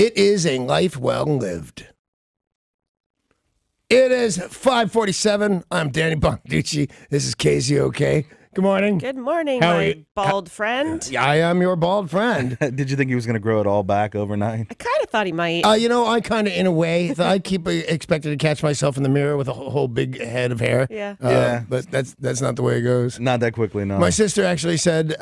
It is a life well lived. It is 5:47. I'm Danny Bonaducci. This is KZOK. Good morning. Good morning, my bald friend. I am your bald friend. Did you think he was going to grow it all back overnight? I kind of thought he might. You know, I kind of, in a way, I keep expecting to catch myself in the mirror with a whole big head of hair. Yeah. Yeah. But that's not the way it goes. Not that quickly, no. My sister actually said,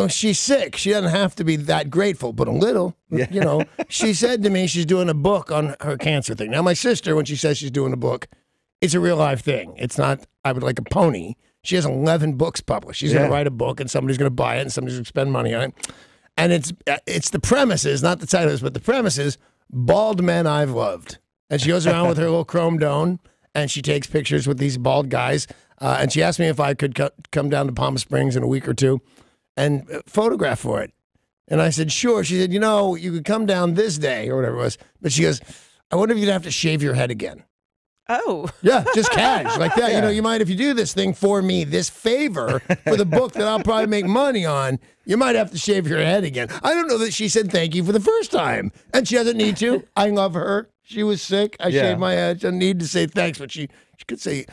she's sick. She doesn't have to be that grateful, but a little. Yeah. She said to me she's doing a book on her cancer thing. Now, my sister, when she says she's doing a book, it's a real life thing. It's not, I would like a pony. She has 11 books published. She's going to write a book, and somebody's going to buy it, and somebody's going to spend money on it. And it's the premises, not the titles, but the premises, bald men I've loved. And she goes around with her little chrome dome, and she takes pictures with these bald guys. And she asked me if I could come down to Palm Springs in a week or two and photograph for it. And I said, sure. She said, you could come down this day or whatever it was. But she goes, I wonder if you'd have to shave your head again. Oh. Yeah, just cash like that. Yeah. You might, if you do this thing for me, this favor for the book that I'll probably make money on, you might have to shave your head again. I don't know that she said thank you for the first time. And she doesn't need to. I love her. She was sick. I shaved my head. She doesn't need to say thanks, but she could say,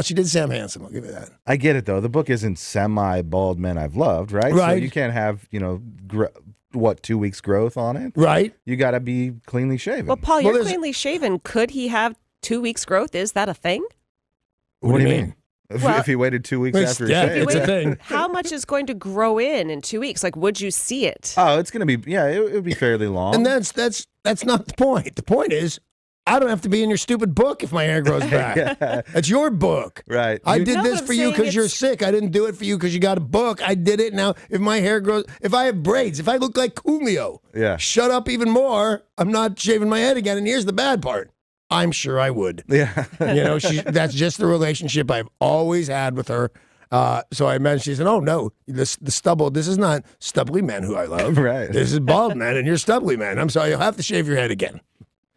she did say I'm handsome. I'll give you that. I get it, though. The book isn't semi-bald men I've loved, right? Right. So you can't have, 2 weeks growth on it? Right. You got to be cleanly shaven. Well, Paul, you're cleanly shaven. Could he have 2 weeks growth? Is that a thing? What do you mean? If he waited 2 weeks after he shaved. It's a thing. How much is going to grow in 2 weeks? Like, would you see it? Oh, it's going to be, it would be fairly long. And that's not the point. The point is, I don't have to be in your stupid book if my hair grows back. That's your book. Right. I did this for you because you're sick. I didn't do it for you because you got a book. I did it. Now, if my hair grows, if I have braids, if I look like Coolio, shut up even more. I'm not shaving my head again. And here's the bad part. I'm sure I would. Yeah. That's just the relationship I've always had with her. So I mentioned, she said, oh, no, the stubble, this is not stubbly men who I love. Right. This is bald men, and you're stubbly men. I'm sorry, you'll have to shave your head again.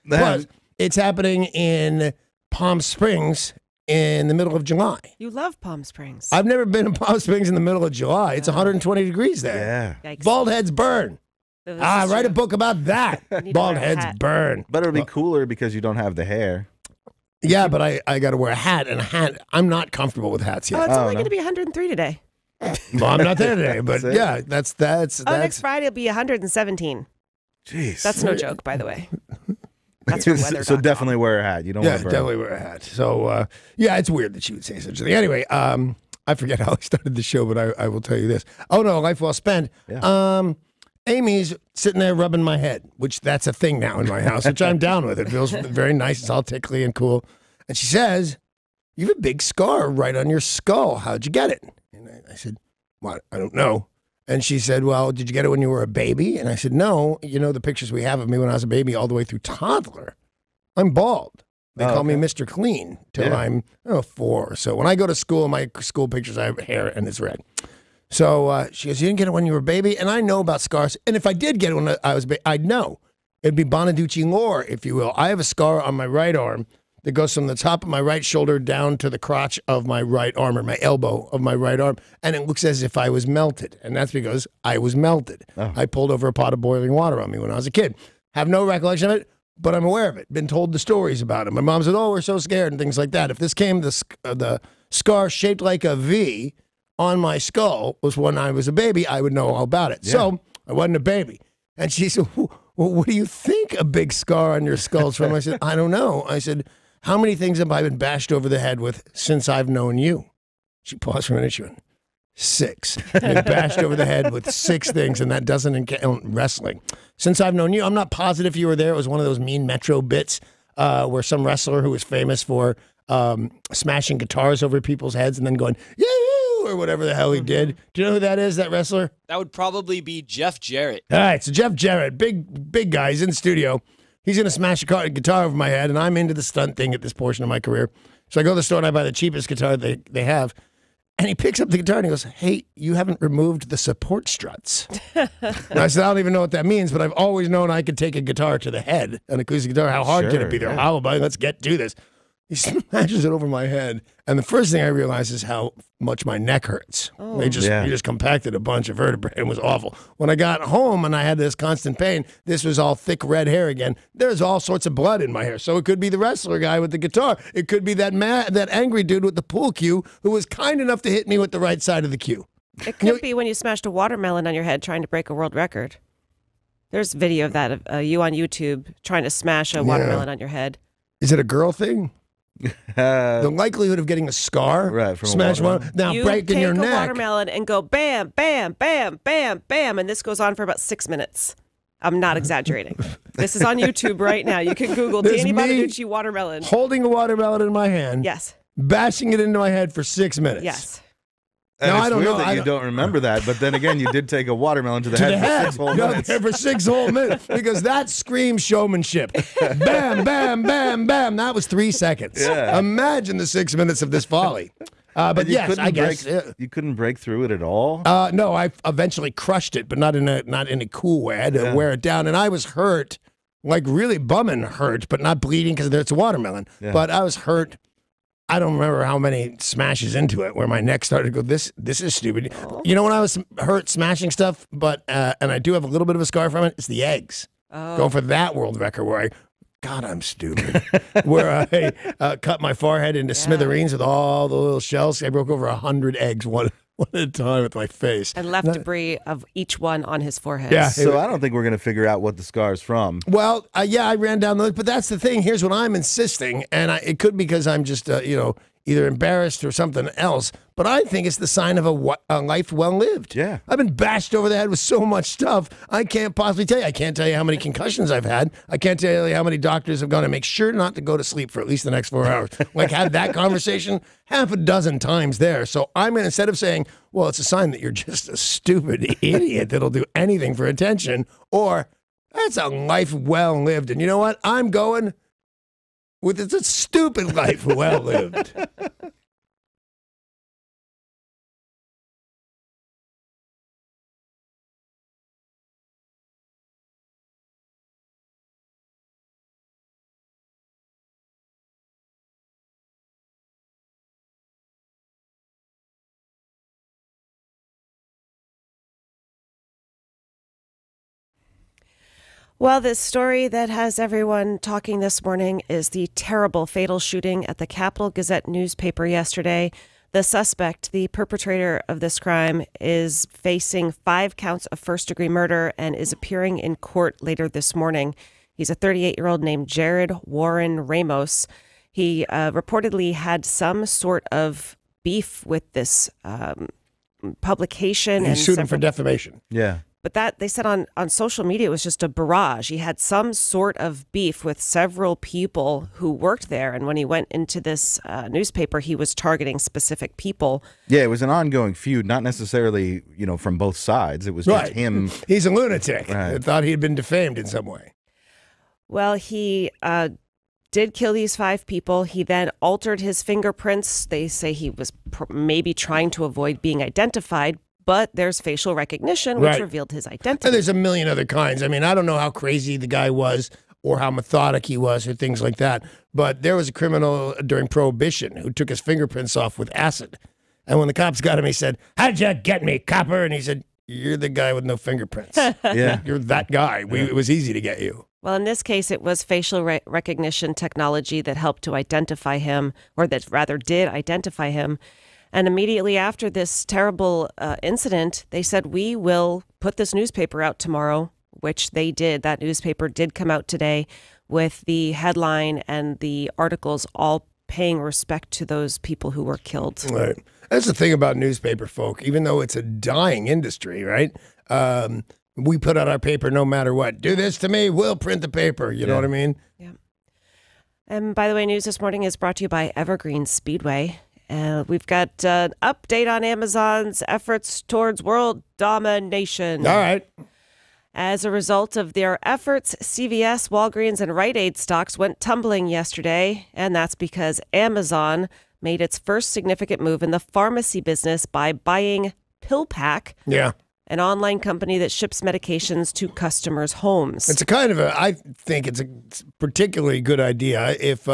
But it's happening in Palm Springs in the middle of July. You love Palm Springs. I've never been in Palm Springs in the middle of July. It's 120 degrees there. Yeah. Yikes. Bald heads burn. Write a book about that. Bald heads burn. But it'll be cooler because you don't have the hair. Yeah, but I got to wear a hat, and I'm not comfortable with hats yet. Oh, it's only going to be 103 today. Well, I'm not there today, but yeah, that's. Next Friday it'll be 117. Jeez. That's no joke, by the way. That's from weather. So definitely wear a hat. You don't want to burn. Definitely wear a hat. So, it's weird that she would say such a thing. Anyway, I forget how I started the show, but I will tell you this. Oh, no, life well spent. Yeah. Amy's sitting there rubbing my head, which that's a thing now in my house, which I'm down with. It feels very nice. It's all tickly and cool. And she says, you have a big scar right on your skull. How'd you get it? And I said, well, I don't know. And she said, well, did you get it when you were a baby? And I said, no. The pictures we have of me when I was a baby all the way through toddler. I'm bald. They call me Mr. Clean till I'm 4 or so. When I go to school, my school pictures, I have hair and it's red. So she goes, you didn't get it when you were a baby? And I know about scars. And if I did get it when I was a baby, I'd know. It'd be Bonaducci lore, if you will. I have a scar on my right arm that goes from the top of my right shoulder down to the crotch of my right arm, or my elbow of my right arm. And it looks as if I was melted. And that's because I was melted. Oh. I pulled over a pot of boiling water on me when I was a kid. Have no recollection of it, but I'm aware of it. Been told the stories about it. My mom said, oh, we're so scared and things like that. If this came, the scar shaped like a V on my skull was when I was a baby, I would know all about it. Yeah. So I wasn't a baby. And she said, well, what do you think a big scar on your skull's from? I said, I don't know. I said, how many things have I been bashed over the head with since I've known you? She paused for a minute. She went, 6. Been bashed over the head with 6 things, and that doesn't count wrestling. Since I've known you, I'm not positive you were there. It was one of those mean Metro bits where some wrestler who was famous for smashing guitars over people's heads and then going, yeah, or whatever the hell he did. Do you know who that is, that wrestler? That would probably be Jeff Jarrett. All right, so Jeff Jarrett, big guy, he's in the studio. He's going to smash a guitar over my head, and I'm into the stunt thing at this portion of my career. So I go to the store and I buy the cheapest guitar they have. And he picks up the guitar and he goes, hey, you haven't removed the support struts. And I said, I don't even know what that means, but I've always known I could take a guitar to the head, an acoustic guitar. How hard can it be? They're hollow, buddy. Let's get to this. He smashes it over my head, and the first thing I realized is how much my neck hurts. He just compacted a bunch of vertebrae. It was awful. When I got home and I had this constant pain, this was all thick red hair again. There's all sorts of blood in my hair. So it could be the wrestler guy with the guitar. It could be that angry dude with the pool cue who was kind enough to hit me with the right side of the cue. It could be when you smashed a watermelon on your head trying to break a world record. There's video of that, of you on YouTube trying to smash a watermelon on your head. Is it a girl thing? The likelihood of getting a scar from smash a watermelon. Now you breaking your neck. take a watermelon and go bam, bam, bam, bam, bam, and this goes on for about 6 minutes. I'm not exaggerating. This is on YouTube right now. You can Google Danny Bonaducci watermelon. Holding a watermelon in my hand. Yes. Bashing it into my head for 6 minutes. Yes. And no, it's I don't weird know. that you don't remember that, but then again, you did take a watermelon to the head for 6 whole minutes. For 6 whole minutes, because that screams showmanship. Bam, bam, bam, bam. That was 3 seconds. Yeah. Imagine the 6 minutes of this folly. But yes, I guess you couldn't break through it at all. No, I eventually crushed it, but not in a cool way. I had to wear it down, and I was hurt, like really bumming hurt, but not bleeding because it's a watermelon. Yeah. But I was hurt. I don't remember how many smashes into it where my neck started to go, this is stupid. You know, when I was hurt smashing stuff, but and I do have a little bit of a scar from it, it's the eggs. Going for that world record where I'm stupid. Where I cut my forehead into smithereens with all the little shells. I broke over 100 eggs one at a time with my face. And left debris of each one on his forehead. Yeah. So I don't think we're going to figure out what the scar's from. Well, I ran down the list, but that's the thing. Here's what I'm insisting, and it could be because I'm just, either embarrassed or something else, but I think it's the sign of a life well lived. Yeah. I've been bashed over the head with so much stuff, I can't possibly tell you. I can't tell you how many concussions I've had. I can't tell you how many doctors have gone to make sure not to go to sleep for at least the next 4 hours. Like, had that conversation half a dozen times there. So I'm going to, instead of saying, well, it's a sign that you're just a stupid idiot that'll do anything for attention, or that's a life well lived. And you know what? I'm going with it's a stupid life well lived. Well, this story that has everyone talking this morning is the terrible fatal shooting at the Capital Gazette newspaper yesterday. The suspect, the perpetrator of this crime, is facing 5 counts of first-degree murder and is appearing in court later this morning. He's a 38-year-old named Jared Warren Ramos. He reportedly had some sort of beef with this publication. He's sued him for defamation. Yeah. But that, they said on social media, it was just a barrage. He had some sort of beef with several people who worked there. And when he went into this newspaper, he was targeting specific people. Yeah, it was an ongoing feud, not necessarily, from both sides. It was just him. He's a lunatic. Right. Thought he had been defamed in some way. Well, he did kill these 5 people. He then altered his fingerprints. They say he was maybe trying to avoid being identified. But there's facial recognition, which revealed his identity. And there's a million other kinds. I mean, I don't know how crazy the guy was or how methodic he was or things like that. But there was a criminal during Prohibition who took his fingerprints off with acid. And when the cops got him, he said, "How'd you get me, copper?" And he said, "You're the guy with no fingerprints." Yeah. You're that guy. It was easy to get you. Well, in this case, it was facial recognition technology that helped to identify him, or that rather did identify him. And immediately after this terrible incident, they said, we will put this newspaper out tomorrow, which they did. That newspaper did come out today with the headline and the articles all paying respect to those people who were killed. Right. That's the thing about newspaper folk. Even though it's a dying industry, right? We put out our paper no matter what. Do this to me, we'll print the paper. You know what I mean? Yeah. And by the way, news this morning is brought to you by Evergreen Speedway. We've got an update on Amazon's efforts towards world domination. All right. As a result of their efforts, CVS, Walgreens, and Rite Aid stocks went tumbling yesterday, and that's because Amazon made its first significant move in the pharmacy business by buying PillPack, an online company that ships medications to customers' homes. It's a kind of I think it's a particularly good idea if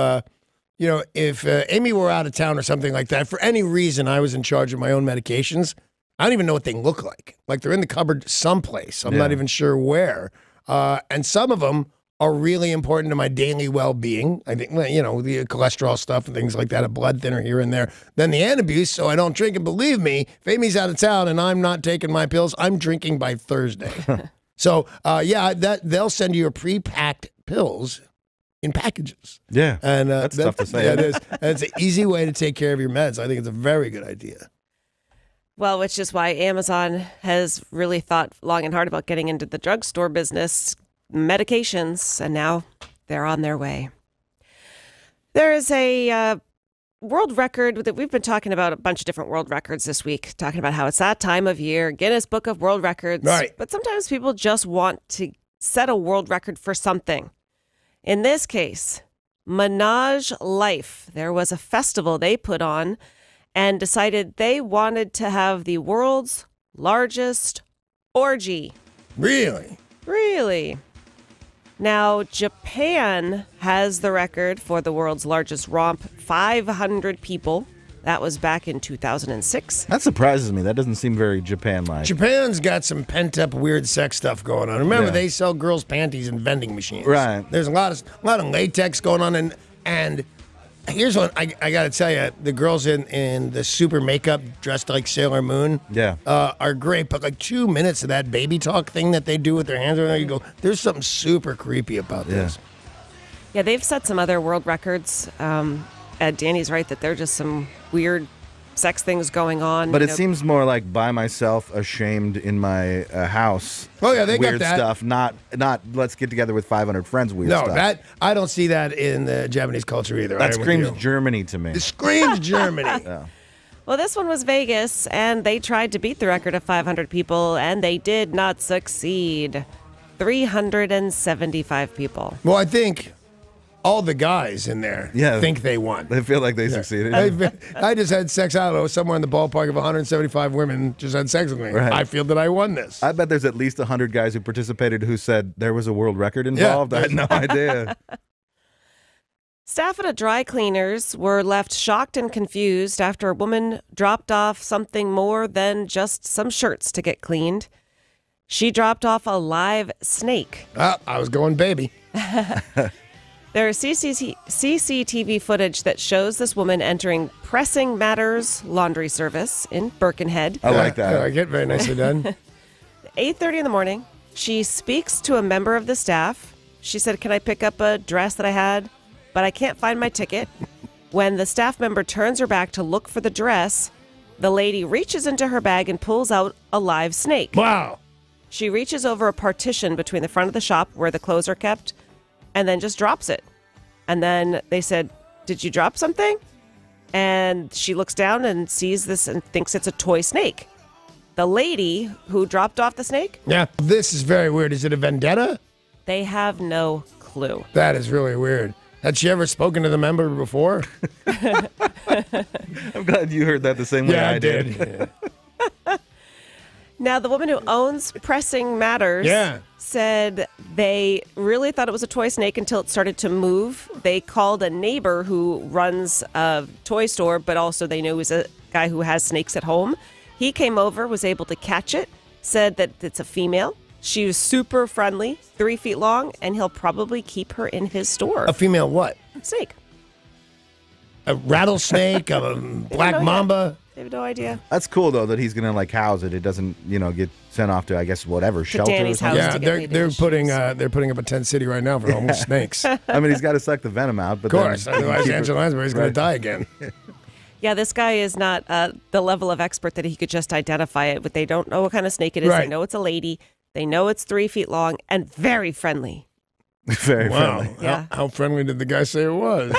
you know, if Amy were out of town or something like that, for any reason I was in charge of my own medications, I don't even know what they look like. Like they're in the cupboard someplace. I'm not even sure where. And some of them are really important to my daily well-being. I think, you know, the cholesterol stuff and things like that, a blood thinner here and there. Then the Antabuse, so I don't drink. And believe me, if Amy's out of town and I'm not taking my pills, I'm drinking by Thursday. So, yeah, they'll send you a pre-packed pills in packages. Yeah, and that's tough to say. Yeah, it is. And it's an easy way to take care of your meds. I think it's a very good idea. Well, which is why Amazon has really thought long and hard about getting into the drugstore business, medications, and now they're on their way. There is a world record that we've been talking about, a bunch of different world records this week, talking about how it's that time of year, Guinness Book of World Records. Right. But sometimes people just want to set a world record for something. In this case, Menage Life. There was a festival they put on and decided they wanted to have the world's largest orgy. Really? Really? Now, Japan has the record for the world's largest romp, 500 people. That was back in 2006. That surprises me. That doesn't seem very Japan-like. Japan's got some pent-up weird sex stuff going on. Remember, they sell girls' panties in vending machines. Right. There's a lot of latex going on, and here's what I got to tell you: the girls in the super makeup, dressed like Sailor Moon, are great. But like 2 minutes of that baby talk thing that they do with their hands, you go, there's something super creepy about this. Yeah, they've set some other world records. Danny's right that they're just some weird sex things going on. But it seems more like by myself, ashamed in my house. Oh yeah, they weird got that stuff. Not let's get together with 500 friends. Weird stuff. No, that I don't see that in the Japanese culture either. That screams Germany to me. It screams Germany. Yeah. Well, this one was Vegas, and they tried to beat the record of 500 people, and they did not succeed. 375 people. Well, I think all the guys in there think they won. They feel like they succeeded. I just had sex, I don't know, somewhere in the ballpark of 175 women just had sex with me. Right. I feel that I won this. I bet there's at least 100 guys who participated who said there was a world record involved. I had no idea. Staff at a dry cleaners were left shocked and confused after a woman dropped off something more than just some shirts to get cleaned. She dropped off a live snake. I was going baby. There is CCTV footage that shows this woman entering Pressing Matters laundry service in Birkenhead. I like that. I like it. Very nicely done. 8:30 in the morning, she speaks to a member of the staff. She said, "Can I pick up a dress that I had? But I can't find my ticket." When the staff member turns her back to look for the dress, the lady reaches into her bag and pulls out a live snake. Wow. She reaches over a partition between the front of the shop where the clothes are kept and then just drops it. And then they said, "Did you drop something?" And she looks down and sees this and thinks it's a toy snake. The lady who dropped off the snake? Yeah. This is very weird. Is it a vendetta? They have no clue. That is really weird. Had she ever spoken to the member before? I'm glad you heard that the same way I did. Yeah. Now, the woman who owns Pressing Matters said they really thought it was a toy snake until it started to move. They called a neighbor who runs a toy store, but also they knew he was a guy who has snakes at home. He came over, was able to catch it, said that it's a female. She was super friendly, 3 feet long, and he'll probably keep her in his store. A female what? Snake. A rattlesnake? A black mamba? I have no idea. That's cool though that he's gonna like house it. It doesn't, get sent off to I guess whatever shelter. Danny's house. Yeah, they're putting up a tent city right now for homeless snakes. I mean, he's got to suck the venom out, but of course, otherwise Angela Lansbury's going to die again. Yeah, this guy is not the level of expert that he could just identify it, but they don't know what kind of snake it is. They know it's a lady. They know it's 3 feet long and very friendly. Very friendly. Yeah. How friendly did the guy say it was?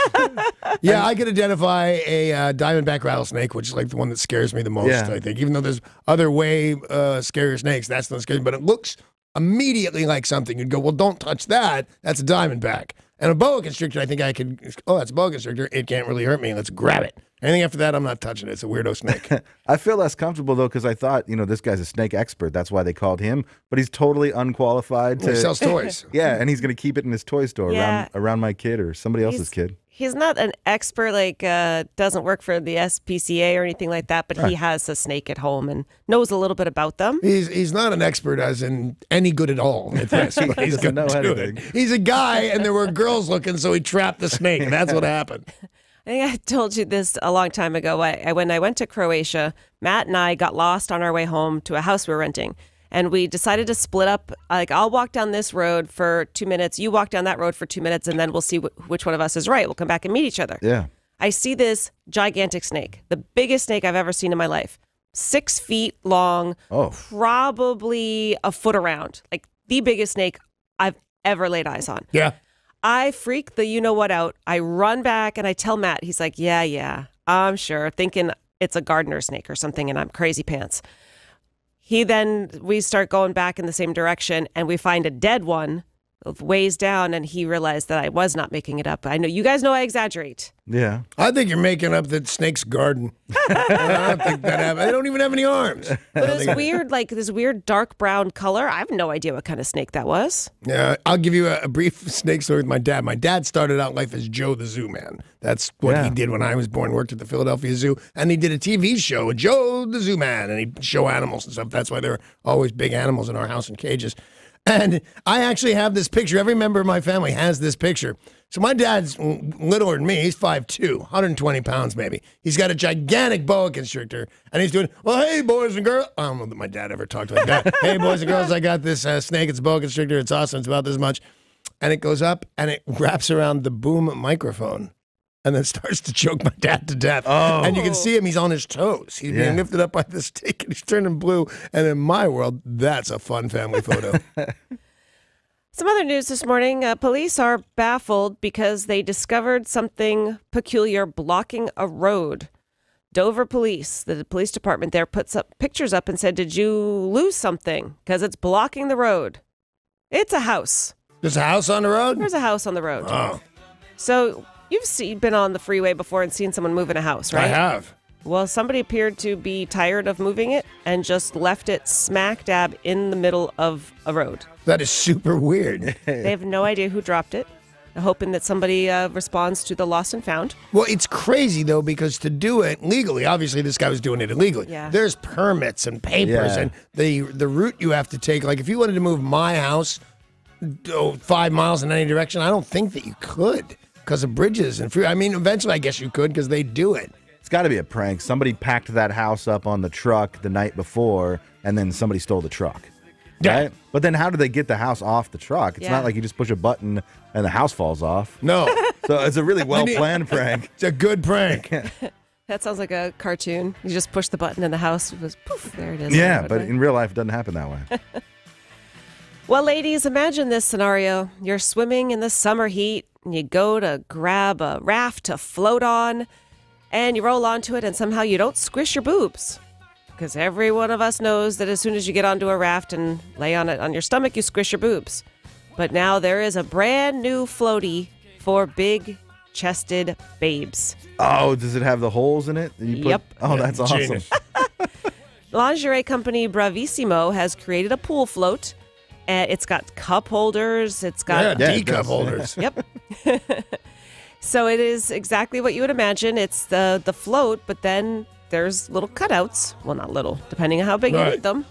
Yeah, I could identify a diamondback rattlesnake, which is like the one that scares me the most, I think. Even though there's other way scarier snakes, that's the one that scares me. But it looks immediately like something. You'd go, well, don't touch that. That's a diamondback. And a boa constrictor, I think I could, that's a boa constrictor. It can't really hurt me. Let's grab it. Anything after that, I'm not touching it. It's a weirdo snake. I feel less comfortable, though, because I thought, this guy's a snake expert. That's why they called him. But he's totally unqualified. He sells toys. Yeah, and he's going to keep it in his toy store around my kid or somebody else's kid. He's not an expert, doesn't work for the SPCA or anything like that, but he has a snake at home and knows a little bit about them. He's not an expert as in any good at all at this, but he's doesn't know good. anything. He's a guy, and there were girls looking, so he trapped the snake, and that's what happened. I think I told you this a long time ago. When I went to Croatia, Matt and I got lost on our way home to a house we were renting. And we decided to split up. I'll walk down this road for 2 minutes. You walk down that road for 2 minutes, and then we'll see which one of us is right. We'll come back and meet each other. Yeah. I see this gigantic snake, the biggest snake I've ever seen in my life. 6 feet long, probably a foot around. Like the biggest snake I've ever laid eyes on. Yeah. I freak the you-know-what out. I run back, and I tell Matt. He's like, yeah, I'm sure, thinking it's a gardener snake or something, and I'm crazy pants. We start going back in the same direction, and we find a dead one ways down, and he realized that I was not making it up. I know you guys know I exaggerate. Yeah. I think you're making up that snake's garden. I don't think that happened. They don't even have any arms. But it's this weird dark brown color. I have no idea what kind of snake that was. Yeah, I'll give you a brief snake story with my dad. My dad started out life as Joe the Zoo Man. That's what he did when I was born. Worked at the Philadelphia Zoo, and he did a TV show with Joe the Zoo Man, and he'd show animals and stuff. That's why there were always big animals in our house in cages. And I actually have this picture. Every member of my family has this picture. So my dad's littler than me. He's 5'2", 120 pounds maybe. He's got a gigantic boa constrictor, and he's doing, well, hey, boys and girls. I don't know that my dad ever talked like that. Hey, boys and girls, I got this snake. It's a boa constrictor. It's awesome. It's about this much. And it goes up, and it wraps around the boom microphone. And then starts to choke my dad to death. Oh. And you can see him, he's on his toes. He's being lifted up by the stick, and he's turning blue. And in my world, that's a fun family photo. Some other news this morning. Police are baffled because they discovered something peculiar blocking a road. Dover Police, the police department there, puts up pictures up and said, did you lose something? Because it's blocking the road. It's a house. There's a house on the road? There's a house on the road. Oh. So you've been on the freeway before and seen someone moving a house, right? I have. Well, somebody appeared to be tired of moving it and just left it smack dab in the middle of a road. That is super weird. They have no idea who dropped it, hoping that somebody responds to the lost and found. Well, it's crazy, though, because to do it legally, obviously this guy was doing it illegally. Yeah. There's permits and papers and the route you have to take. Like, if you wanted to move my house 5 miles in any direction, I don't think that you could because of bridges and free. I mean, eventually I guess you could because they do it. It's got to be a prank. Somebody packed that house up on the truck the night before, and then somebody stole the truck. Yeah. Right? But then how do they get the house off the truck? It's not like you just push a button and the house falls off. No. So it's a really well-planned prank. It's a good prank. That sounds like a cartoon. You just push the button and the house was poof, there it is. Yeah, but in real life, it doesn't happen that way. Well, ladies, imagine this scenario. You're swimming in the summer heat, and you go to grab a raft to float on, and you roll onto it, and somehow you don't squish your boobs. Because every one of us knows that as soon as you get onto a raft and lay on it on your stomach, you squish your boobs. But now there is a brand new floaty for big-chested babes. Oh, does it have the holes in it? Yep. Oh, that's awesome. Genius. Lingerie company Bravissimo has created a pool float. It's got cup holders. It's got D-cup holders. Yep. So it is exactly what you would imagine. It's the float, but then there's little cutouts. Well, not little, depending on how big you need them.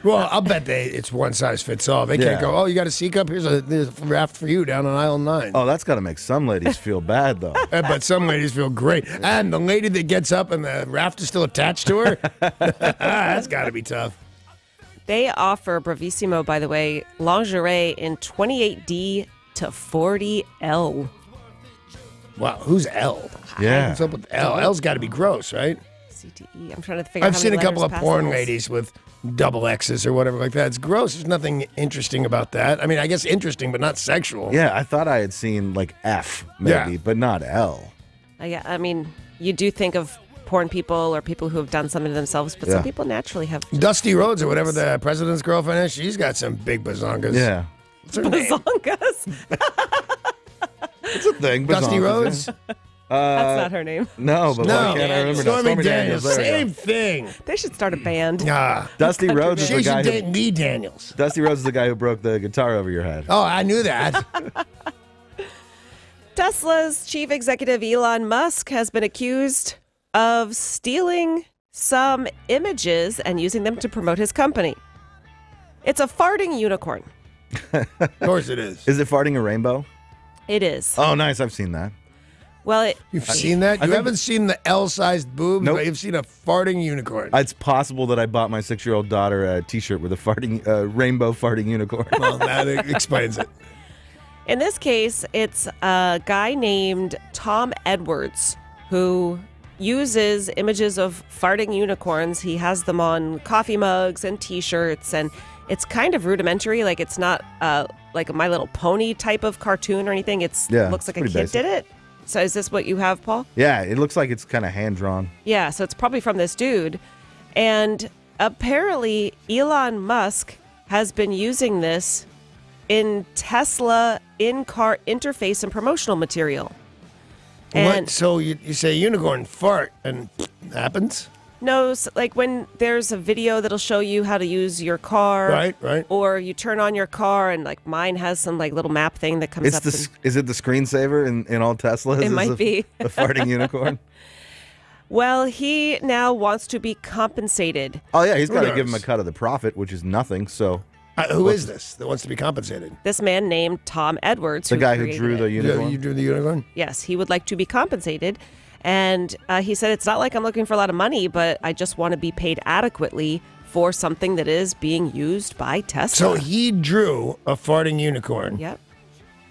Well, I'll bet it's one size fits all. They can't go, oh, you got a C-cup? Here's a raft for you down on aisle 9. Oh, that's got to make some ladies feel bad, though. But some ladies feel great. And the lady that gets up and the raft is still attached to her, that's got to be tough. They offer, Bravissimo, by the way, lingerie in 28D to 40L. Wow, who's L? Yeah. What's up with L? L's got to be gross, right? CTE. I'm trying to figure out I've how seen many a couple of letters porn past this. ladies with double X's or whatever like that. It's gross. There's nothing interesting about that. I mean, I guess interesting, but not sexual. Yeah, I thought I had seen like F, maybe, but not L. Yeah, I mean, you do think of porn people or people who have done something to themselves, but some people naturally have. Dusty Rhodes or whatever the president's girlfriend is, she's got some big bazongas. Yeah. What's her name? Bazongas. It's a thing. Dusty bazongas, Rhodes? yeah. That's not her name. No, but No. why can't I remember now? Stormy Daniels. There we go. Same thing. They should start a band. Dusty Rhodes is She the should guy date who, Lee Daniels. Dusty Rhodes is the guy who broke the guitar over your head. Oh, I knew that. Tesla's chief executive Elon Musk has been accused of stealing some images and using them to promote his company. It's a farting unicorn. Of course it is. Is it farting a rainbow? It is. Oh, nice. I've seen that. Well, You've seen that? You haven't seen the L-sized boobs, Nope. but you've seen a farting unicorn. It's possible that I bought my 6-year-old daughter a T-shirt with a farting rainbow farting unicorn. Well, that explains it. in this case, it's a guy named Tom Edwards who uses images of farting unicorns. He has them on coffee mugs and T-shirts, and it's kind of rudimentary. Like, it's not like a My Little Pony type of cartoon or anything. Looks like a kid basic. did it. So is this what you have, Paul? Yeah, it looks like it's kind of hand-drawn. Yeah, so it's probably from this dude. And apparently Elon Musk has been using this in Tesla in-car interface and promotional material. And What? So you say unicorn fart and happens? no, like when there's a video that'll show you how to use your car. Right. Or you turn on your car and like mine has some like little map thing that comes up. Is it the screensaver in all Teslas? It might be. A farting unicorn? Well, he now wants to be compensated. Oh, yeah, he's got to Who give him a knows? cut of the profit, which is nothing, so... Who is this that wants to be compensated? This man named Tom Edwards. The guy who created drew it. the unicorn? You drew the unicorn? Yes, he would like to be compensated. And he said, it's not like I'm looking for a lot of money, but I just want to be paid adequately for something that is being used by Tesla. So he drew a farting unicorn. Yep.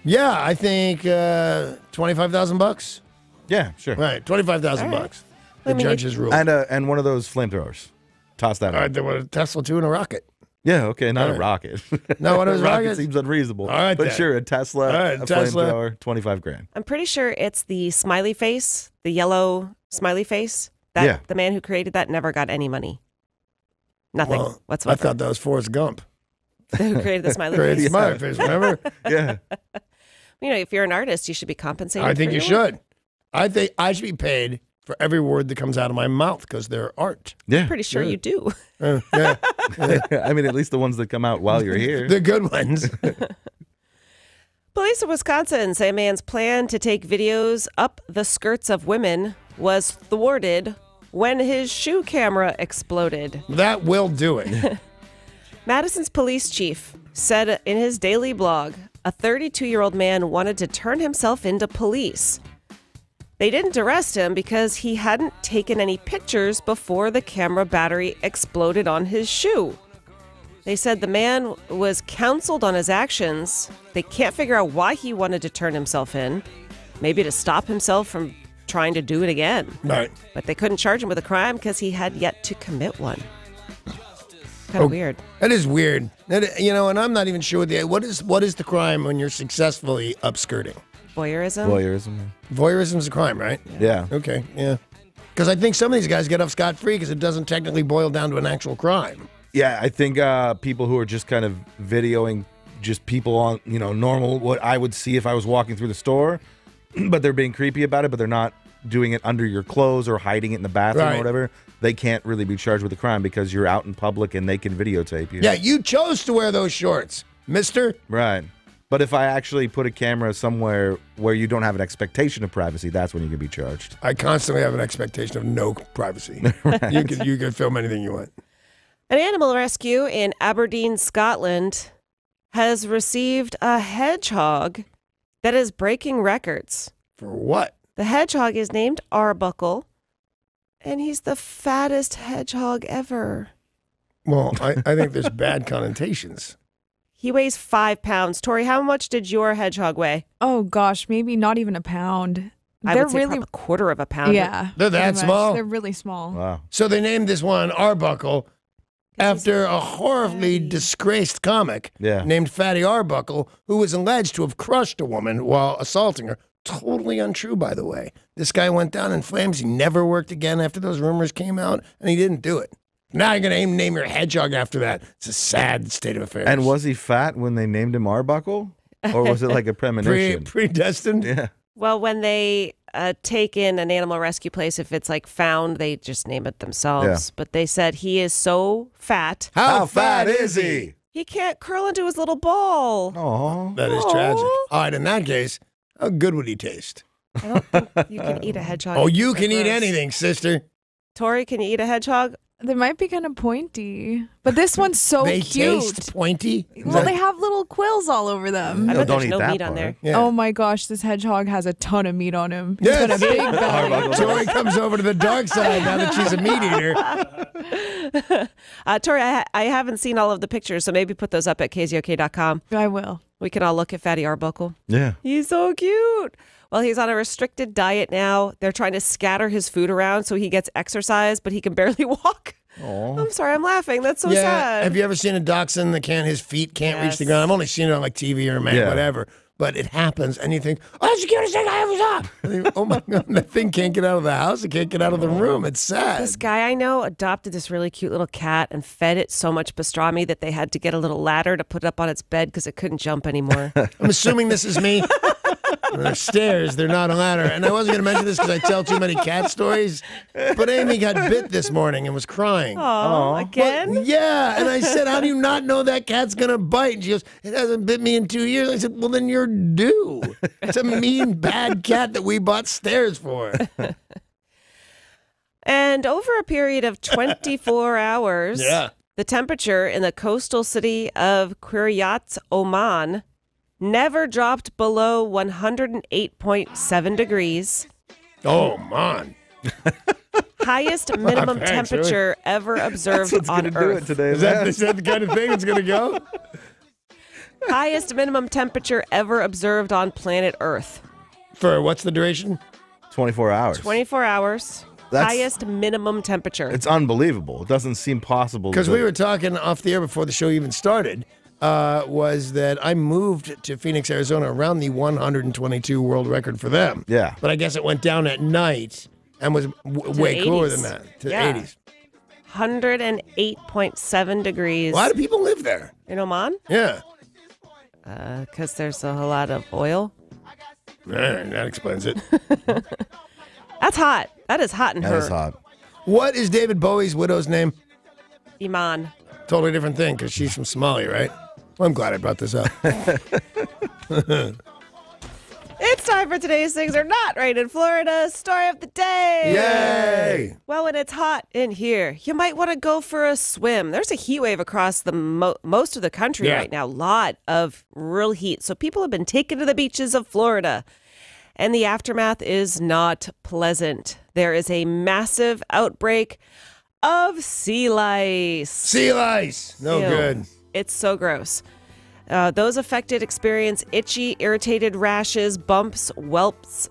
Yeah, I think $25,000. Yeah, sure. Right, $25,000 All right. bucks. The I mean, judges ruled. And one of those flamethrowers. Toss that All out. right, there was a Tesla 2 and a rocket. Yeah, okay, not All a right. rocket. No, what is a rocket rocket? seems unreasonable. All right, but then. sure, a Tesla, All right, a Tesla. flamethrower, $25,000. I'm pretty sure it's the smiley face, the yellow smiley face. Yeah. The man who created that never got any money. Nothing Well, I whatsoever. thought that was Forrest Gump. Who created the smiley Created face? smiley face, remember? Yeah. You know, if you're an artist, you should be compensated. I think for you your work. should. I think I should be paid for every word that comes out of my mouth because they're art. Yeah. Pretty sure you do. Yeah, I mean, at least the ones that come out while you're here. the good ones. Police in Wisconsin say a man's plan to take videos up the skirts of women was thwarted when his shoe camera exploded. That will do it. Madison's police chief said in his daily blog, a 32-year-old man wanted to turn himself into police. They didn't arrest him because he hadn't taken any pictures before the camera battery exploded on his shoe. They said the man was counseled on his actions. They can't figure out why he wanted to turn himself in, maybe to stop himself from trying to do it again. Right. But they couldn't charge him with a crime because he had yet to commit one. Kind of weird. That is weird. And I'm not even sure what is the crime when you're successfully upskirting? Voyeurism? Voyeurism. Voyeurism is a crime, right? Yeah. Okay, yeah. Because I think some of these guys get off scot-free because it doesn't technically boil down to an actual crime. Yeah, I think people who are just kind of videoing just people on, normal, what I would see if I was walking through the store, but they're being creepy about it, but they're not doing it under your clothes or hiding it in the bathroom Right. or whatever, they can't really be charged with a crime because you're out in public and they can videotape you. Yeah, you chose to wear those shorts, mister. Right. But if I actually put a camera somewhere where you don't have an expectation of privacy, that's when you can be charged. I constantly have an expectation of no privacy. You can film anything you want. An animal rescue in Aberdeen, Scotland, has received a hedgehog that is breaking records. For what? The hedgehog is named Arbuckle, and he's the fattest hedgehog ever. Well, I think there's bad connotations. He weighs 5 pounds. Tori, how much did your hedgehog weigh? Oh gosh, maybe not even a pound. I They're would say really, probably a quarter of a pound. yeah. They're that pretty much. small? They're really small. Wow. So they named this one Arbuckle after a horribly disgraced comic Yeah. named Fatty Arbuckle, who was alleged to have crushed a woman while assaulting her. Totally untrue, by the way. This guy went down in flames. He never worked again after those rumors came out, and he didn't do it. Now you're going to name your hedgehog after that. It's a sad state of affairs. And was he fat when they named him Arbuckle? Or was it like a premonition? predestined? Yeah. Well, when they take in an animal rescue place, if it's like found, they just name it themselves. Yeah. But they said he is so fat, How fat is he? he can't curl into his little ball. Oh. That is tragic. All right, in that case, How good would he taste? I don't think you can eat a hedgehog. Oh, you They're can eat gross. anything, sister. Tori, can you eat a hedgehog? They might be kind of pointy, but this one's so They cute. taste pointy. Is Well, that- they have little quills all over them. I No, bet don't there's eat no that meat on part. there. Yeah. Oh my gosh, this hedgehog has a ton of meat on him. Yes. He's got a big belly. Arbuckle. Tori comes over to the dark side now that she's a meat eater. Tori, I haven't seen all of the pictures, so maybe put those up at KZOK.com. I will. We can all look at Fatty Arbuckle. Yeah. He's so cute. Well, he's on a restricted diet now. They're trying to scatter his food around so he gets exercise, but he can barely walk. I'm sorry, I'm laughing. That's so sad. Have you ever seen a dachshund that his feet can't reach the Yes. ground? I've only seen it on like TV or whatever. But it happens, and you think, oh, that's the cutest thing I ever saw. And you think, oh my God, that thing can't get out of the house. It can't get out of the room. It's sad. This guy I know adopted this really cute little cat and fed it so much pastrami that they had to get a little ladder to put it up on its bed because it couldn't jump anymore. I'm assuming this is me. They're stairs. They're not a ladder. And I wasn't going to mention this because I tell too many cat stories. But Amy got bit this morning and was crying. Oh, again? Well, yeah. And I said, how do you not know that cat's going to bite? And she goes, it hasn't bit me in 2 years. I said, well, then you're due. It's a mean, bad cat that we bought stairs for. And over a period of 24 hours, the temperature in the coastal city of Qiryat, Oman, never dropped below 108.7 degrees. Oh, man. Highest minimum Thanks, temperature ever observed What's on going to do it Earth. today, Is man? that the kind of thing it's going to go? Highest minimum temperature ever observed on planet Earth. For what's the duration? 24 hours. 24 hours. That's- Highest minimum temperature. It's unbelievable. It doesn't seem possible. Because to- we were talking off the air before the show even started, was that I moved to Phoenix, Arizona around the 122 world record for them. Yeah. But I guess it went down at night and was way the cooler 80s. than that, to Yeah. the 80s. 108.7 degrees. Why do people live there? In Oman? Yeah. Because there's a lot of oil. That explains it. That's hot. That is hot in That her. is hot. What is David Bowie's widow's name? Iman. Totally different thing because she's from Somalia, right? Well, I'm glad I brought this up. It's time for today's Things Are Not Right in Florida story of the day. Yay! Well, when it's hot in here, you might want to go for a swim. There's a heat wave across the most of the country right now. A lot of real heat. So people have been taken to the beaches of Florida. And the aftermath is not pleasant. There is a massive outbreak of sea lice. Sea lice. No Ew. good. It's so gross. Those affected experience itchy, irritated rashes, bumps, welts,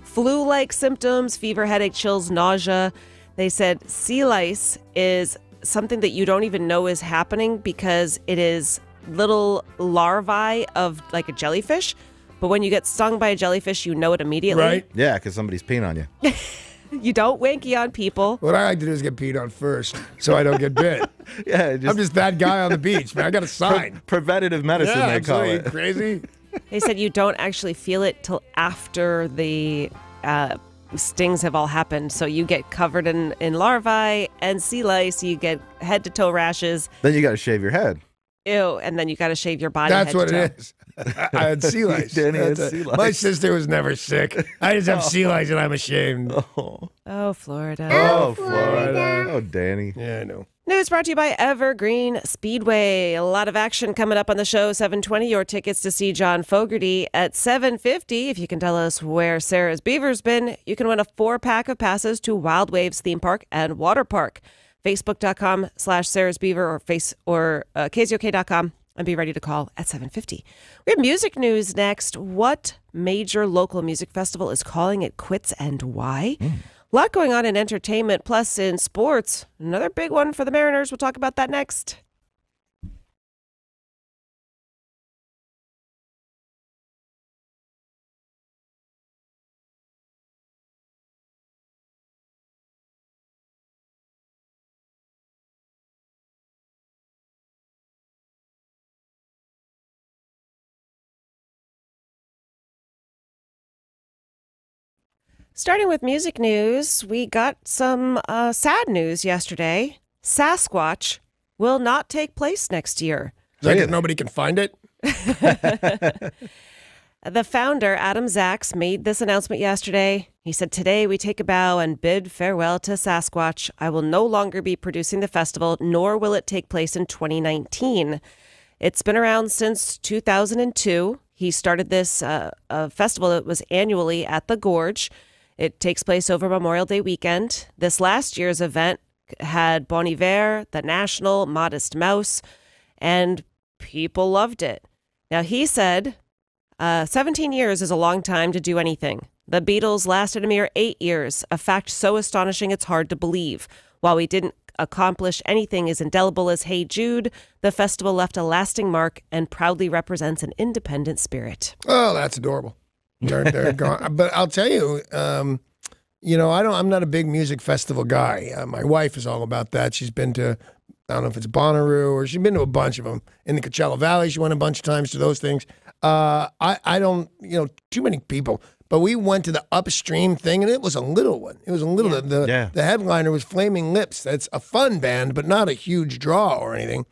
flu-like symptoms, fever, headache, chills, nausea. They said sea lice is something that you don't even know is happening because it is little larvae of like a jellyfish. But when you get stung by a jellyfish, you know it immediately. Right? Yeah, because somebody's peeing on you. You don't winky on people. What I like to do is get peed on first so I don't get bit. Yeah, I'm just that guy on the beach, man. I got a sign. preventative medicine, Yeah, they call absolutely. it. Crazy. They said you don't actually feel it till after the stings have all happened. So you get covered in larvae and sea lice. You get head to toe rashes. Then you got to shave your head. Ew. And then you got to shave your body. That's head what to toe. it is. I had sea lice. Danny had That's sea it. lice. My sister was never sick. I just have sea lice and I'm ashamed. Oh, Florida. Oh, Florida. Oh, Danny. Yeah, I know. News brought to you by Evergreen Speedway. A lot of action coming up on the show. 7:20. Your tickets to see John Fogerty at 7:50. If you can tell us where Sarah's Beaver's been, you can win a 4-pack of passes to Wild Waves Theme Park and Water Park. Facebook.com/Sarah's Beaver or KZOK.com. And be ready to call at 7:50. We have music news next. What major local music festival is calling it quits and why? A lot going on in entertainment, plus in sports. Another big one for the Mariners. We'll talk about that next. Starting with music news, we got some sad news yesterday. Sasquatch will not take place next year. Is that 'cause nobody can find it? The founder, Adam Zaks, made this announcement yesterday. He said, "Today we take a bow and bid farewell to Sasquatch. I will no longer be producing the festival, nor will it take place in 2019. It's been around since 2002. He started this festival that was annually at the Gorge. It takes place over Memorial Day weekend. This last year's event had Bon Iver, The National, Modest Mouse, and people loved it. Now, he said 17 years is a long time to do anything. The Beatles lasted a mere 8 years, a fact so astonishing it's hard to believe. While we didn't accomplish anything as indelible as Hey Jude, the festival left a lasting mark and proudly represents an independent spirit." Oh, that's adorable. They're gone. But I'll tell you, I'm not a big music festival guy. My wife is all about that. She's been to, I don't know if it's Bonnaroo, or she's been to a bunch of them. In the Coachella Valley, she went a bunch of times to those things. I don't, too many people. But we went to the Upstream thing, and it was a little one. It was a little. The headliner was Flaming Lips. That's a fun band, but not a huge draw or anything.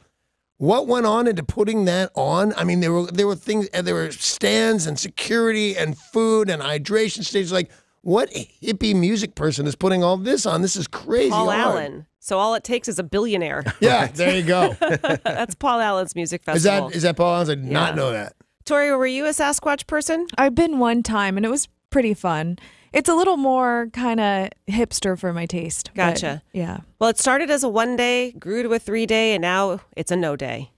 What went on into putting that on? I mean, there were things, there were stands and security and food and hydration stations. Like, what hippie music person is putting all this on? This is crazy. Paul hard. Allen. So all it takes is a billionaire. Yeah, there you go. That's Paul Allen's music festival. Is that Paul Allen's? I did not know that. Tori, were you a Sasquatch person? I've been one time, and it was pretty fun. It's a little more kind of hipster for my taste. Gotcha. Yeah. Well, it started as a 1 day, grew to a 3 day, and now it's a no day.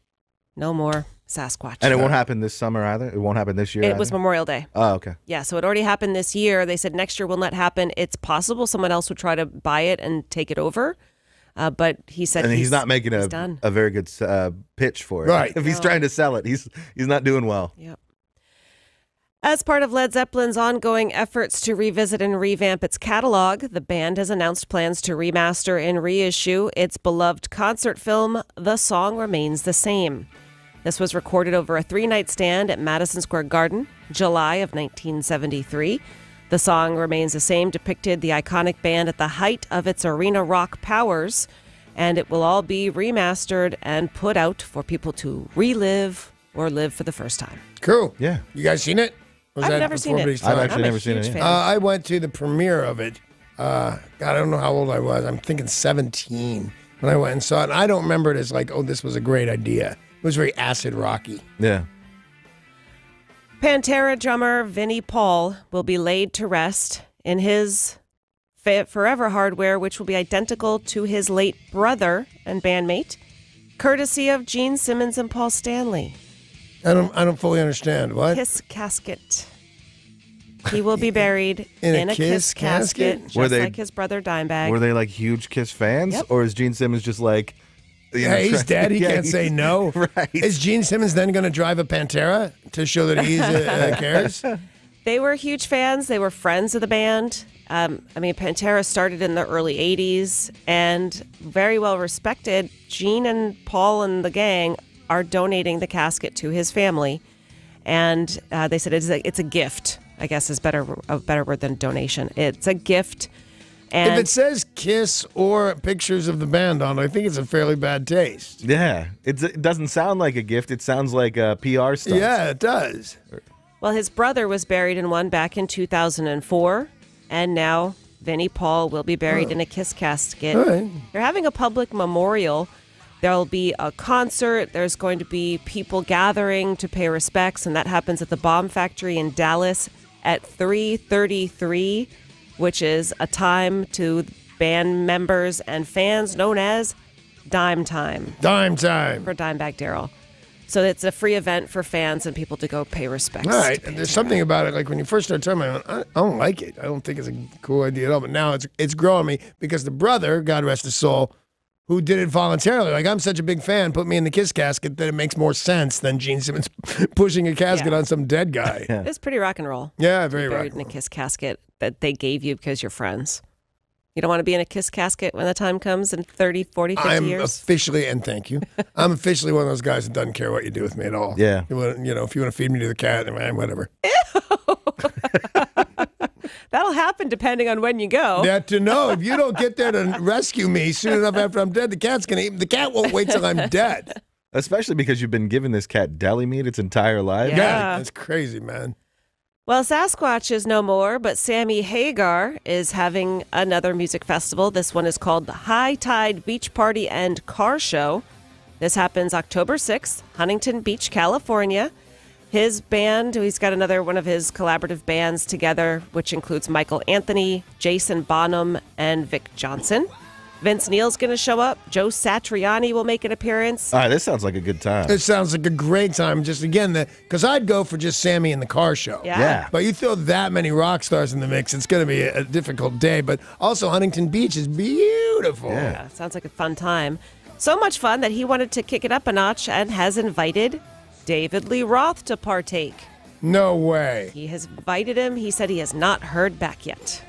No more Sasquatch. And it won't happen this summer either? It won't happen this year It was Memorial Day. Oh, okay. Yeah, so it already happened this year. They said next year will not happen. It's possible someone else would try to buy it and take it over. But he said he's not making a very good pitch for it. Right. If he's trying to sell it, he's not doing well. Yep. As part of Led Zeppelin's ongoing efforts to revisit and revamp its catalog, the band has announced plans to remaster and reissue its beloved concert film, The Song Remains the Same. This was recorded over a 3-night stand at Madison Square Garden, July of 1973. The Song Remains the Same depicted the iconic band at the height of its arena rock powers, and it will all be remastered and put out for people to relive or live for the first time. Cool. Yeah. You guys seen it? I've never seen it. I've actually never seen it. I went to the premiere of it. God, I don't know how old I was. I'm thinking 17 when I went and saw it. And I don't remember it as like, oh, this was a great idea. It was very acid rocky. Yeah. Pantera drummer Vinnie Paul will be laid to rest in his forever hardware, which will be identical to his late brother and bandmate, courtesy of Gene Simmons and Paul Stanley. I don't fully understand. What? Kiss casket. He will be buried In a a kiss casket, just they- like his brother Dimebag. Were they like huge Kiss fans? Yep. Or is Gene Simmons just like... Yeah, he's dead. He can't say no. Right. Is Gene Simmons then going to drive a Pantera to show that he cares? They were huge fans. They were friends of the band. Pantera started in the early 80s and very well respected. Gene and Paul and the gang are donating the casket to his family. And they said it's a gift, I guess is a better word than donation. It's a gift. And If it says Kiss or pictures of the band on it, I think it's a fairly bad taste. Yeah. It doesn't sound like a gift. It sounds like a PR stunt. Yeah, it does. well, his brother was buried in one back in 2004. And now Vinnie Paul will be buried in a kiss casket. All right. They're having a public memorial. There'll be a concert. There's going to be people gathering to pay respects, and that happens at the Bomb Factory in Dallas at 3:33, which is a time to band members and fans known as Dime Time Dime time. for Dimebag Darrell. So it's a free event for fans and people to go pay respects. All right. And there's something about it, like when you first started talking about it, I don't like it. I don't think it's a cool idea at all. But now it's growing me because the brother, God rest his soul, who did it voluntarily, like I'm such a big fan, put me in the kiss casket that it makes more sense than Gene Simmons pushing a casket on some dead guy. It's pretty rock and roll. Yeah, very Buried right. in a kiss casket that they gave you because you're friends. You don't want to be in a kiss casket when the time comes in 30, 40, 50 I'm years? officially, and thank you, I'm officially one of those guys that doesn't care what you do with me at all. Yeah. You know, if you want to feed me to the cat, man, whatever. That'll happen depending on when you go. That to know if you don't get there to rescue me soon enough after I'm dead, the cat's gonna eat. The cat won't wait till I'm dead. Especially because you've been giving this cat deli meat its entire life. Yeah. That's crazy, man. Well, Sasquatch is no more, but Sammy Hagar is having another music festival. This one is called the High Tide Beach Party and Car Show. This happens October 6th, Huntington Beach, California. His band, he's got another one of his collaborative bands together, which includes Michael Anthony, Jason Bonham, and Vic Johnson. Vince Neil's going to show up. Joe Satriani will make an appearance. All right, this sounds like a good time. It sounds like a great time. Just again, because I'd go for just Sammy and the Car Show. Yeah. But you throw that many rock stars in the mix, it's going to be a difficult day. But also, Huntington Beach is beautiful. Yeah, sounds like a fun time. So much fun that he wanted to kick it up a notch and has invited David Lee Roth to partake. No way. He has invited him. He said he has not heard back yet.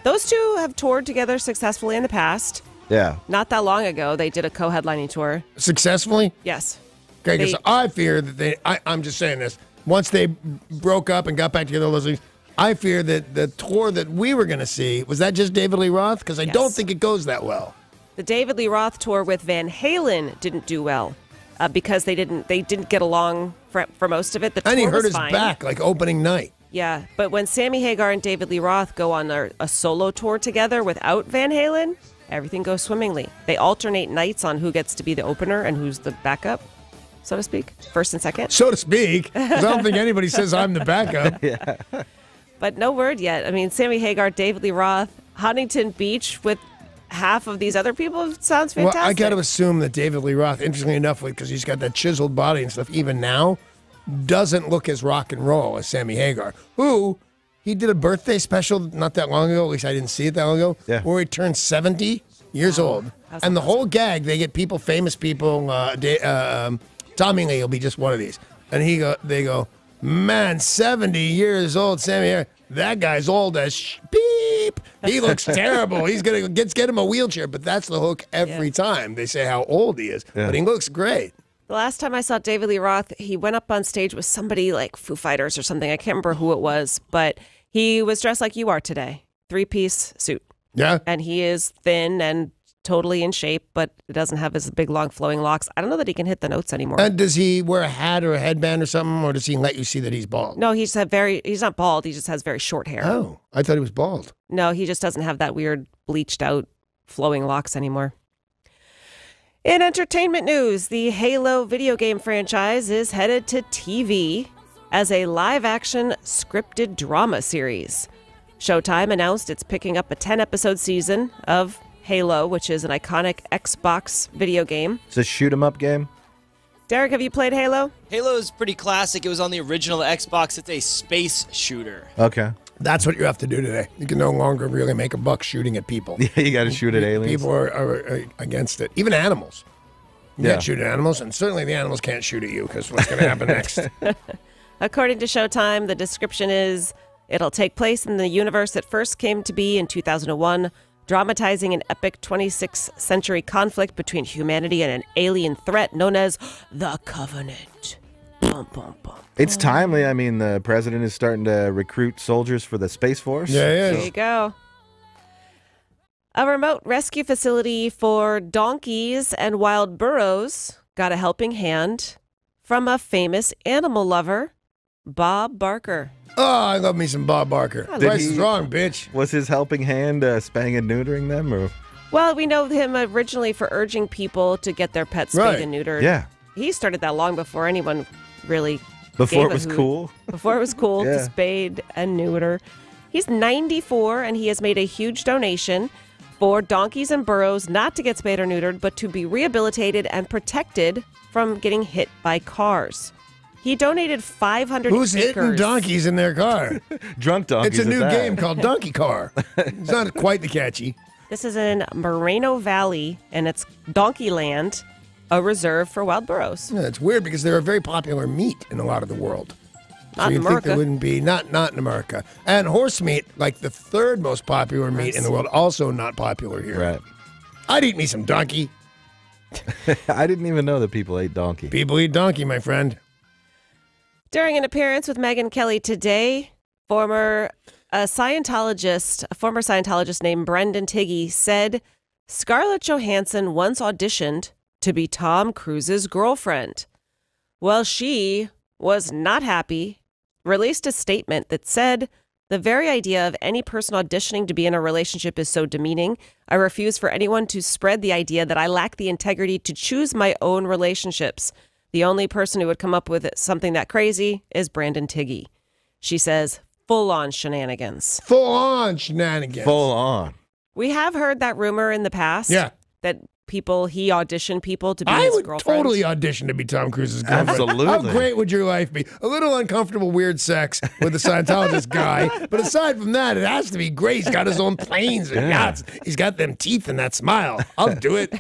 Those two have toured together successfully in the past. Yeah. Not that long ago, they did a co-headlining tour. Successfully? Yes. Okay, because I fear that I'm just saying this. Once they broke up and got back together, Leslie, I fear that the tour that we were going to see, was that just David Lee Roth? Because I don't think it goes that well. The David Lee Roth tour with Van Halen didn't do well because they didn't get along for most of it. The tour and he hurt was his fine. back like opening night. Yeah, but when Sammy Hagar and David Lee Roth go on a solo tour together without Van Halen, everything goes swimmingly. They alternate nights on who gets to be the opener and who's the backup, so to speak, first and second. So to speak, 'cause I don't think anybody says I'm the backup. Yeah. But no word yet. I mean, Sammy Hagar, David Lee Roth, Huntington Beach with half of these other people sounds fantastic. Well, I got to assume that David Lee Roth, interestingly enough, because he's got that chiseled body and stuff, even now, doesn't look as rock and roll as Sammy Hagar, who he did a birthday special not that long ago, at least I didn't see it that long ago, where he turned 70 years old. And the whole gag, they get people, famous people, Tommy Lee will be just one of these. And they go, man, 70 years old, Sammy Hagar, that guy's old as beep. He looks terrible. He's going to get him a wheelchair. But that's the hook every time. They say how old he is. But he looks great. The last time I saw David Lee Roth, he went up on stage with somebody like Foo Fighters or something. I can't remember who it was, but he was dressed like you are today. 3-piece suit. Yeah. And he is thin and totally in shape, but it doesn't have his big, long, flowing locks. I don't know that he can hit the notes anymore. And does he wear a hat or a headband or something, or does he let you see that he's bald? No, he's not bald. He just has very short hair. Oh, I thought he was bald. No, he just doesn't have that weird bleached out flowing locks anymore. In entertainment news, the Halo video game franchise is headed to TV as a live-action scripted drama series. Showtime announced it's picking up a 10-episode season of Halo, which is an iconic Xbox video game. It's a shoot-'em-up game. Derek, have you played Halo? Halo is pretty classic. It was on the original Xbox. It's a space shooter. Okay. That's what you have to do today. You can no longer really make a buck shooting at people. Yeah, you got to shoot at aliens. People are against it. Even animals. You can't shoot at animals, and certainly the animals can't shoot at you, because what's going to happen next? According to Showtime, the description is, it'll take place in the universe that first came to be in 2001, dramatizing an epic 26th century conflict between humanity and an alien threat known as the Covenant. Bum, bum, bum. It's timely. I mean, the president is starting to recruit soldiers for the Space Force. Yeah, There you go. A remote rescue facility for donkeys and wild burros got a helping hand from a famous animal lover, Bob Barker. Oh, I love me some Bob Barker. Price is wrong, bitch. Was his helping hand spaying and neutering them? Or? Well, we know him originally for urging people to get their pets spayed and neutered. Yeah. He started that long before anyone really Before gave it was a hoot. cool? Before it was cool to spade and neuter. He's 94, and he has made a huge donation for donkeys and burros not to get spayed or neutered, but to be rehabilitated and protected from getting hit by cars. He donated 500 Who's acres. hitting donkeys in their car? Drunk donkeys. It's a new at that. game called Donkey Car. It's not quite the catchy. This is in Moreno Valley, and it's Donkey Land, a reserve for wild burros. Yeah, it's weird because they're a very popular meat in a lot of the world. Not so in you'd think America. they wouldn't be, not in America. And horse meat, like the third most popular meat in the world, also not popular here. Right. I'd eat me some donkey. I didn't even know that people ate donkey. People eat donkey, my friend. During an appearance with Megyn Kelly today, former Scientologist named Brendan Tiggy said Scarlett Johansson once auditioned to be Tom Cruise's girlfriend. Well, she was not happy released a statement that said, "The very idea of any person auditioning to be in a relationship is so demeaning. I refuse for anyone to spread the idea that I lack the integrity to choose my own relationships. The only person who would come up with something that crazy is Brandon Tiggy." She says, full-on shenanigans. Full-on shenanigans. Full on. We have heard that rumor in the past. Yeah. That he auditioned people to be I his would girlfriend. totally audition to be Tom Cruise's girlfriend. Absolutely. How great would your life be? A little uncomfortable, weird sex with the Scientologist guy. But aside from that, it has to be great. He's got his own planes and yachts. He's got them teeth and that smile. I'll do it.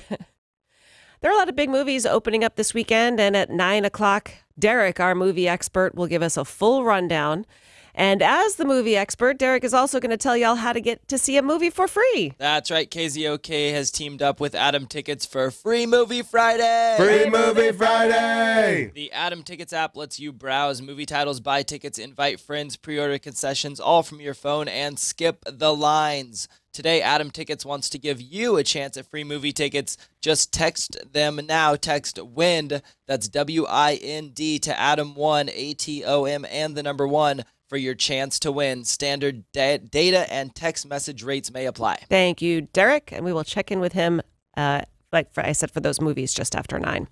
There are a lot of big movies opening up this weekend, and at 9 o'clock, Derek, our movie expert, will give us a full rundown. And as the movie expert, Derek is also going to tell y'all how to get to see a movie for free. That's right. KZOK has teamed up with Adam Tickets for Free Movie Friday. Free Movie Friday. The Adam Tickets app lets you browse movie titles, buy tickets, invite friends, pre-order concessions, all from your phone, and skip the lines. Today, Adam Tickets wants to give you a chance at free movie tickets. Just text them now. Text WIND, that's W-I-N-D, to Adam1, A-T-O-M, and the number 1 for your chance to win. Standard data and text message rates may apply. Thank you, Derek. And we will check in with him, like I said, for those movies just after 9.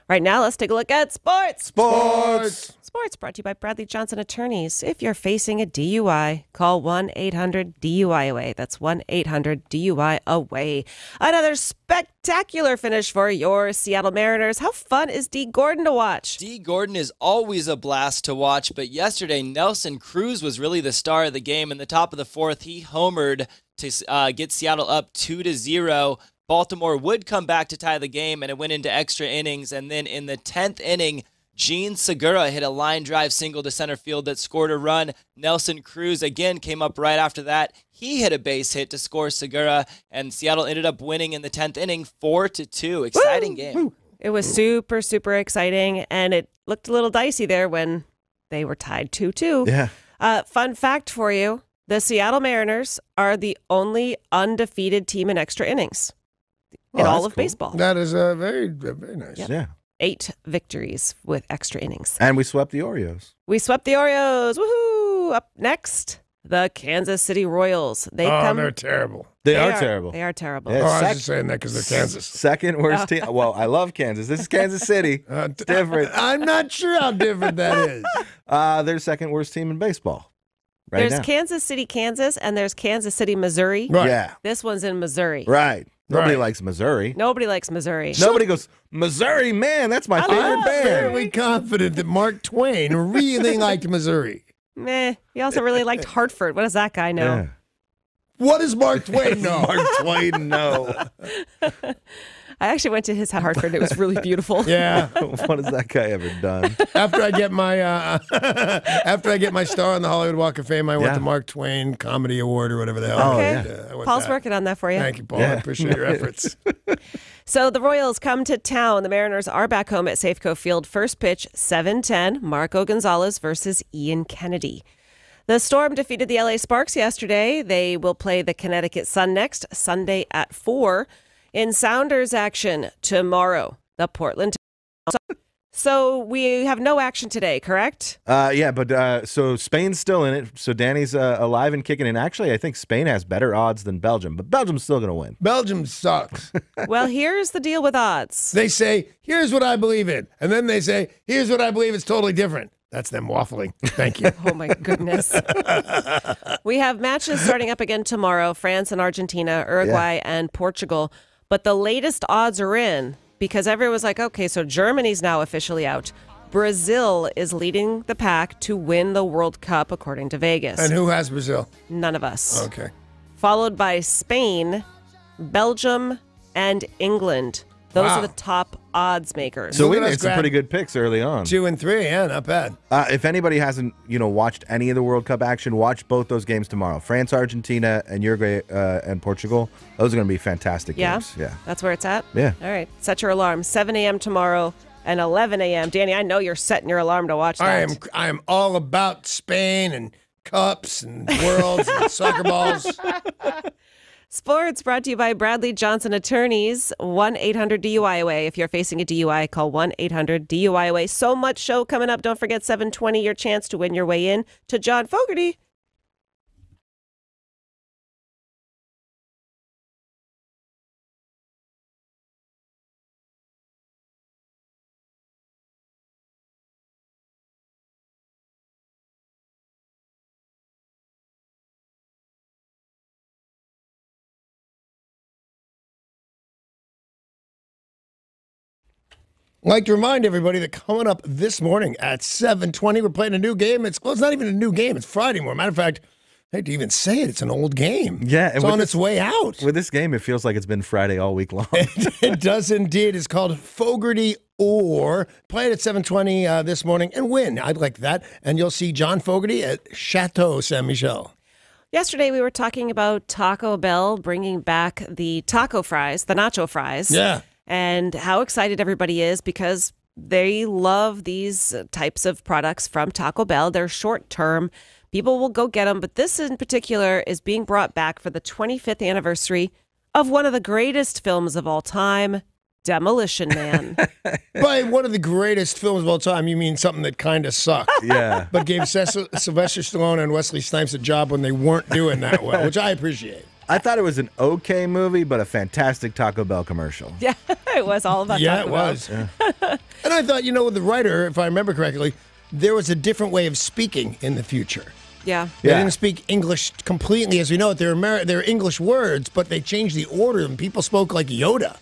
Right now, let's take a look at sports. Sports. Sports brought to you by Bradley Johnson Attorneys. If you're facing a DUI, call 1-800-DUI-AWAY. That's 1-800-DUI-AWAY. Another spectacular finish for your Seattle Mariners. How fun is Dee Gordon to watch? Dee Gordon is always a blast to watch, but yesterday Nelson Cruz was really the star of the game. In the top of the 4th, he homered to get Seattle up 2-0. Baltimore would come back to tie the game, and it went into extra innings. And then in the 10th inning, Gene Segura hit a line drive single to center field that scored a run. Nelson Cruz again came up right after that. He hit a base hit to score Segura, and Seattle ended up winning in the 10th inning 4-2. Exciting game. It was super, super exciting, and it looked a little dicey there when they were tied 2-2. Yeah. Fun fact for you, the Seattle Mariners are the only undefeated team in extra innings in all of baseball. That is very, very nice. Yep. Yeah. 8 victories with extra innings. And we swept the Oreos. We swept the Oreos. Woohoo! Up next, the Kansas City Royals. They're terrible. They are terrible. They are terrible. Yeah. Oh, I was just saying that because they're Kansas. Second worst team. Well, I love Kansas. This is Kansas City. It's different. I'm not sure how different that is. They're second worst team in baseball right There's now. Kansas City, Kansas, and there's Kansas City, Missouri. Right. Yeah. This one's in Missouri. Right. Nobody Right. likes Missouri. Nobody likes Missouri. Nobody goes, Missouri, man, that's my favorite I'm band. fairly confident that Mark Twain really liked Missouri. Meh. He also really liked Hartford. What does that guy know? Yeah. What does Mark Twain know? Mark Twain, no. I actually went to his Hartford. It was really beautiful. Yeah. What has that guy ever done? After I get my star on the Hollywood Walk of Fame, I went Yeah. to Mark Twain Comedy Award or whatever the hell. Oh, Okay. yeah. I went Paul's that. working on that for you. Thank you, Paul. Yeah. I appreciate your efforts. So the Royals come to town. The Mariners are back home at Safeco Field. First pitch, 7:10. Marco Gonzalez versus Ian Kennedy. The Storm defeated the LA Sparks yesterday. They will play the Connecticut Sun next Sunday at 4. In Sounders action tomorrow, the Portland. So we have no action today, correct? Yeah, but so Spain's still in it. So Danny's alive and kicking. And actually, I think Spain has better odds than Belgium, but Belgium's still going to win. Belgium sucks. Well, here's the deal with odds. They say, here's what I believe in. And then they say, here's what I believe is totally different. That's them waffling. Thank you. Oh, my goodness. We have matches starting up again tomorrow, France and Argentina, Uruguay and Portugal. But the latest odds are in because everyone was like, okay, so Germany's now officially out. Brazil is leading the pack to win the World Cup, according to Vegas. And who has Brazil? None of us. Okay. Followed by Spain, Belgium, and England. Those Wow. are the top odds makers. So Look we at us made some grab pretty good picks early on. 2 and 3. Yeah, not bad. If anybody hasn't, watched any of the World Cup action, watch both those games tomorrow. France, Argentina, and Uruguay and Portugal. Those are going to be fantastic games. Yeah. That's where it's at? Yeah. All right. Set your alarm. 7 a.m. tomorrow and 11 a.m. Danny, I know you're setting your alarm to watch that. I am all about Spain and cups and worlds and soccer balls. Sports brought to you by Bradley Johnson Attorneys, 1-800-DUI-AWAY. If you're facing a DUI, call 1-800-DUI-AWAY. So much show coming up. Don't forget 7:20, your chance to win your way in to John Fogerty. I'd like to remind everybody that coming up this morning at 7:20, we're playing a new game. It's not even a new game. It's Friday more. Matter of fact, I hate to even say it. It's an old game. Yeah. It's on its way out. With this game, it feels like it's been Friday all week long. It does indeed. It's called Fogerty or. Play it at 7:20 this morning and win. I'd like that. And you'll see John Fogerty at Chateau Saint Michel. Yesterday, we were talking about Taco Bell bringing back the taco fries, the nacho fries. Yeah. And how excited everybody is because they love these types of products from Taco Bell. They're short term. People will go get them. But this in particular is being brought back for the 25th anniversary of one of the greatest films of all time, Demolition Man. By one of the greatest films of all time, you mean something that kind of sucked. Yeah. But gave Sylvester Stallone and Wesley Snipes a job when they weren't doing that well, which I appreciate. I thought it was an okay movie, but a fantastic Taco Bell commercial. Yeah, it was all about Yeah, Taco it Bell. was. Yeah. And I thought, with the writer, if I remember correctly, there was a different way of speaking in the future. Yeah. They Yeah. didn't speak English completely as we know it. They're English words, but they changed the order and people spoke like Yoda.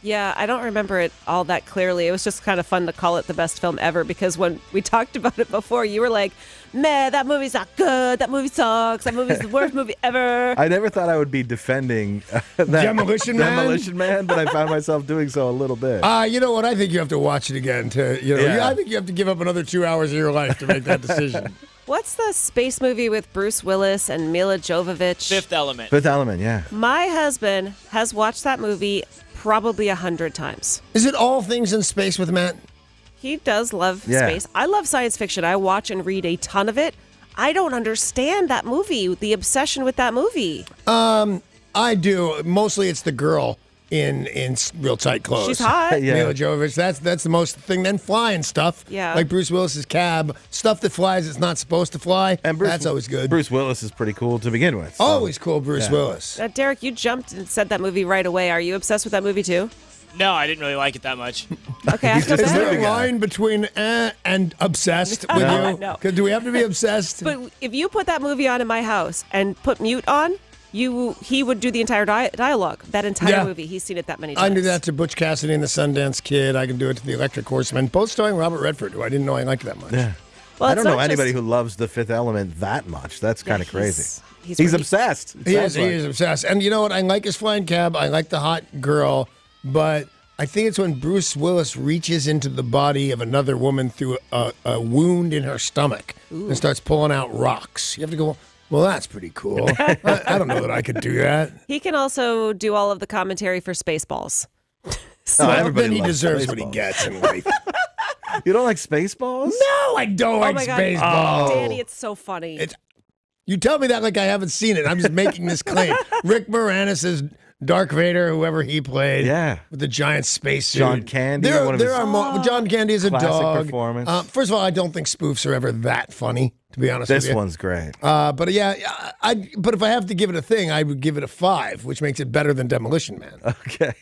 Yeah, I don't remember it all that clearly. It was just kind of fun to call it the best film ever because when we talked about it before, you were like, man, that movie's not good. That movie sucks. That movie's the worst movie ever. I never thought I would be defending that Demolition Man? Demolition Man, but I found myself doing so a little bit. You know what? I think you have to watch it again. Yeah. I think you have to give up another 2 hours of your life to make that decision. What's the space movie with Bruce Willis and Mila Jovovich? Fifth Element. Fifth Element, yeah. My husband has watched that movie probably 100 times. Is it all things in space with Matt? He does love Yeah. space. I love science fiction. I watch and read a ton of it. I don't understand that movie, the obsession with that movie. I do. Mostly it's the girl in real tight clothes. She's hot. Yeah. Mila Jovovich. That's the most thing. Then flying stuff. Yeah. Like Bruce Willis's cab. Stuff that flies that's not supposed to fly. And Bruce, that's always good. Bruce Willis is pretty cool to begin with. so- Always cool, Bruce Willis. Derek, you jumped and said that movie right away. Are you obsessed with that movie too? No, I didn't really like it that much. Okay, I feel just Is there bad. a line between and obsessed with No. you? No. 'Cause do we have to be obsessed? But if you put that movie on in my house and put mute on, he would do the entire dialogue. That entire Yeah. movie. He's seen it that many times. I knew that to Butch Cassidy and the Sundance Kid. I can do it to the Electric Horseman. Both starring Robert Redford, who I didn't know I liked that much. Yeah. Well, I it's don't know not anybody just- who loves the Fifth Element that much. That's kind of crazy. he's He's really- obsessed. it He sounds is like. obsessed. And you know what? I like his flying cab. I like the hot girl. But I think it's when Bruce Willis reaches into the body of another woman through a wound in her stomach and starts pulling out rocks. You have to go, well, that's pretty cool. I don't know that I could do that. He can also do all of the commentary for Spaceballs. Oh, Well, everybody then he loves deserves what he Spaceballs. gets in life. You don't like Spaceballs? No, I don't like my God. Spaceballs. Danny, it's so funny. You tell me that like I haven't seen it. I'm just making this claim. Rick Moranis is Dark Vader, whoever he played. Yeah. With the giant space suit. John Candy, one of his John Candy is a classic dog. performance. First of all, I don't think spoofs are ever that funny, to be honest with This you. one's great. But yeah, but if I have to give it a thing, I would give it a 5, which makes it better than Demolition Man. Okay.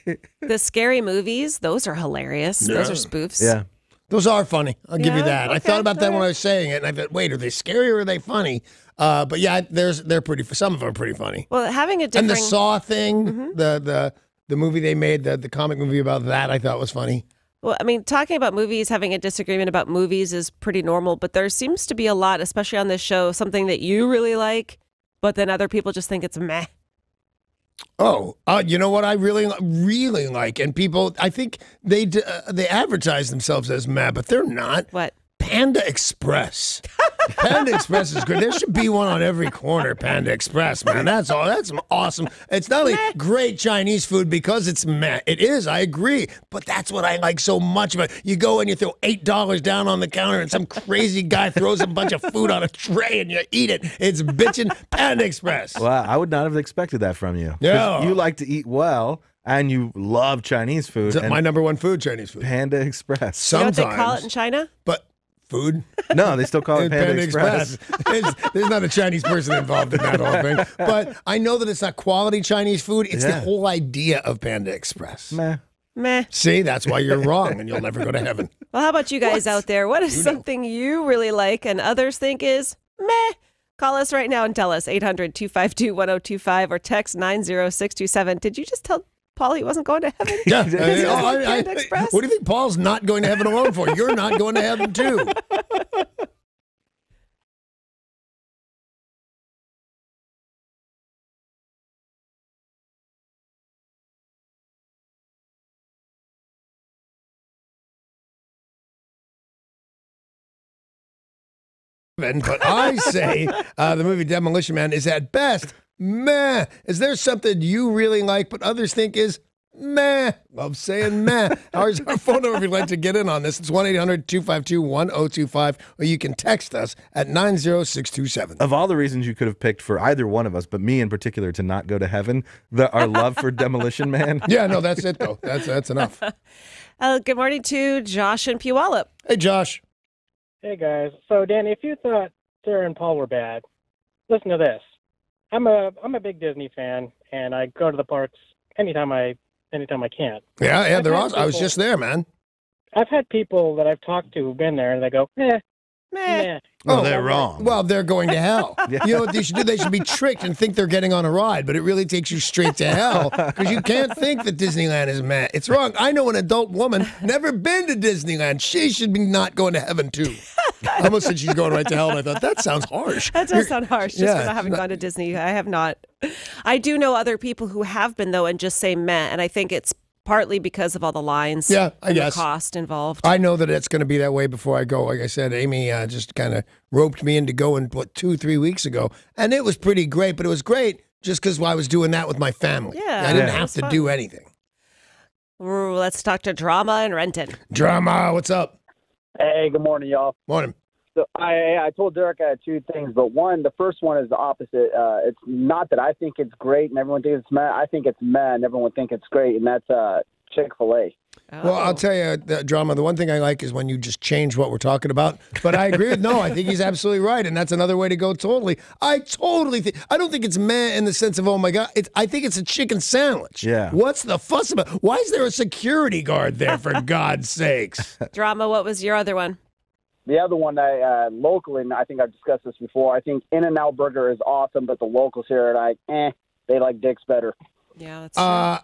The scary movies, those are hilarious. Those are spoofs. Yeah. Those are funny. I'll give you Yeah? that. I Okay, thought about that when alright. I was saying it, and I thought, wait, are they scary or are they funny? But yeah, they're pretty. Some of them are pretty funny. Well, having a And different... the Saw thing, the movie they made, the comic movie about that, I thought was funny. Well, I mean, talking about movies, having a disagreement about movies is pretty normal, but there seems to be a lot, especially on this show, something that you really like, but then other people just think it's meh. Oh, you know what I really like, and people, I think they advertise themselves as mad, but they're not. What? Panda Express. Panda Express is good. There should be one on every corner, Panda Express, man. That's all. That's awesome. It's not only great Chinese food because it's meh. It is, I agree. But that's what I like so much about it. You go and you throw $8 down on the counter and some crazy guy throws a bunch of food on a tray and you eat it. It's bitchin' Panda Express. Well, I would not have expected that from you. Yeah. You like to eat well. And you love Chinese food. It's my number one food, Chinese food. Panda Express. Sometimes. You know what they call it in China? But food? No, they still call it Panda Express. There's not a Chinese person involved in that whole thing. But I know that it's not quality Chinese food. It's the whole idea of Panda Express. Meh. See, that's why you're wrong and you'll never go to heaven. Well, how about you guys out there? What is something you really like and others think is meh? Call us right now and tell us. 800-252-1025 or text 90627. Did you just tell Paul he wasn't going to heaven? Yeah. Panda Express? What do you think Paul's not going to heaven alone for? You're not going to heaven too. But I say the movie Demolition Man is at best meh. Is there something you really like but others think is meh? Love saying meh. Our phone number if you'd like to get in on this. It's 1-800-252-1025, or you can text us at 90627. Of all the reasons you could have picked for either one of us, but me in particular to not go to heaven, our love for Demolition Man. Yeah, no, that's it though. That's enough. Good morning to Josh and Puyallup. Hey, Josh. Hey guys. So Danny, if you thought Sarah and Paul were bad, listen to this. I'm a big Disney fan, and I go to the parks anytime I can. Yeah, they're awesome. I was just there, man. I've had people that I've talked to who've been there, and they go, meh. Oh, they're wrong. Well, they're going to hell. Yeah. You know what they should do? They should be tricked and think they're getting on a ride, but it really takes you straight to hell because you can't think that Disneyland is meh. It's wrong. I know an adult woman, never been to Disneyland. She should be not going to heaven, too. I almost said she's going right to hell, and I thought, that sounds harsh. That does sound harsh, just because I haven't gone to Disney. I have not. I do know other people who have been, though, and just say meh, and I think it's partly because of all the lines. Yeah, I and guess. the cost involved. I know that it's going to be that way before I go. Like I said, Amy just kind of roped me into going, 2-3 weeks ago, and it was pretty great, but it was great just because I was doing that with my family. Yeah, I didn't it have was to fun. do anything. Ooh, let's talk to Drama and Renton. Drama, what's up? Hey, good morning, y'all. Morning. So I told Derek I had two things, but the first one is the opposite. It's not that I think it's great and everyone thinks it's meh. I think it's meh and everyone thinks it's great, and that's Chick-fil-A. Oh. Well, I'll tell you, Drama, the one thing I like is when you just change what we're talking about. But I agree with, I think he's absolutely right, and that's another way to go totally. I totally think, I don't think it's meh in the sense of, oh my God, I think it's a chicken sandwich. Yeah. What's the fuss about? Why is there a security guard there, for God's sakes? Drama, what was your other one? The other one, locally, and I think I've discussed this before, I think In-N-Out Burger is awesome, but the locals here are like, they like Dick's better. Yeah, that's true.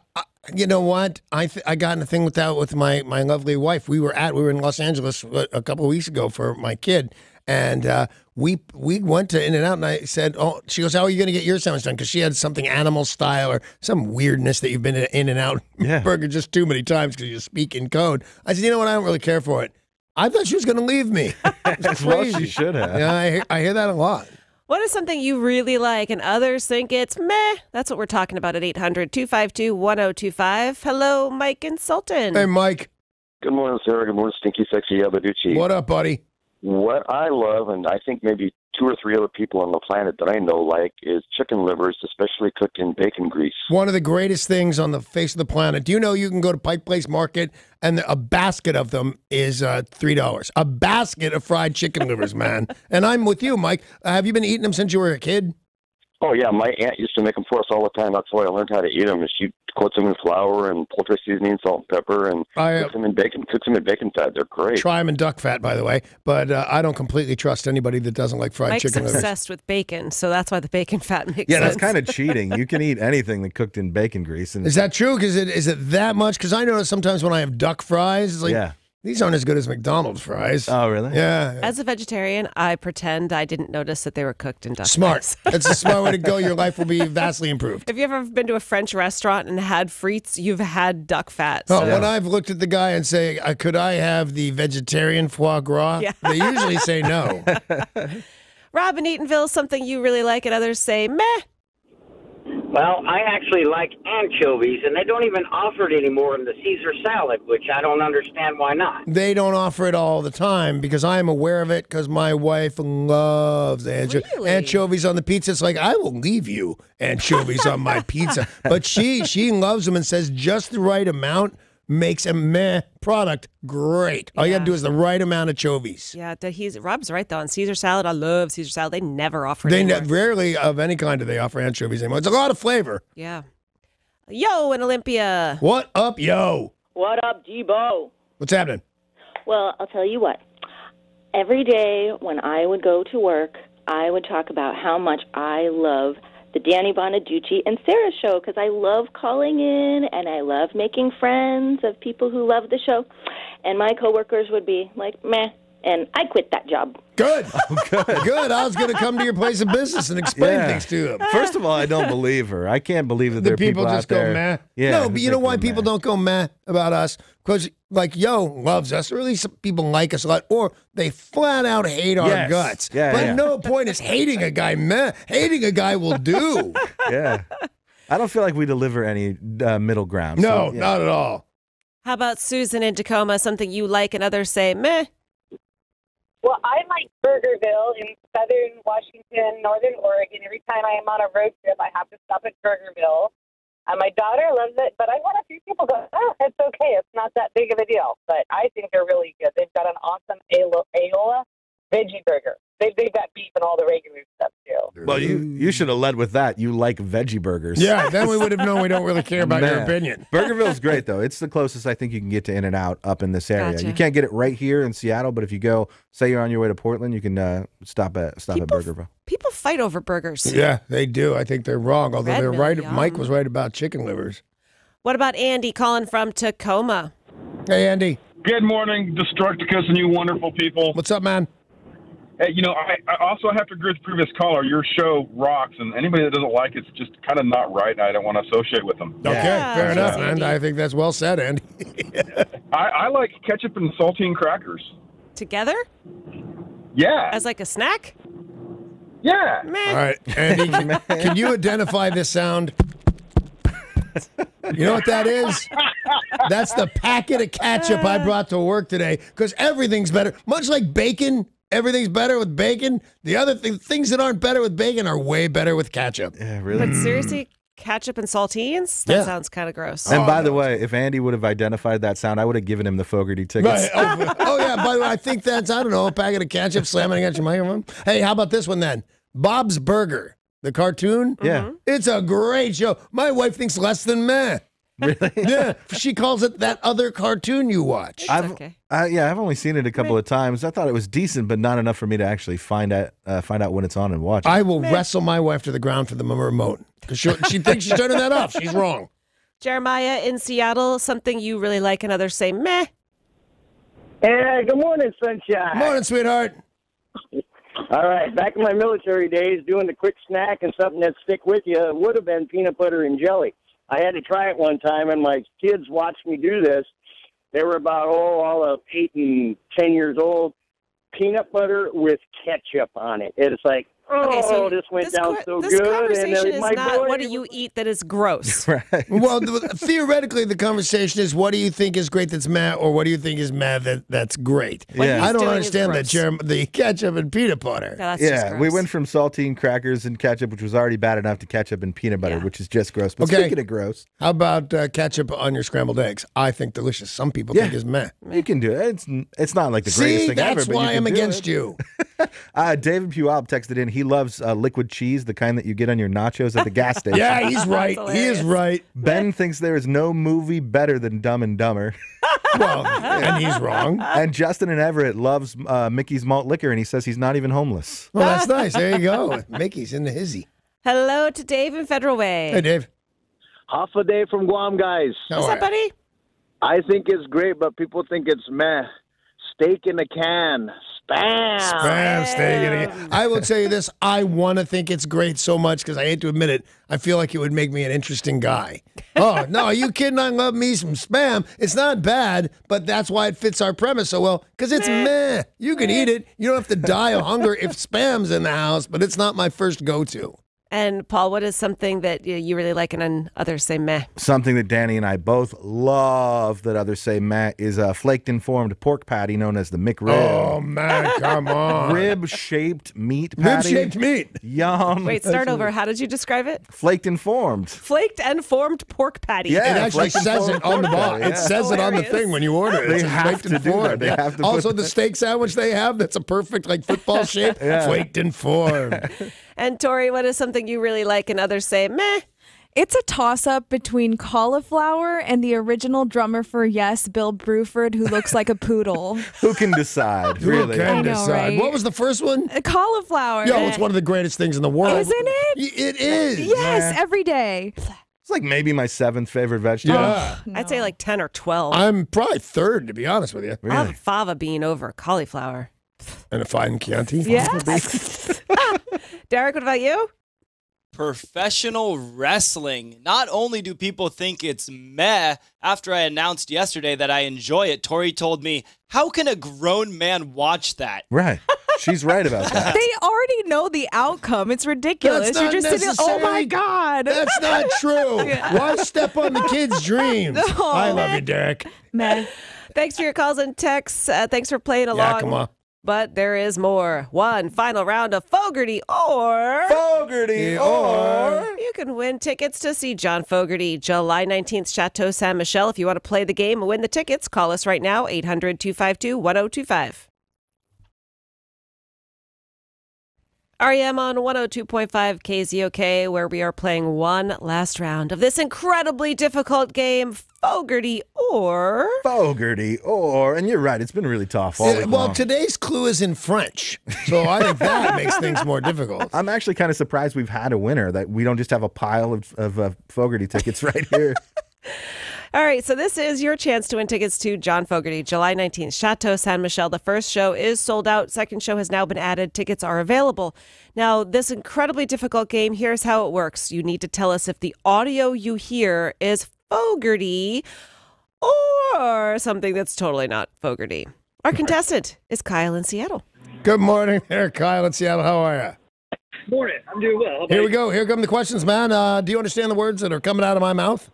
You know what? I got in a thing with that with my lovely wife. We were in Los Angeles a couple of weeks ago for my kid, and we went to In-N-Out, and I said, she goes, how are you going to get your sandwich done? Because she had something animal style or some weirdness that you've been to In-N-Out Burger just too many times because you speak in code. I said, you know what? I don't really care for it. I thought she was going to leave me. It's Well, crazy. she should have. Yeah, I hear that a lot. What is something you really like and others think it's meh? That's what we're talking about at 800-252-1025. Hello, Mike and Sultan. Hey, Mike. Good morning, Sarah. Good morning, Stinky Sexy Abaducci. What up, buddy? What I love, and I think maybe 2 or 3 other people on the planet that I know like, is chicken livers, especially cooked in bacon grease. One of the greatest things on the face of the planet. Do you know you can go to Pike Place Market and a basket of them is $3? A basket of fried chicken livers, man. And I'm with you, Mike. Have you been eating them since you were a kid? Oh, yeah. My aunt used to make them for us all the time. That's why I learned how to eat them. She coats them in flour and poultry seasoning, salt and pepper, and cooks them in bacon fat. They're great. Try them in duck fat, by the way. But I don't completely trust anybody that doesn't like fried Mike's chicken livers. obsessed with bacon, so that's why the bacon fat makes Yeah, sense. that's kind of cheating. You can eat anything that cooked in bacon grease. And Is that true? Is it that much? Because I notice sometimes when I have duck fries, it's like, These aren't as good as McDonald's fries. Oh, really? Yeah. As a vegetarian, I pretend I didn't notice that they were cooked in duck Smart. fries. That's a smart way to go. Your life will be vastly improved. If you've ever been to a French restaurant and had frites, you've had duck fat. Oh, So when I've looked at the guy and say, could I have the vegetarian foie gras? Yeah. They usually say no. Rob in Eatonville, something you really like and others say meh. Well, I actually like anchovies, and they don't even offer it anymore in the Caesar salad, which I don't understand why not. They don't offer it all the time because I'm aware of it because my wife loves Really? anchovies on the pizza. It's like, I will leave you anchovies on my pizza. But she loves them and says just the right amount makes a meh product great. All you got to do is the right amount of anchovies. Yeah, Rob's right, though. On Caesar salad, I love Caesar salad. They never offer it They anymore. rarely of any kind do they offer anchovies anymore. It's a lot of flavor. Yeah. Yo in Olympia. What up, yo? What up, Debo? What's happening? Well, I'll tell you what. Every day when I would go to work, I would talk about how much I love the Danny Bonaducci and Sarah show because I love calling in and I love making friends of people who love the show. And my coworkers would be like, meh, and I quit that job. Good. Good. I was going to come to your place of business and explain things to them. First of all, I don't believe her. I can't believe that there are people just out there. go meh. Yeah, no, but you know why people don't go meh about us? Because, like, Yo loves us, or at least some people like us a lot, or they flat out hate our guts. Yeah, but yeah. no point is hating a guy meh. Hating a guy will do. Yeah. I don't feel like we deliver any middle ground. No, so, yeah. not at all. How about Susan in Tacoma? Something you like and others say meh. Well, I like Burgerville in southern Washington, northern Oregon. Every time I am on a road trip, I have to stop at Burgerville. My daughter loves it, but I've had a few people go, oh, it's okay. It's not that big of a deal. But I think they're really good. They've got an awesome Aola veggie burger. They've got beef and all the regular stuff, too. Well, you should have led with that. You like veggie burgers. Yeah, then we would have known we don't really care about your opinion. Burgerville's great, though. It's the closest I think you can get to In-N-Out up in this area. Gotcha. You can't get it right here in Seattle, but if you go, say you're on your way to Portland, you can stop at Burgerville. People fight over burgers. Yeah, they do. I think they're wrong, although Red they're Mill, right. yum. Mike was right about chicken livers. What about Andy calling from Tacoma? Hey, Andy. Good morning, Destructicus and you wonderful people. What's up, man? Hey, I also have to agree with the previous caller. Your show rocks, and anybody that doesn't like it's just kind of not right, and I don't want to associate with them. Okay, fair enough, man. I think that's well said, Andy. I like ketchup and saltine crackers. Together? Yeah. As like a snack? Yeah. All right, Andy, can you identify this sound? You know what that is? That's the packet of ketchup I brought to work today because everything's better. Much like bacon, everything's better with bacon. The other things that aren't better with bacon are way better with ketchup. Yeah, really? But seriously, ketchup and saltines? That sounds kind of gross. And by the way, if Andy would have identified that sound, I would have given him the Fogerty tickets. Right. Oh, yeah. By the way, I think that's, I don't know, a packet of ketchup slamming against your microphone. Hey, how about this one then? Bob's Burger, the cartoon. Yeah. It's a great show. My wife thinks less than meh. Really? Yeah. She calls it that other cartoon you watch. I've only seen it a couple of times. I thought it was decent, but not enough for me to actually find out when it's on and watch it. I will wrestle my wife to the ground for the remote because she thinks she's turning that off. She's wrong. Jeremiah in Seattle, something you really like and others say meh. Hey, good morning, sunshine. Morning, sweetheart. All right, back in my military days, doing the quick snack and something that stick with you would have been peanut butter and jelly. I had to try it one time, and my kids watched me do this. They were about, all of 8 and 10 years old. Peanut butter with ketchup on it. It's like, this went down so this good. Conversation and is my not boy, what do you eat that is gross. Right. Well, theoretically, the conversation is what do you think is great that's meh, or what do you think is meh that's great? Yeah. I don't doing understand is the ketchup and peanut butter. that's just Yeah, gross. we went from saltine crackers and ketchup, which was already bad enough, to ketchup and peanut butter, which is just gross. But Okay. speaking of gross, How about ketchup on your scrambled eggs? I think delicious. Some people think is meh. you can do it. It's not like the greatest See, thing ever, that's but you why can I'm do against it. you. David Puyallup texted in. He loves liquid cheese, the kind that you get on your nachos at the gas station. Yeah, he's right. He is right. Ben thinks there is no movie better than Dumb and Dumber. Well, and he's wrong. And Justin in Everett loves Mickey's malt liquor, and he says he's not even homeless. Well, that's nice. There you go. Mickey's in the hizzy. Hello to Dave in Federal Way. Hey, Dave. Half a day from Guam, guys. What's up, buddy? I think it's great, but people think it's meh. Steak in a can. Spam. Spam steak in a can. I will tell you this. I want to think it's great so much because I hate to admit it. I feel like it would make me an interesting guy. Oh, no, are you kidding? I love me some Spam. It's not bad, but that's why it fits our premise so well because it's meh. You can eat it. You don't have to die of hunger if Spam's in the house, but it's not my first go-to. And Paul, what is something that you really like and others say meh? Something that Danny and I both love that others say meh is a flaked and formed pork patty known as the McRib. Oh, man, come on. Rib-shaped meat patty. Rib-shaped meat. Yum. Wait, start over. How did you describe it? Flaked and formed. Flaked and formed pork patty. Yeah, it actually says it on the box. It says it on the thing when you order it. They have to do that. They have to also, the steak sandwich they have that's a perfect like football shape, flaked and formed. And Tori, what is something you really like and others say meh? It's a toss-up between cauliflower and the original drummer for Yes, Bill Bruford, who looks like a poodle. Who can decide, really? Who can decide? Right? What was the first one? Cauliflower. Yo, it's one of the greatest things in the world. Isn't it? It is. Yes, every day. It's like maybe my 7th favorite vegetable. Yeah. I'd say like 10 or 12. I'm probably 3rd, to be honest with you. I'll have fava bean over cauliflower. And a fine Chianti? Yes. Derek, what about you? Professional wrestling. Not only do people think it's meh, after I announced yesterday that I enjoy it, Tori told me, how can a grown man watch that? Right. She's right about that. They already know the outcome. It's ridiculous. That's You're not just sitting, oh my necessary. God. That's not true. Why step on the kids' dreams? Oh, I love you, Derek. Meh. Thanks for your calls and texts. Thanks for playing along. Yakima. But there is more. One final round of Fogerty or... You can win tickets to see John Fogerty July 19th, Chateau Saint Michel. If you want to play the game and win the tickets, call us right now, 800-252-1025. REM on 102.5 KZOK, where we are playing one last round of this incredibly difficult game, Fogerty or... And you're right, it's been really tough all week Well, long. today's clue is in French, so I think that makes things more difficult. I'm actually kind of surprised we've had a winner, that we don't just have a pile of Fogerty tickets right here. All right, so this is your chance to win tickets to John Fogerty, July 19th, Chateau Saint Michel. The first show is sold out. Second show has now been added. Tickets are available. Now, this incredibly difficult game, here's how it works. You need to tell us if the audio you hear is Fogerty or something that's totally not Fogerty. Our contestant is Kyle in Seattle. Good morning there, Kyle in Seattle. How are you? Morning. I'm doing well. Here we go. Here come the questions, man. Do you understand the words that are coming out of my mouth?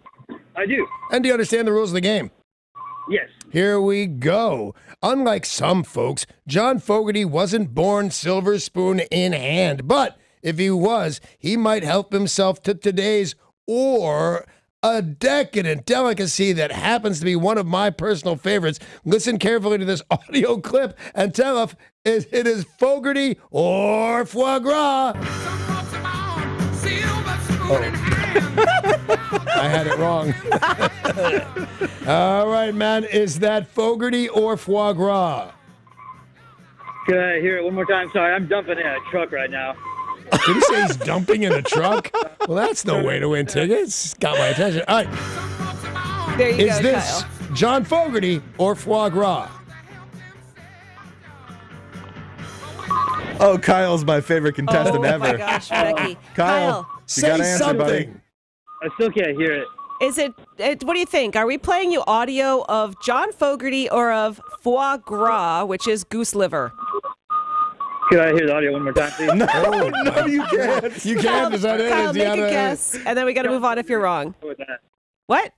I do. And do you understand the rules of the game? Yes. Here we go. Unlike some folks, John Fogerty wasn't born silver spoon in hand. But if he was, he might help himself to today's or a decadent delicacy that happens to be one of my personal favorites. Listen carefully to this audio clip and tell if it is Fogerty or foie gras. I had it wrong. All right, man. Is that Fogerty or foie gras? Can I hear it one more time? Sorry, I'm dumping in a truck right now. Did he say he's dumping in a truck? Well, that's no way to win tickets. Got my attention. All right. There you Is go, this Kyle. John Fogerty or foie gras? Oh, Kyle's my favorite contestant ever. Oh my gosh, Becky. Kyle, you say gotta answer, something. buddy. I still can't hear it. Is it, what do you think? Are we playing you audio of John Fogerty or of foie gras, which is goose liver? Can I hear the audio one more time, please? No, you can't. You can't? Is that it? Kyle, Is make the a other- guess, and then we got to move on if you're wrong. With that. What?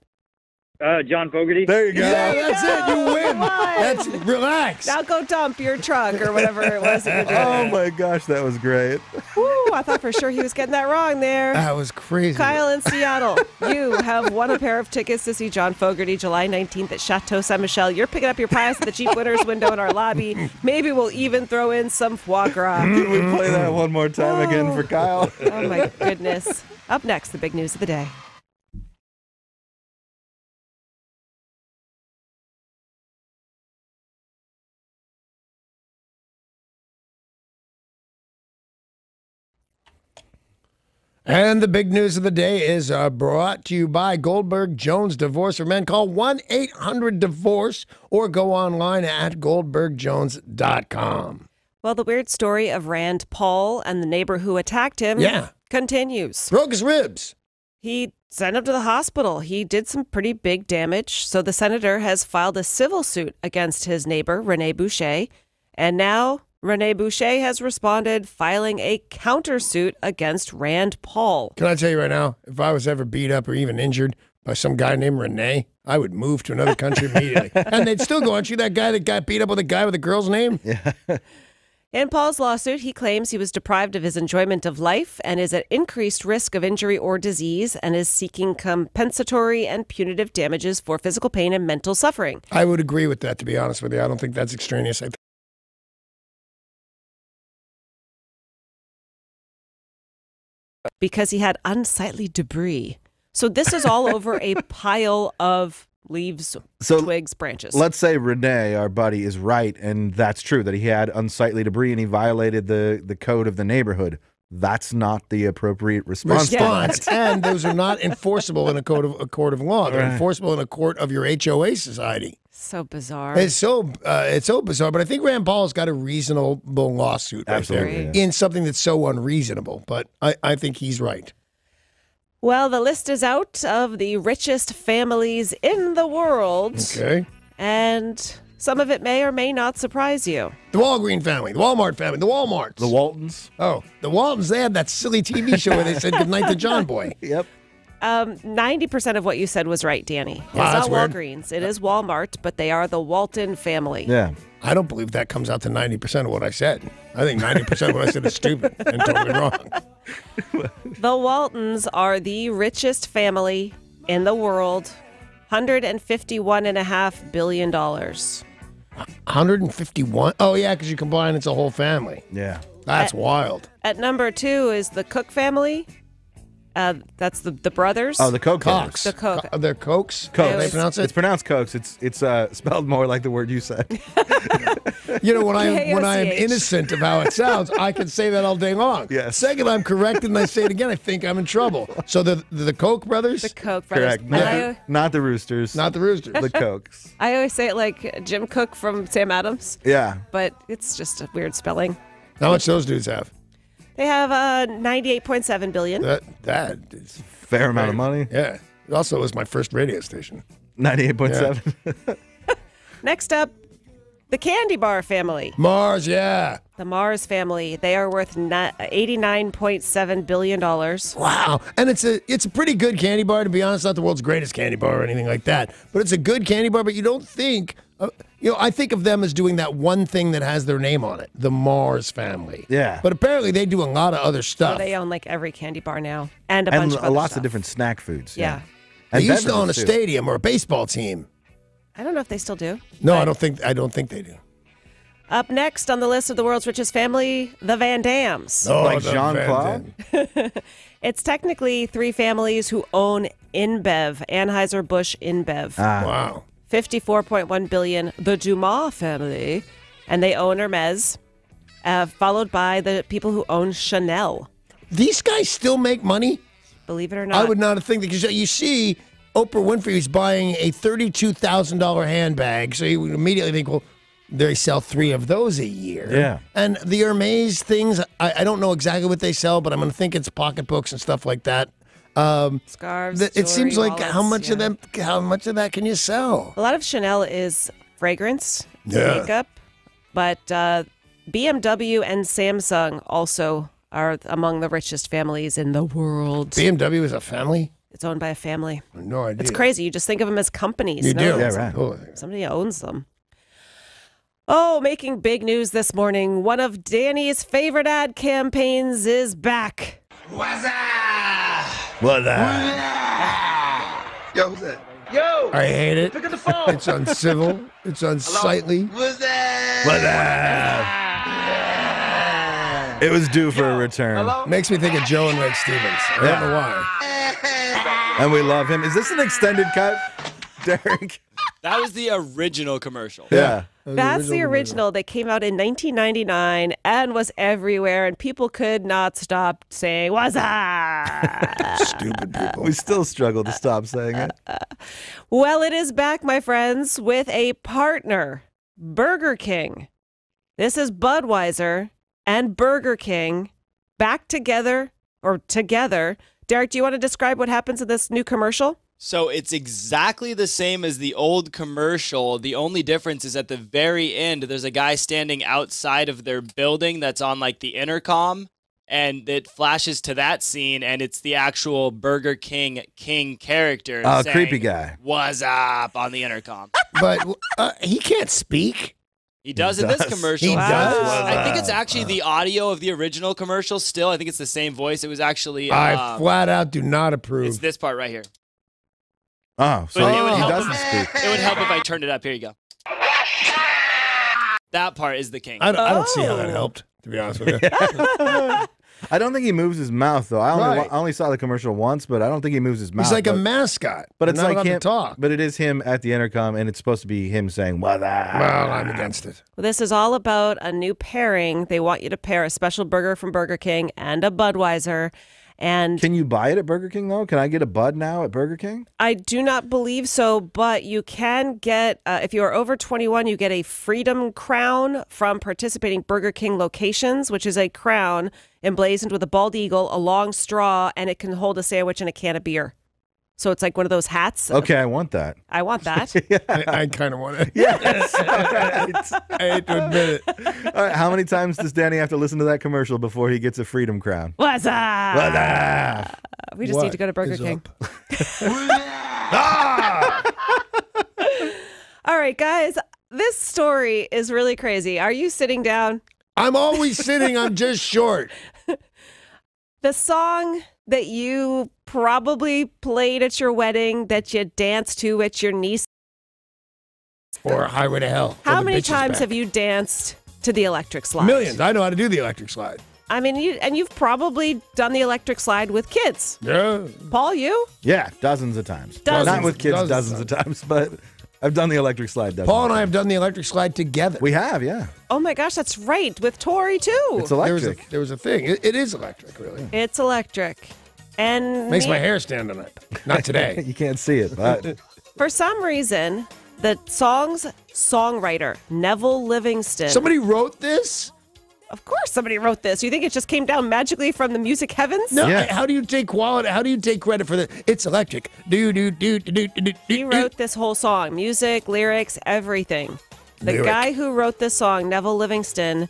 John Fogerty. There you go. Yeah, that's it. You win. Won. That's relax. Now go dump your truck or whatever it was that you're Oh doing. my gosh, that was great. Woo, I thought for sure he was getting that wrong there. That was crazy. Kyle in Seattle, you have won a pair of tickets to see John Fogerty July 19th at Chateau Saint Michel. You're picking up your prize at the Jeep Winners window in our lobby. Maybe we'll even throw in some foie gras. Can we play that one more time again for Kyle? Oh my goodness. Up next, the big news of the day. And the big news of the day is brought to you by Goldberg Jones Divorce for Men. Call 1-800-DIVORCE or go online at goldbergjones.com. Well, the weird story of Rand Paul and the neighbor who attacked him continues. Broke his ribs. He sent him to the hospital. He did some pretty big damage. So the senator has filed a civil suit against his neighbor, Rene Boucher. And now Rene Boucher has responded, filing a countersuit against Rand Paul. Can I tell you right now, if I was ever beat up or even injured by some guy named Rene, I would move to another country immediately. And they'd still go, aren't you that guy that got beat up with a guy with a girl's name? Yeah. In Paul's lawsuit, he claims he was deprived of his enjoyment of life and is at increased risk of injury or disease and is seeking compensatory and punitive damages for physical pain and mental suffering. I would agree with that, to be honest with you. I don't think that's extraneous. I think because he had unsightly debris. So this is all over a pile of leaves, twigs, branches. Let's say Rene, our buddy, is right, and that's true, that he had unsightly debris and he violated the code of the neighborhood. That's not the appropriate response. And those are not enforceable in a court of law. They're enforceable in a court of your HOA society. So bizarre. It's so bizarre. But I think Rand Paul's got a reasonable lawsuit right there in something that's so unreasonable. But I think he's right. Well, the list is out of the richest families in the world. Okay. And some of it may or may not surprise you. The Walgreen family, the Walmart family, the Walmarts. The Waltons. Oh, the Waltons, they had that silly TV show where they said goodnight to John Boy. Yep. 90% of what you said was right, Danny. It's that's not weird. Walgreens. It is Walmart, but they are the Walton family. Yeah. I don't believe that comes out to 90% of what I said. I think 90% of what I said is stupid and totally wrong. The Waltons are the richest family in the world. $151.5 billion. 151? Oh, yeah, because you combine it's a whole family. Yeah. That's wild. At number 2 is the Cook family. That's the brothers. Oh, the Koch brothers. The Koch. They're Kochs? Kochs. How do they pronounce it? It's pronounced Kochs. It's spelled more like the word you said. You know, when I am innocent of how it sounds, I can say that all day long. Yes. Second, I'm corrected and I say it again, I think I'm in trouble. So the Koch brothers? The Koch brothers. Correct. Not the Roosters. Not the Roosters. The Kochs. I always say it like Jim Cook from Sam Adams. Yeah. But it's just a weird spelling. How much those dudes have? They have $98.7 billion. That is fair amount of money. Yeah. It also was my first radio station. 98.7. Next up, the Candy Bar family. Mars, yeah. The Mars family. They are worth $89.7 billion. Wow. And it's a pretty good candy bar, to be honest. Not the world's greatest candy bar or anything like that. But it's a good candy bar, but you don't think... I think of them as doing that one thing that has their name on it, the Mars family. Yeah. But apparently they do a lot of other stuff. So they own like every candy bar now and a bunch of other lots stuff. of different snack foods. Yeah. They And used to own a beverages, too. stadium or a baseball team. I don't know if they still do. No, I don't think they do. Up next on the list of the world's richest family, the Van Dams. Oh, Like the Jean-Claude? Van Damme. It's technically 3 families who own InBev, Anheuser-Busch InBev. Wow. 54.1 billion, the Dumas family, and they own Hermes, followed by the people who own Chanel. These guys still make money? Believe it or not. I would not think, because you see Oprah Winfrey's buying a $32,000 handbag, so you would immediately think, well, they sell 3 of those a year. Yeah. And the Hermes things, I don't know exactly what they sell, but I'm going to think it's pocketbooks and stuff like that. Scarves, it seems jewelry, like wallets, how much of that can you sell? A lot of Chanel is fragrance, Yeah. makeup, but BMW and Samsung also are among the richest families in the world. BMW is a family? It's owned by a family. No idea. It's crazy. You just think of them as companies. You No, do. Yeah, right. Somebody owns them. Oh, making big news this morning. One of Danny's favorite ad campaigns is back. What's What Yo, who's that? Yo! I hate it. Pick up the phone! It's uncivil. It's unsightly. Who's that? It was due for a return. Hello? Makes me think of Joe and Red Stevens. I don't know why. And we love him. Is this an extended cut, Derek? That was the original commercial. Yeah. That's the original. They came out in 1999 and was everywhere, and people could not stop saying, "What's up?" Stupid people. We still struggle to stop saying it. Well, it is back, my friends, with a partner, Burger King. This is Budweiser and Burger King back together, or together. Derek, do you want to describe what happens in this new commercial? So it's exactly the same as the old commercial. The only difference is at the very end, there's a guy standing outside of their building that's on like the intercom, and it flashes to that scene, and it's the actual Burger King character. Oh, saying, creepy guy. "What's up?" on the intercom. But he can't speak. He does in this commercial. He does? I think it's actually the audio of the original commercial still. I think it's the same voice. It was actually... I flat out do not approve. It's this part right here. Oh, so he doesn't speak. It would help if I turned it up. Here you go. That part is the king. I don't see how that helped, to be honest with you. I don't think he moves his mouth, though. I only saw the commercial once, but I don't think he moves his mouth. He's like a mascot. But it's not like allowed him to talk. But it is him at the intercom, and it's supposed to be him saying, "What up?" Well, I'm against it. Well, this is all about a new pairing. They want you to pair a special burger from Burger King and a Budweiser. And can you buy it at Burger King, though? Can I get a Bud now at Burger King? I do not believe so, but you can get, if you are over 21, you get a Freedom Crown from participating Burger King locations, which is a crown emblazoned with a bald eagle, a long straw, and it can hold a sandwich and a can of beer. So it's like one of those hats. Okay, I want that. I want that. I kind of want it. Yes. I hate to admit it. All right, how many times does Danny have to listen to that commercial before he gets a Freedom Crown? What's up? What up? We just need to go to Burger King. All right, guys, this story is really crazy. Are you sitting down? I'm always sitting. I'm just short. The song that you probably played at your wedding, that you danced to at your niece. Or Highway to Hell. How many times have you danced to the electric slide? Millions. I know how to do the electric slide. I mean, you've probably done the electric slide with kids. Yeah. Paul, you? Yeah, dozens of times. Dozens. Not with kids, dozens of times, but I've done the electric slide dozens. Paul and I have done the electric slide together. We have, yeah. Oh my gosh, that's right. With Tori, too. It's electric. There was a thing. It is electric, really. It's electric. And makes my hair stand on it. Not today. You can't see it, but for some reason, the song's songwriter, Neville Livingston. Somebody wrote this? Of course somebody wrote this. You think it just came down magically from the music heavens? No. Yeah. How do you take quality? How do you take credit for the? It's electric. He wrote this whole song, music, lyrics, everything. The guy who wrote this song, Neville Livingston,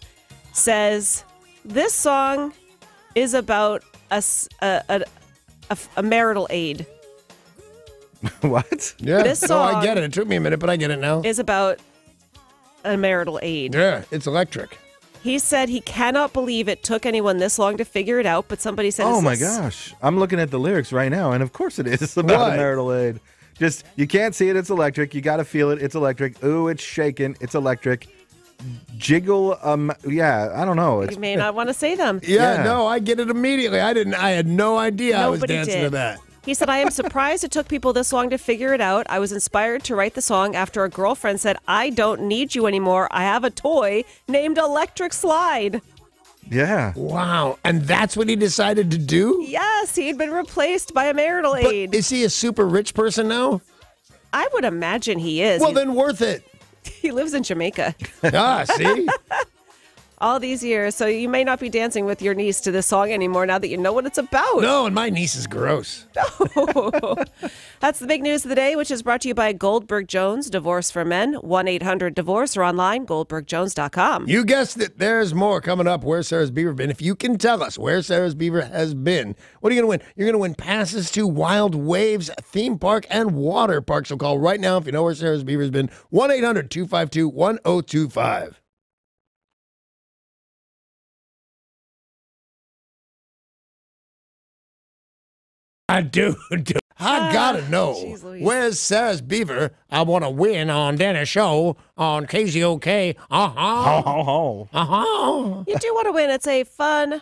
says this song is about a marital aid. What? Yeah. This song I get it. It took me a minute, but I get it now. Is about a marital aid. Yeah, it's electric. He said he cannot believe it took anyone this long to figure it out, but somebody said, oh my gosh. I'm looking at the lyrics right now, and of course it is. It's about a marital aid. Just, you can't see it, it's electric. You got to feel it, it's electric. Ooh, it's shaking, it's electric. Jiggle, yeah, I don't know. You may not want to say them. Yeah, no, I get it immediately. I had no idea I was Nobody dancing to that. He said, I am surprised it took people this long to figure it out. I was inspired to write the song after a girlfriend said, I don't need you anymore. I have a toy named Electric Slide. Yeah. Wow. And that's what he decided to do? Yes, he'd been replaced by a marital aid. But is he a super rich person now? I would imagine he is. Well, then worth it. He lives in Jamaica. See? All these years, so you may not be dancing with your niece to this song anymore now that you know what it's about. No, and my niece is gross. That's the big news of the day, which is brought to you by Goldberg Jones, Divorce for Men, 1-800-DIVORCE, or online, goldbergjones.com. You guessed it. There's more coming up. Where Sarah's Beaver been? If you can tell us where Sarah's Beaver has been, what are you going to win? You're going to win passes to Wild Waves theme park and water park. So call right now if you know where Sarah's Beaver's been. 1-800-252-1025. I do. I gotta know. Where's Sarah's Beaver? I want to win on Dennis Show on KZOK. You do want to win. It's a fun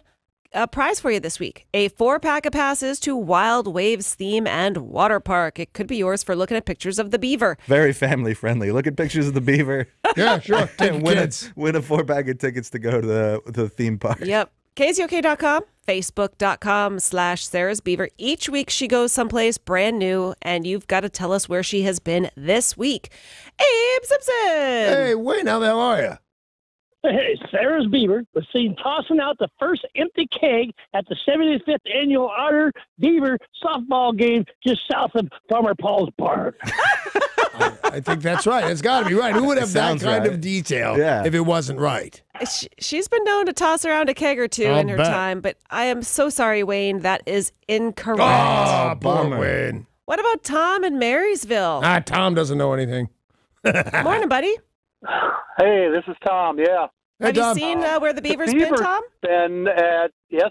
a prize for you this week. A 4-pack of passes to Wild Waves Theme and Water Park. It could be yours for looking at pictures of the beaver. Very family friendly. Look at pictures of the beaver. Yeah, sure. And win a 4-pack of tickets to go to the theme park. Yep. KZOK.com, Facebook.com/Sarah's Beaver. Each week she goes someplace brand new, and you've got to tell us where she has been this week. Abe Simpson. Hey, Wayne, how the hell are you? Hey, Sarah's Beaver was seen tossing out the first empty keg at the 75th annual Otter Beaver softball game just south of Farmer Paul's Park. I think that's right. It's got to be right. Who would have that kind of detail if it wasn't right? She's been known to toss around a keg or two in her time, but I am so sorry, Wayne. That is incorrect. Oh, bummer. Wayne. What about Tom in Marysville? Tom doesn't know anything. Morning, buddy. Hey, this is Tom. Yeah. Have you seen where the beaver's been, Tom? Been at the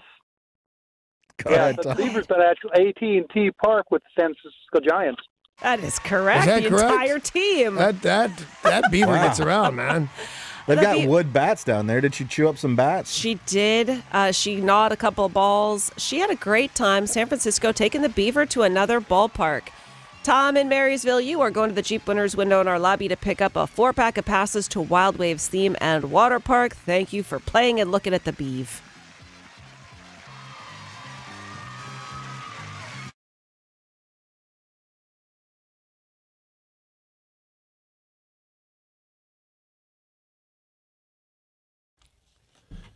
beaver's been at AT&T Park with the San Francisco Giants. That is correct. Is that the correct? Entire team. That beaver gets around, man. They've got wood bats down there. Did she chew up some bats? She did. She gnawed a couple of balls. She had a great time. San Francisco taking the beaver to another ballpark. Tom in Marysville, you are going to the Jeep Winners window in our lobby to pick up a 4-pack of passes to Wild Waves Theme and Water Park. Thank you for playing and looking at the beeve.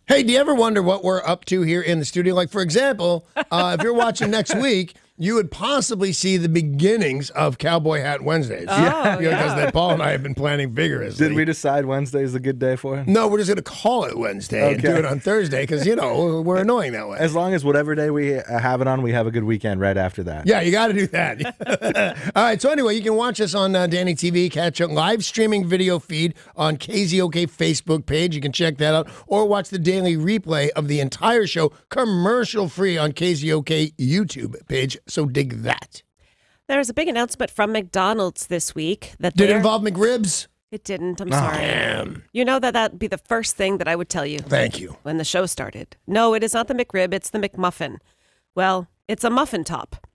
Hey, do you ever wonder what we're up to here in the studio? Like, for example, if you're watching next week, you would possibly see the beginnings of Cowboy Hat Wednesdays. Because Paul and I have been planning vigorously. Did we decide Wednesday is a good day for him? No, we're just going to call it Wednesday and do it on Thursday because, we're annoying that way. As long as whatever day we have it on, we have a good weekend right after that. Yeah, you got to do that. All right, so anyway, you can watch us on Danny TV, Ketchup, live streaming video feed on KZOK Facebook page. You can check that out. Or watch the daily replay of the entire show commercial-free on KZOK YouTube page. So dig that. There's a big announcement from McDonald's this week. Did it involve McRibs? It didn't. I'm sorry. Damn. You know that'd be the first thing that I would tell you. Thank you. When the show started. No, it is not the McRib. It's the McMuffin. Well, it's a muffin top.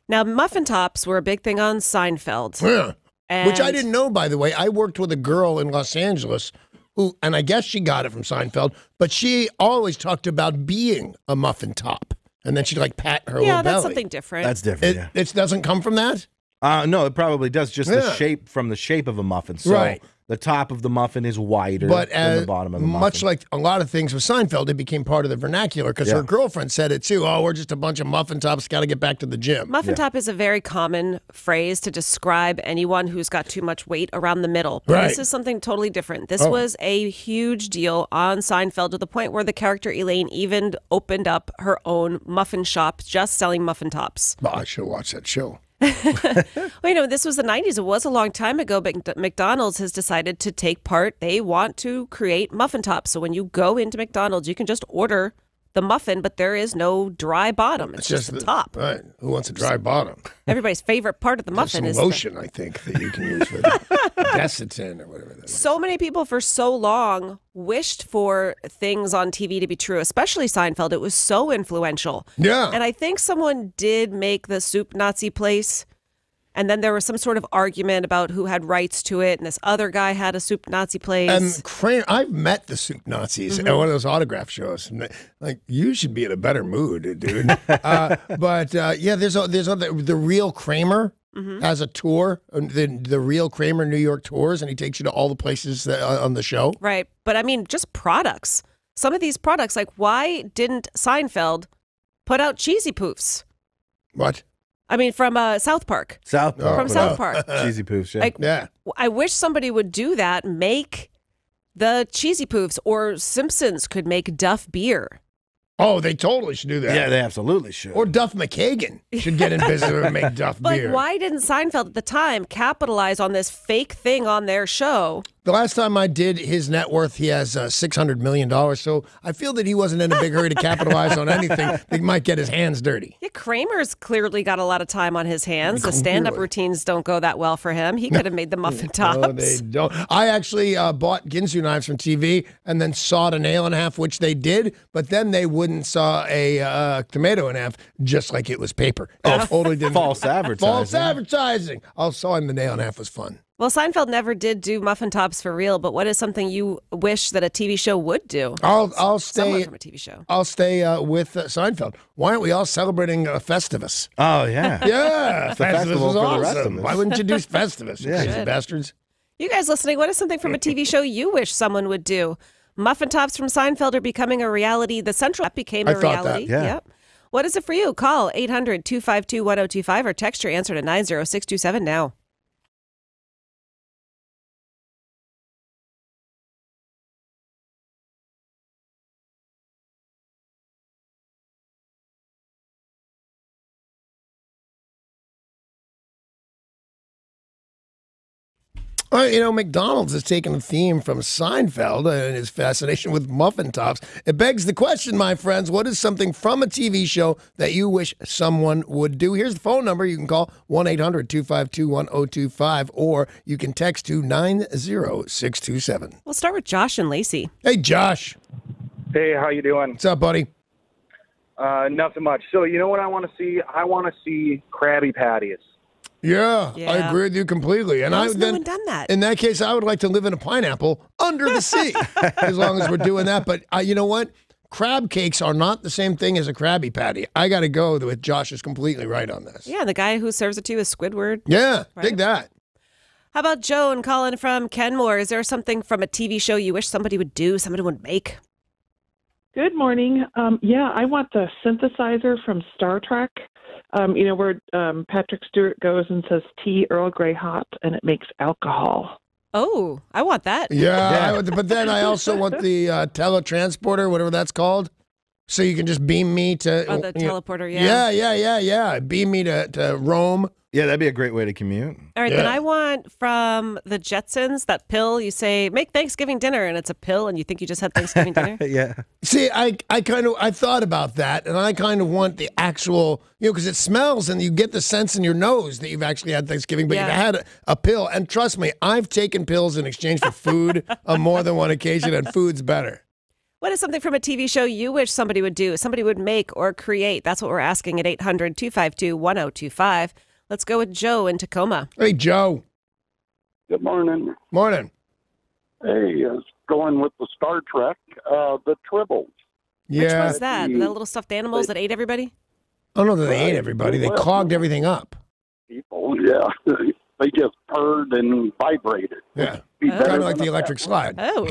Now, muffin tops were a big thing on Seinfeld. Yeah. Which I didn't know, by the way. I worked with a girl in Los Angeles who, and I guess she got it from Seinfeld, but she always talked about being a muffin top. And then she'd pat her little belly. Yeah, that's something different. That's different. It doesn't come from that? No, it probably does. Just the shape of a muffin. So the top of the muffin is wider than the bottom of the muffin. Much like a lot of things with Seinfeld, it became part of the vernacular because her girlfriend said it too. Oh, we're just a bunch of muffin tops. Got to get back to the gym. Muffin top is a very common phrase to describe anyone who's got too much weight around the middle. But this is something totally different. This was a huge deal on Seinfeld to the point where the character Elaine even opened up her own muffin shop just selling muffin tops. Well, I should watch that show. Well, this was the 90s. It was a long time ago, but McDonald's has decided to take part. They want to create muffin tops. So when you go into McDonald's, you can just order the muffin, but there is no dry bottom. It's just the top. Right. Who wants a dry bottom? Everybody's favorite part of the muffin is lotion, I think, that you can use for Desitin or whatever that is. So many people for so long wished for things on TV to be true, especially Seinfeld. It was so influential. Yeah. And I think someone did make the soup Nazi place. And then there was some sort of argument about who had rights to it, and this other guy had a soup Nazi place. And I've met the soup Nazis at one of those autograph shows. You should be in a better mood, dude. There's the real Kramer has a tour, the real Kramer New York tours, and he takes you to all the places on the show. Right, but just products. Some of these products, why didn't Seinfeld put out cheesy poofs? What? From South Park. South Park. Cheesy poofs, yeah. I wish somebody would do that, make the cheesy poofs, or Simpsons could make Duff beer. Oh, they totally should do that. Yeah, they absolutely should. Or Duff McKagan should get in business and make Duff beer. But why didn't Seinfeld at the time capitalize on this fake thing on their show? The last time I did his net worth, he has $600 million. So I feel that he wasn't in a big hurry to capitalize on anything. He might get his hands dirty. Yeah, Kramer's clearly got a lot of time on his hands. The stand-up routines don't go that well for him. He could have made the muffin tops. No, they don't. I actually bought Ginsu knives from TV and then sawed a nail in half, which they did, but then they wouldn't saw a tomato in half just like it was paper. Oh, totally didn't. False advertising. False advertising. I'll sawing the nail in half was fun. Well, Seinfeld never did do muffin tops for real, but what is something you wish that a TV show would do? I'll stay Someone from a TV show. I'll stay with Seinfeld. Why aren't we all celebrating Festivus? Oh, yeah. Yeah. It's a festival is for the awesome. rest of us. Why wouldn't you do Festivus? Yeah. Crazy bastards. You guys listening, what is something from a TV show you wish someone would do? Muffin tops from Seinfeld are becoming a reality. The Central app became a reality. That, yeah. Yep. What is it for you? Call 800-252-1025 or text your answer to 90627 now. McDonald's has taken a theme from Seinfeld and his fascination with muffin tops. It begs the question, my friends, what is something from a TV show that you wish someone would do? Here's the phone number. You can call 1-800-252-1025, or you can text to 90627. We'll start with Josh and Lacey. Hey, Josh. Hey, how you doing? What's up, buddy? Nothing much. So you know what I want to see? I want to see Krabby Patties. Yeah, I agree with you completely. And no one done that? In that case, I would like to live in a pineapple under the sea, as long as we're doing that. But you know what? Crab cakes are not the same thing as a Krabby Patty. I got to go with Josh is completely right on this. Yeah, the guy who serves it to you is Squidward. Yeah, right? Dig that. How about Joe and Colin from Kenmore? Is there something from a TV show you wish somebody would do, somebody would make? Good morning. I want the synthesizer from Star Trek. Where Patrick Stewart goes and says tea Earl Grey hot, and it makes alcohol. Oh, I want that. Yeah. But then I also want the teletransporter, whatever that's called, so you can just beam me to... Oh, the teleporter, yeah. Yeah. Beam me to Rome. Yeah, that'd be a great way to commute. All right, then I want from the Jetsons, that pill you say, make Thanksgiving dinner, and it's a pill, and you think you just had Thanksgiving dinner? Yeah. See, I thought about that, and I kind of want the actual, because it smells, and you get the sense in your nose that you've actually had Thanksgiving, but you've had a pill. And trust me, I've taken pills in exchange for food on more than one occasion, and food's better. What is something from a TV show you wish somebody would do, somebody would make or create? That's what we're asking at 800-252-1025. Let's go with Joe in Tacoma. Hey, Joe. Good morning. Morning. Hey, going with the Star Trek, the Tribbles. Yeah. Which one's that? The little stuffed animals that ate everybody? Oh, no, they ate everybody. They clogged everything up. People, yeah. They just purred and vibrated. Yeah. Kind of like the electric slide. Oh.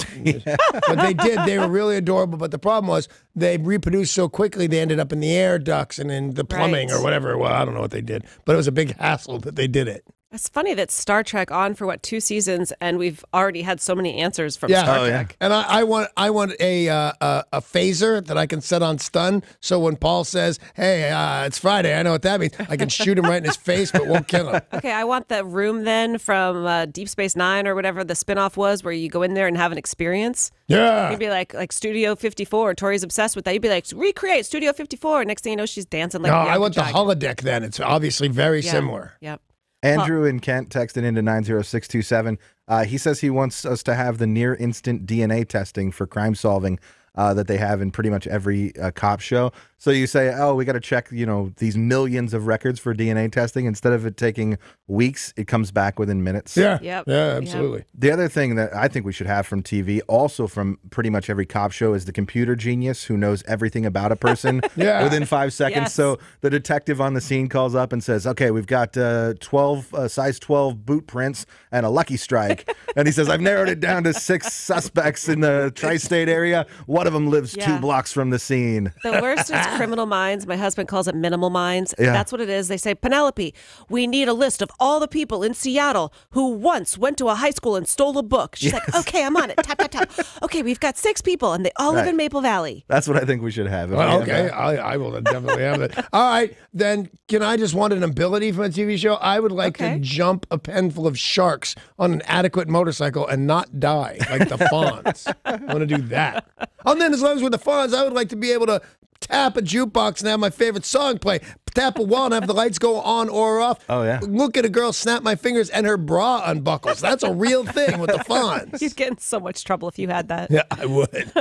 But they did. They were really adorable. But the problem was they reproduced so quickly, they ended up in the air ducts and in the plumbing or whatever. Well, I don't know what they did. But it was a big hassle that they did it. It's funny that Star Trek on for 2 seasons, and we've already had so many answers from Star Trek. And I want a phaser that I can set on stun. So when Paul says, "Hey, it's Friday," I know what that means. I can shoot him right in his face, but won't kill him. Okay, I want the room then from Deep Space Nine or whatever the spinoff was, where you go in there and have an experience. Yeah. You'd be like Studio 54. Tori's obsessed with that. You'd be like, recreate Studio 54. Next thing you know, she's dancing like. No, I want the holodeck. Then it's obviously very similar. Yep. Andrew in Kent texted into 90627. He says he wants us to have the near instant DNA testing for crime solving that they have in pretty much every cop show. So you say, oh, we got to check, these millions of records for DNA testing. Instead of it taking weeks, it comes back within minutes. Yeah. Yep. Yeah, absolutely. Yep. The other thing that I think we should have from TV, also from pretty much every cop show, is the computer genius who knows everything about a person within 5 seconds. Yes. So the detective on the scene calls up and says, okay, we've got 12 size 12 boot prints and a Lucky Strike. And he says, I've narrowed it down to 6 suspects in the tri-state area. One of them lives 2 blocks from the scene. The worst is Criminal Minds. My husband calls it Minimal Minds. Yeah. That's what it is. They say, Penelope, we need a list of all the people in Seattle who once went to a high school and stole a book. She's like, okay, I'm on it. Tap, tap, tap. Okay, we've got 6 people, and they all live in Maple Valley. That's what I think we should have. Well, okay, I will definitely have that. All right, then can I just want an ability from a TV show? I would like to jump a pen full of sharks on an adequate motorcycle and not die like the Fonz. I want to do that. And then as long as we're the Fonz, I would like to be able to tap a jukebox and have my favorite song play. Tap a wall and have the lights go on or off. Oh, yeah. Look at a girl snap my fingers and her bra unbuckles. That's a real thing with the Fonz. You'd get in so much trouble if you had that. Yeah, I would.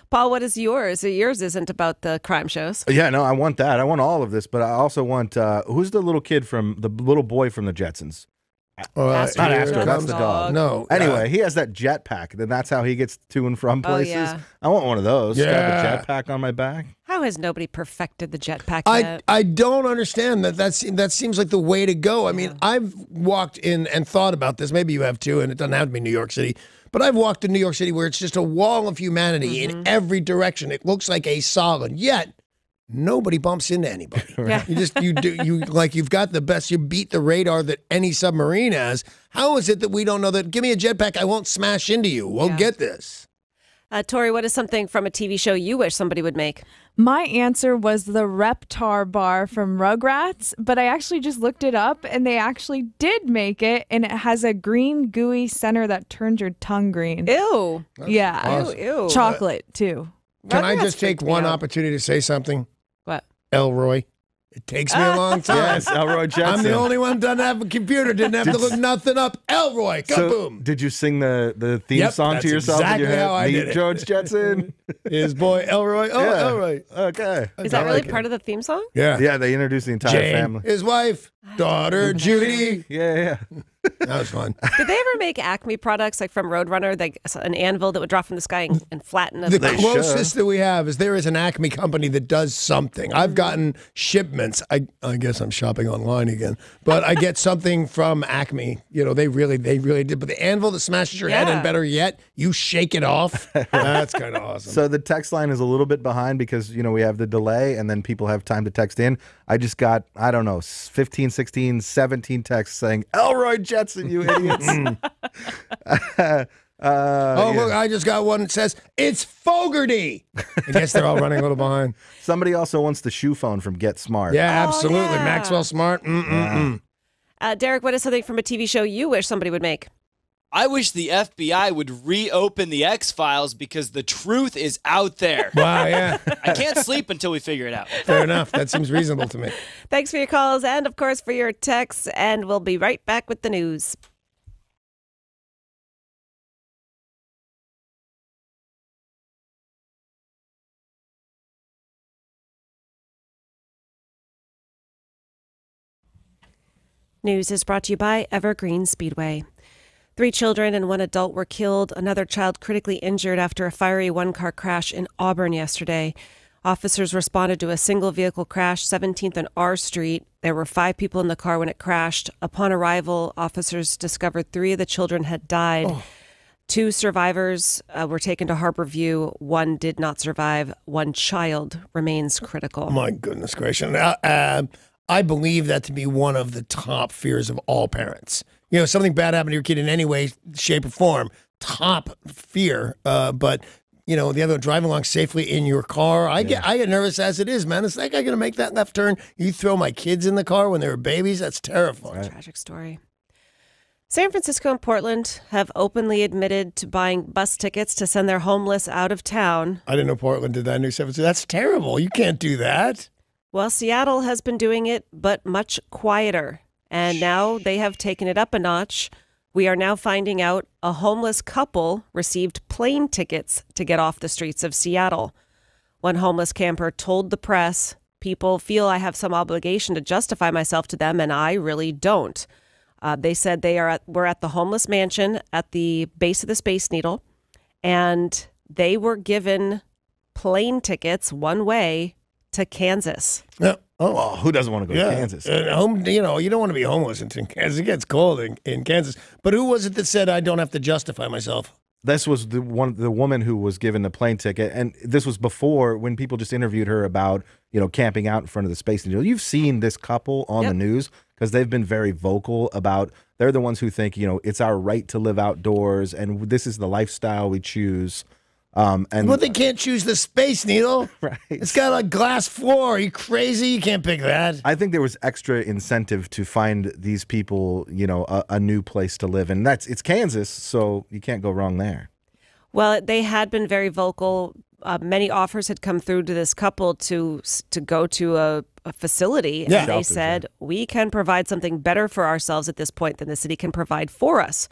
Paul, what is yours? Yours isn't about the crime shows. Yeah, no, I want that. I want all of this, but I also want, who's the little boy from the Jetsons? Astro. Not Astro, that's the dog. No. Anyway, he has that jetpack. Then that's how he gets to and from places. yeah. I want one of those. Yeah. Have a jetpack on my back. How has nobody perfected the jetpack yet? I don't understand that. That seems like the way to go. I mean, I've walked in and thought about this. Maybe you have too, and it doesn't have to be New York City. But I've walked in New York City where it's just a wall of humanity in every direction. It looks like a solid. Yet nobody bumps into anybody. Yeah. You've got the best. You beat the radar that any submarine has. How is it that we don't know that? Give me a jetpack. I won't smash into you. We'll get this. Tori, what is something from a TV show you wish somebody would make? My answer was the Reptar bar from Rugrats, but I actually just looked it up and they actually did make it, and it has a green gooey center that turns your tongue green. Ew. Yeah. Awesome. Ew. Chocolate too. Can I Rugrats just take freaked me one out. opportunity to say something? What? Elroy. It takes me a long time. Yes, Elroy Jetson. I'm the only one who doesn't have a computer, didn't have to look nothing up. Elroy, kaboom. So, did you sing the theme Yep, song that's to yourself? exactly in your head? how I Meet did it. George Jetson. His boy Elroy. Oh, Yeah. Elroy. Okay. Is that really part of the theme song? Yeah. Yeah, they introduced the entire Jane, family. his wife, daughter, Judy. Yeah. That was fun. Did they ever make Acme products like from Roadrunner, like an anvil that would drop from the sky and flatten a The closest that we have is there is an Acme company that does something. I've gotten shipments. I guess I'm shopping online again, but I get something from Acme. You know, they really did. But the anvil that smashes your head, and better yet, you shake it off. That's kind of awesome. So the text line is a little bit behind because, we have the delay and then people have time to text in. I just got, 15, 16, 17 texts saying, Elroy Jetson, you idiots. Look, I just got one that says, it's Fogerty. I guess they're all running a little behind. Somebody also wants the shoe phone from Get Smart. Yeah, absolutely. Maxwell Smart. Derek, what is something from a TV show you wish somebody would make? I wish the FBI would reopen the X-Files because the truth is out there. Wow, yeah. I can't sleep until we figure it out. Fair enough. That seems reasonable to me. Thanks for your calls and, of course, for your texts. And we'll be right back with the news. News is brought to you by Evergreen Speedway. 3 children and 1 adult were killed. Another child critically injured after a fiery one-car crash in Auburn yesterday. Officers responded to a single vehicle crash, 17th and R Street. There were 5 people in the car when it crashed. Upon arrival, officers discovered 3 of the children had died. 2 survivors were taken to Harborview. 1 did not survive. 1 child remains critical. My goodness gracious. I believe that to be one of the top fears of all parents. Something bad happened to your kid in any way, shape, or form. Top fear. But the other one, driving along safely in your car. I get nervous as it is, man. It's like I'm going to make that left turn. You throw my kids in the car when they were babies. That's terrifying. Tragic story. San Francisco and Portland have openly admitted to buying bus tickets to send their homeless out of town. I didn't know Portland did that. I knew San Francisco. That's terrible. You can't do that. Well, Seattle has been doing it, but much quieter. And now they have taken it up a notch. We are now finding out a homeless couple received plane tickets to get off the streets of Seattle. One homeless camper told the press, "People feel I have some obligation to justify myself to them, and I really don't." They said we're at the homeless mansion at the base of the Space Needle, and they were given plane tickets one way to Kansas. Yeah. Oh, who doesn't want to go to Kansas? You don't want to be homeless in Kansas. It gets cold in Kansas. But who was it that said, I don't have to justify myself? This was the woman who was given the plane ticket, and this was before when people just interviewed her about camping out in front of the Space Needle. You've seen this couple on the news because they've been very vocal about. They're the ones who think it's our right to live outdoors, and this is the lifestyle we choose. Well, they can't choose the Space Needle. Right. It's got a glass floor. Are you crazy? You can't pick that. I think there was extra incentive to find these people, a new place to live. And it's Kansas, so you can't go wrong there. Well, they had been very vocal. Many offers had come through to this couple to go to a facility. Yeah. And they said, we can provide something better for ourselves at this point than the city can provide for us.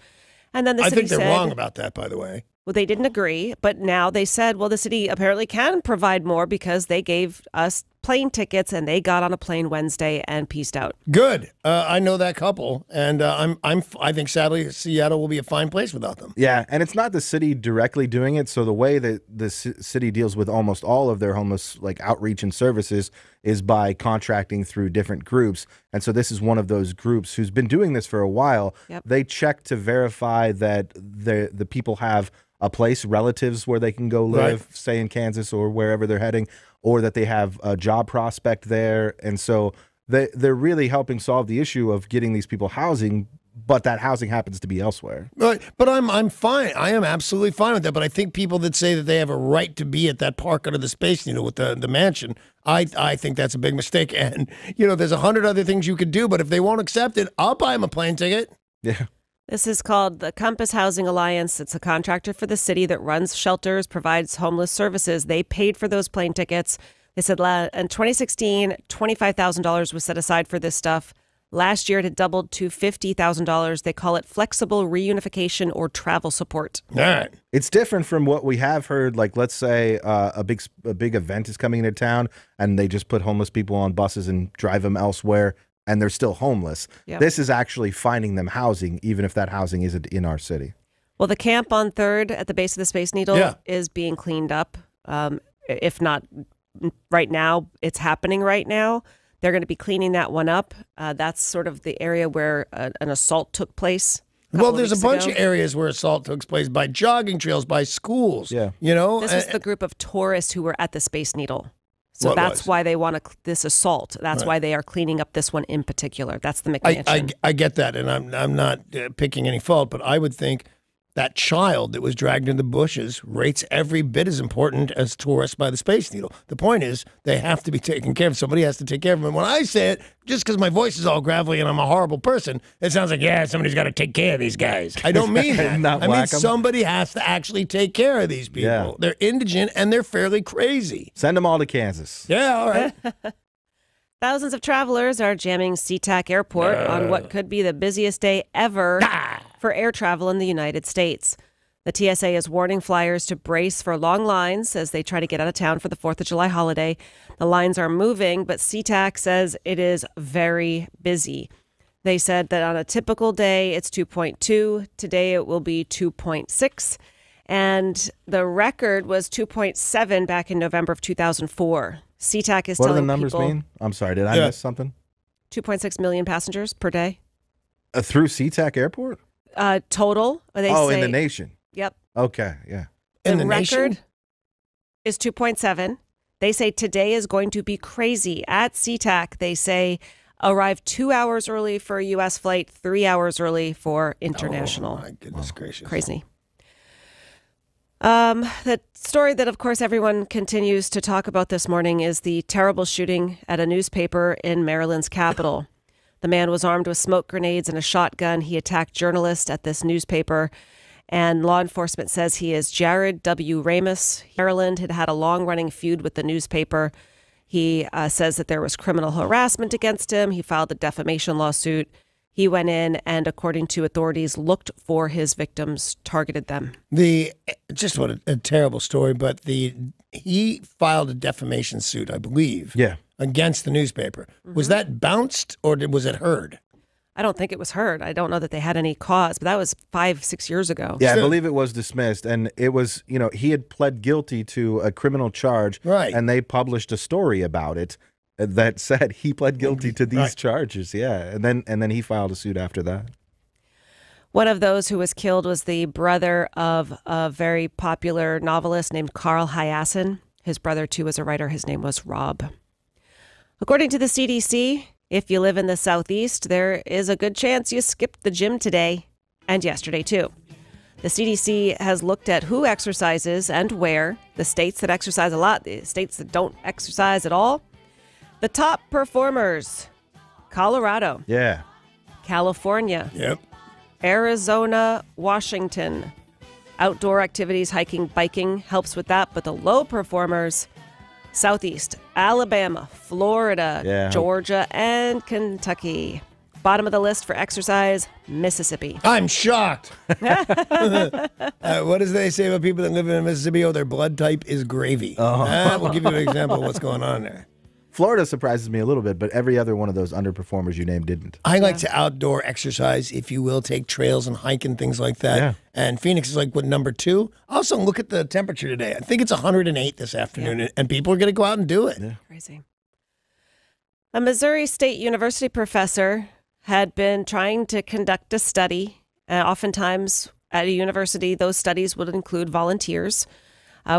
And then the city I think they're wrong about that, by the way. Well, they didn't agree, but now they said, well, the city apparently can provide more because they gave us plane tickets and they got on a plane Wednesday and peaced out. Good. I know that couple, and I think sadly Seattle will be a fine place without them. Yeah, and it's not the city directly doing it. So the way that the city deals with almost all of their homeless outreach and services is by contracting through different groups. And so this is one of those groups who's been doing this for a while. Yep. They check to verify that the people have a place, relatives where they can go live, say in Kansas or wherever they're heading, or that they have a job prospect there. And so they're really helping solve the issue of getting these people housing, but that housing happens to be elsewhere. Right, but I'm fine. I am absolutely fine with that. But I think people that say that they have a right to be at that park under the Space Needle with the mansion, I think that's a big mistake. And, there's 100 other things you could do, but if they won't accept it, I'll buy them a plane ticket. Yeah. This is called the Compass Housing Alliance. It's a contractor for the city that runs shelters, provides homeless services. They paid for those plane tickets. They said in 2016, $25,000 was set aside for this stuff. Last year, it had doubled to $50,000. They call it flexible reunification or travel support. All right. It's different from what we have heard. Like, let's say a big event is coming into town, and they just put homeless people on buses and drive them elsewhere, and they're still homeless. Yep. This is actually finding them housing, even if that housing isn't in our city. Well, the camp on 3rd at the base of the Space Needle is being cleaned up. If not right now, it's happening right now. They're going to be cleaning that one up. That's sort of the area where an assault took place. Well, there's a bunch of areas where assault took place by jogging trails, by schools. Yeah. This was the group of tourists who were at the Space Needle. So that's why they want this assault. That's why they are cleaning up this one in particular. That's the McMansion. I get that, and I'm not picking any fault, but I would think that child that was dragged in the bushes rates every bit as important as tourists by the Space Needle. The point is they have to be taken care of. Somebody has to take care of them. And when I say it, just because my voice is all gravelly and I'm a horrible person, it sounds like, somebody's got to take care of these guys. I don't mean that. I mean somebody has to actually take care of these people. Yeah. They're indigent and they're fairly crazy. Send them all to Kansas. Yeah, all right. Thousands of travelers are jamming SeaTac Airport on what could be the busiest day ever for air travel in the United States. The TSA is warning flyers to brace for long lines as they try to get out of town for the 4th of July holiday. The lines are moving, but SeaTac says it is very busy. They said that on a typical day, it's 2.2. Today, it will be 2.6. And the record was 2.7 back in November of 2004. SeaTac is what telling do the numbers people mean? I'm sorry, did I miss something? 2.6 million passengers per day. Through SeaTac Airport? Total. They say, in the nation. Yep. Okay, yeah. The record is 2.7. They say today is going to be crazy. At SeaTac, they say arrive 2 hours early for a U.S. flight, 3 hours early for international. Oh, my goodness gracious. Crazy. The story that, of course, everyone continues to talk about this morning is the terrible shooting at a newspaper in Maryland's capital. The man was armed with smoke grenades and a shotgun. He attacked journalists at this newspaper, and law enforcement says he is Jared W. Ramus. Maryland had had a long-running feud with the newspaper. He says that there was criminal harassment against him. He filed a defamation lawsuit. He went in and, according to authorities, looked for his victims, targeted them. Just what a terrible story, but he filed a defamation suit, I believe, against the newspaper. Mm-hmm. Was that bounced or was it heard? I don't think it was heard. I don't know that they had any cause, but that was 5-6 years ago. Yeah, I believe it was dismissed, and it was, he had pled guilty to a criminal charge, and they published a story about it that said he pled guilty to these charges. Yeah, and then he filed a suit after that. One of those who was killed was the brother of a very popular novelist named Carl Hyacin. His brother, too, was a writer. His name was Rob. According to the CDC, if you live in the Southeast, there is a good chance you skipped the gym today and yesterday, too. The CDC has looked at who exercises and where, the states that exercise a lot, the states that don't exercise at all. The top performers: Colorado. Yeah. California. Yep. Arizona, Washington. Outdoor activities, hiking, biking helps with that. But the low performers: Southeast, Alabama, Florida, Georgia, and Kentucky. Bottom of the list for exercise: Mississippi. I'm shocked. What does they say about people that live in Mississippi? Oh, their blood type is gravy. We'll give you an example of what's going on there. Florida surprises me a little bit, but every other one of those underperformers you named didn't. I like to outdoor exercise, if you will, take trails and hike and things like that. Yeah. And Phoenix is like, what, number 2? Also, look at the temperature today. I think it's 108 this afternoon, and people are going to go out and do it. Yeah. Crazy. A Missouri State University professor had been trying to conduct a study. Oftentimes at a university, those studies would include volunteers.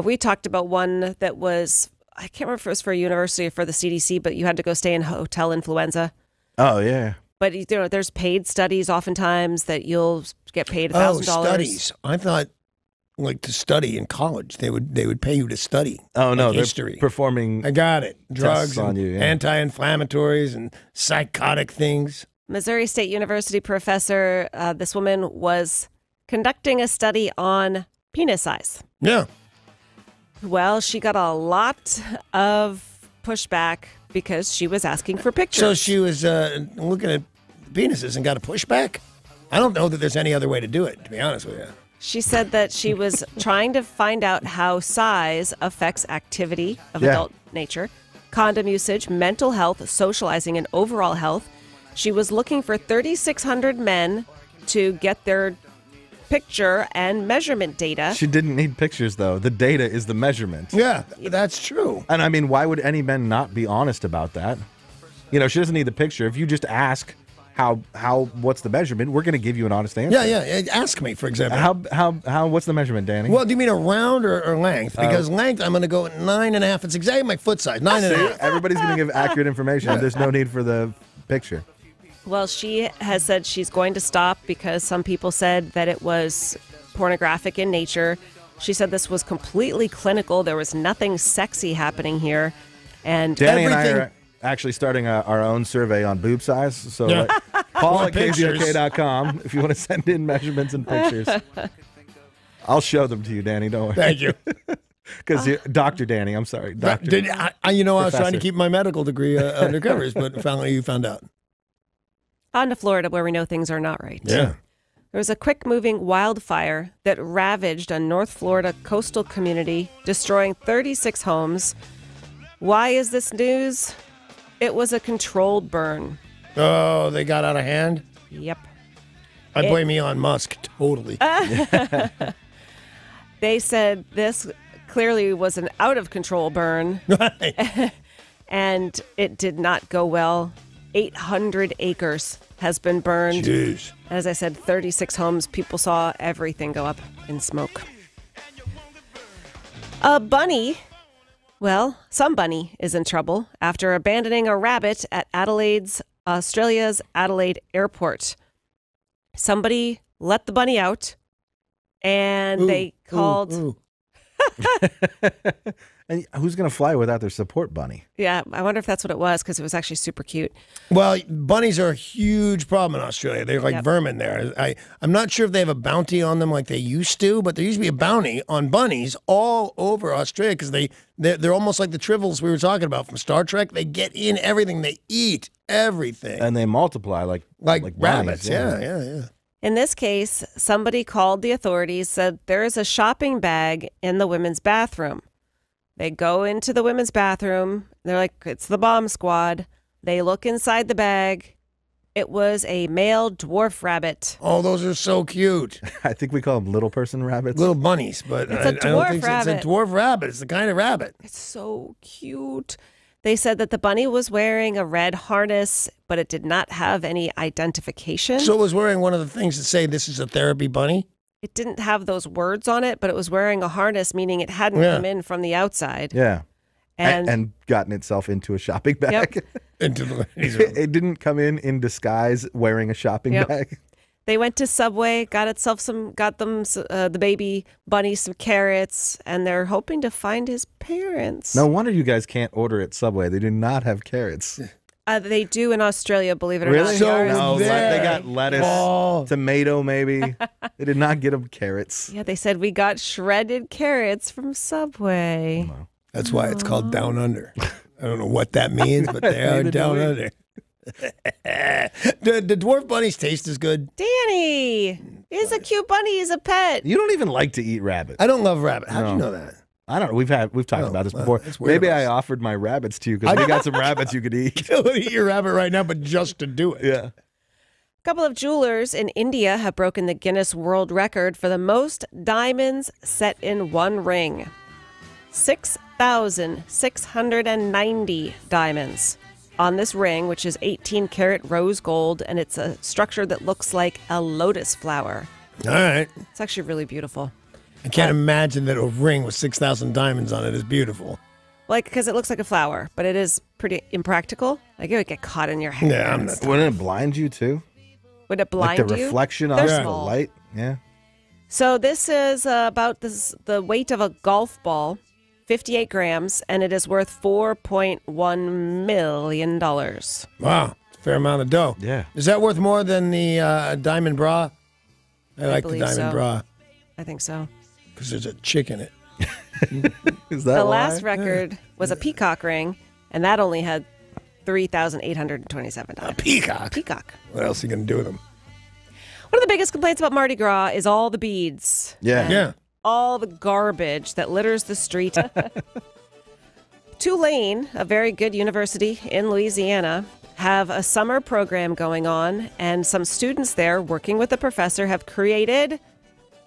We talked about one that was, I can't remember if it was for a university or for the CDC, but you had to go stay in hotel influenza. Oh, yeah. But there's paid studies oftentimes that you'll get paid $1,000. Oh, studies. I thought, like, to study in college, they would pay you to study. Oh, no, like they're history. performing. I got it. Drugs on and you, yeah. anti-inflammatories and psychotic things. Missouri State University professor, this woman was conducting a study on penis size. Yeah. Well, she got a lot of pushback because she was asking for pictures. So she was looking at penises and got a pushback? I don't know that there's any other way to do it, to be honest with you. She said that she was trying to find out how size affects activity of adult nature, condom usage, mental health, socializing, and overall health. She was looking for 3,600 men to get their picture and measurement data. She didn't need pictures, though. The data is the measurement. Yeah, that's true. And I mean, why would any men not be honest about that? You know, she doesn't need the picture. If you just ask what's the measurement, we're going to give you an honest answer. Yeah. Ask me, for example. What's the measurement, Danny? Well, do you mean around or length? Because length, I'm going to go at 9.5. It's exactly my foot size, 9.5. Everybody's going to give accurate information. There's no need for the picture. Well, she has said she's going to stop because some people said that it was pornographic in nature. She said this was completely clinical. There was nothing sexy happening here. And Danny and I are actually starting our own survey on boob size. So Paul at KZOK.com if you want to send in measurements and pictures. I'll show them to you, Danny. Don't worry. Thank you. Because Dr. Danny, I'm sorry. I was trying to keep my medical degree under covers, but finally you found out. On to Florida, where we know things are not right. Yeah. There was a quick-moving wildfire that ravaged a North Florida coastal community, destroying 36 homes. Why is this news? It was a controlled burn. Oh, they got out of hand? Yep. I blame Elon Musk, totally. They said this clearly was an out-of-control burn. Right. And it did not go well. 800 acres has been burned. Jeez. As I said, 36 homes. People saw everything go up in smoke. A bunny, well, some bunny is in trouble after abandoning a rabbit at Australia's Adelaide Airport. Somebody let the bunny out, and they called... And who's going to fly without their support bunny? Yeah, I wonder if that's what it was, because it was actually super cute. Well, bunnies are a huge problem in Australia. They're like vermin there. I'm not sure if they have a bounty on them like they used to, but there used to be a bounty on bunnies all over Australia because they're almost like the trivels we were talking about from Star Trek. They get in everything. They eat everything. And they multiply like rabbits. bunnies, Yeah. In this case, somebody called the authorities, said there is a shopping bag in the women's bathroom. They go into the women's bathroom. They're like, it's the bomb squad. They look inside the bag. It was a male dwarf rabbit. Oh, those are so cute. I think we call them little person rabbits. Little bunnies, but it's a dwarf rabbit. It's a dwarf rabbit. It's the kind of rabbit. It's so cute. They said that the bunny was wearing a red harness, but it did not have any identification. So it was wearing one of the things that say this is a therapy bunny? It didn't have those words on it, but it was wearing a harness, meaning it hadn't come in from the outside. Yeah. And gotten itself into a shopping bag. Yep. Into the it didn't come in disguise wearing a shopping bag. They went to Subway, got them the baby bunny some carrots, and they're hoping to find his parents. No wonder you guys can't order at Subway. They do not have carrots. They do in Australia, believe it or Really? not. They got lettuce, tomato, maybe. They did not get them carrots. Yeah, they said we got shredded carrots from Subway. That's why it's called Down Under. I don't know what that means, but they are down under. The dwarf bunnies taste as good. Danny, he's a cute bunny. He's a pet. You don't even like to eat rabbit. I don't love rabbit. How'd you know that? I don't know. We've talked about this before. Maybe I offered my rabbits to you because we got some rabbits you could eat. I would eat your rabbit right now, but just to do it. Yeah. A couple of jewelers in India have broken the Guinness World Record for the most diamonds set in one ring. 6,690 diamonds on this ring, which is 18-karat rose gold, and it's a structure that looks like a lotus flower. All right. It's actually really beautiful. I can't imagine that a ring with 6,000 diamonds on it is beautiful. Because it looks like a flower, but it is pretty impractical. Like it would get caught in your hair. Yeah, I'm not. Wouldn't it blind you too? Would it blind like the you? reflection They're off the small. light? Yeah. So this is about the weight of a golf ball, 58 grams, and it is worth $4.1 million. Wow, it's a fair amount of dough. Yeah. Is that worth more than the diamond bra? I like the believe diamond so. bra. I think so. Because there's a chick in it. Is that The why? last record was a peacock ring, and that only had $3,827. A peacock? Peacock. What else are you going to do with them? One of the biggest complaints about Mardi Gras is all the beads. Yeah. and Yeah. all the garbage that litters the street. Tulane, a very good university in Louisiana, have a summer program going on, and some students there, working with the professor, have created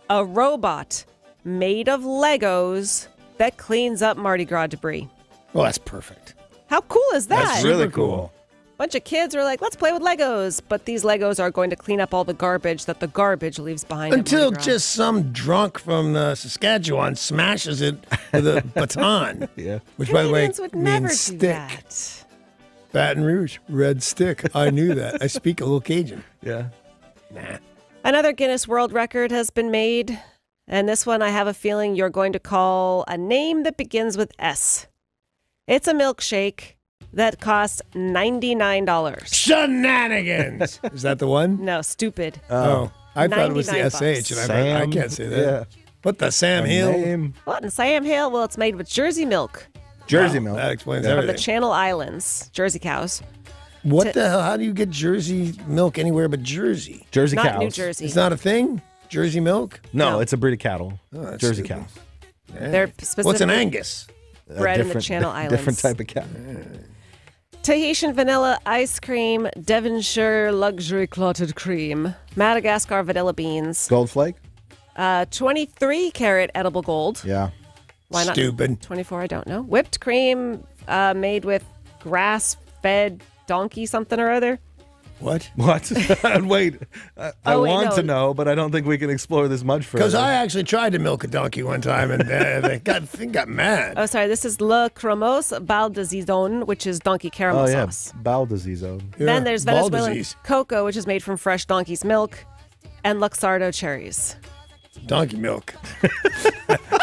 a robot made of Legos that cleans up Mardi Gras debris. Well, that's perfect. How cool is that? That's really cool. Bunch of kids are like, let's play with Legos. But these Legos are going to clean up all the garbage that the garbage leaves behind. Until just some drunk from Saskatchewan smashes it with a baton. Yeah. Which, by the way, Canadians would never means do stick. that. Baton Rouge, red stick. I knew that. I speak a little Cajun. Yeah. Nah. Another Guinness World Record has been made. And this one I have a feeling you're going to call a name that begins with S. It's a milkshake that costs $99. Shenanigans! Is that the one? No, stupid. Oh. I thought it was the $99. SH, and I can't say that. Yeah. What the Sam Hill? Name. What in Sam Hill? Well, it's made with Jersey milk Jersey Wow, milk. That explains from the everything. Channel Islands, Jersey cows. What the hell? How do you get Jersey milk anywhere but Jersey? Jersey Not cows. New Jersey. It's not a thing? Jersey milk? No, No. it's a breed of cattle. Oh, that's Jersey stupid. cows. They're What's an specifically Angus? bred in the Channel Islands. Different type of cow. Tahitian vanilla ice cream, Devonshire luxury clotted cream, Madagascar vanilla beans, Gold flake? 23-karat edible gold. Yeah. Why not? Stupid. 24, I don't know. Whipped cream made with grass-fed donkey something or other. What? What? Wait. I wait, want no. to know, but I don't think we can explore this much further. Because I actually tried to milk a donkey one time, and they got mad. Oh, sorry. This is Le Cremos Baldazizon, which is donkey caramel sauce. Bowel disease. Oh. Then there's ball Venezuelan disease. cocoa, which is made from fresh donkey's milk, and Luxardo cherries. Donkey milk.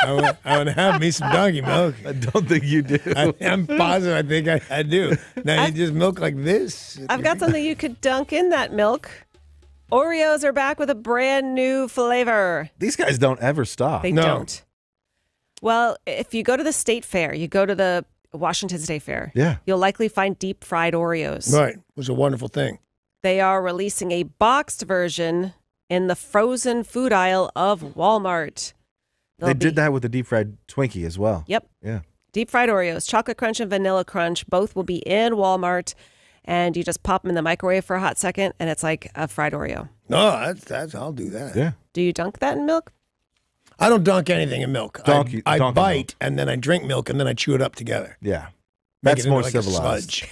I want to have me some donkey milk. I don't think you do. I'm positive I think I do. Now you just milk like this? I've got something you could dunk in that milk. Oreos are back with a brand new flavor. These guys don't ever stop. They don't. Well, if you go to the state fair, you go to the Washington State Fair, Yeah. you'll likely find deep fried Oreos. Right. It was a wonderful thing. They are releasing a boxed version in the frozen food aisle of Walmart. They did that with the deep fried Twinkie as well. Yep. Yeah. Deep fried Oreos, chocolate crunch and vanilla crunch, both will be in Walmart. And you just pop them in the microwave for a hot second, and it's like a fried Oreo. No, that's I'll do that. Yeah. Do you dunk that in milk? I don't dunk anything in milk. Donkey I milk. bite, and then I drink milk, and then I chew it up together. Yeah. That's it into more like a civilized. sludge.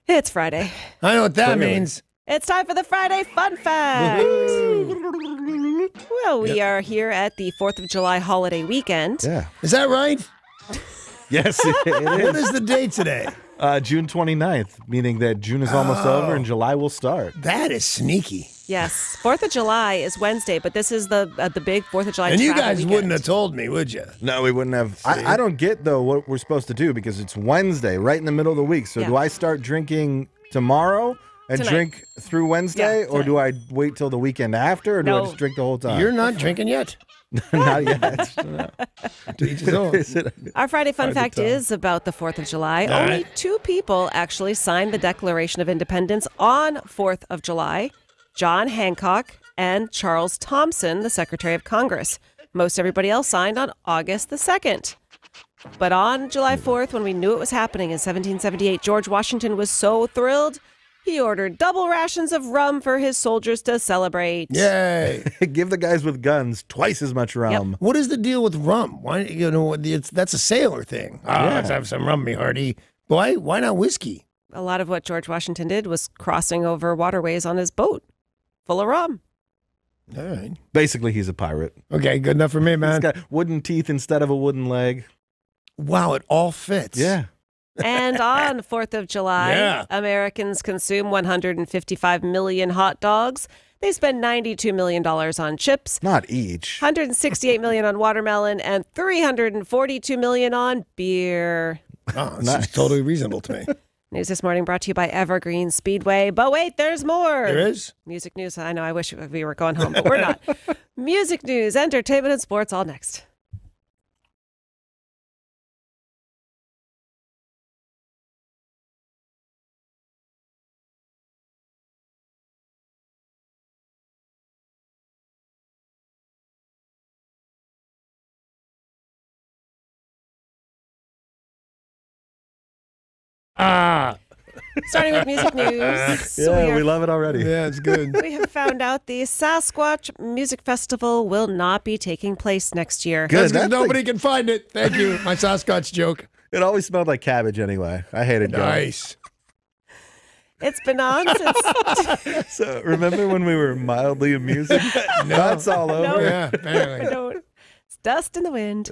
It's Friday. I know what that Clearly. means. It's time for the Friday Fun Fact. Well, we are here at the 4th of July holiday weekend. Yeah. Is that right? Yes, it is. What is the date today? June 29th, meaning that June is almost over and July will start. That is sneaky. Yes, 4th of July is Wednesday, but this is the big 4th of July And you travel guys weekend. wouldn't have told me, would you? No, we wouldn't have. I don't get, though, what we're supposed to do because it's Wednesday, right in the middle of the week. So Yeah. do I start drinking tomorrow and Tonight. drink through Wednesday? Yeah, or do I wait till the weekend after? Or do I No. just drink the whole time? You're not drinking yet. Not yet. To each his own. Our Friday Fun Hard to Fact tell. is about the 4th of July. All Only right. 2 people actually signed the Declaration of Independence on 4th of July, John Hancock and Charles Thomson, the Secretary of Congress. Most everybody else signed on August the 2nd. But on July 4th, when we knew it was happening in 1778, George Washington was so thrilled, he ordered double rations of rum for his soldiers to celebrate. Yay. Give the guys with guns twice as much rum. What is the deal with rum? Why, that's a sailor thing. Let's have some rum, me hearty. Why not whiskey? A lot of what George Washington did was crossing over waterways on his boat full of rum. All right. Basically, he's a pirate. Okay, good enough for me, He's man. got wooden teeth instead of a wooden leg. Wow, it all fits. Yeah. And on 4th of July, Yeah. Americans consume 155 million hot dogs. They spend $92 million on chips, Not each. 168 million on watermelon, and 342 million on beer. Oh, this Nice. is totally reasonable to me. News this morning brought to you by Evergreen Speedway. But wait, there's more. There is? Music news. I know, I wish we were going home, but we're not. Music news, entertainment, and sports all next. Starting with music news. Yeah, we love it already. Yeah, it's good. We have found out the Sasquatch Music Festival will not be taking place next year. That's because That nobody can find it. Thank you. My Sasquatch joke. It always smelled like cabbage anyway. I hated going. Nice. It's been on since. So remember when we were mildly amusing? That's all over. No. Yeah, apparently. No, it's dust in the wind.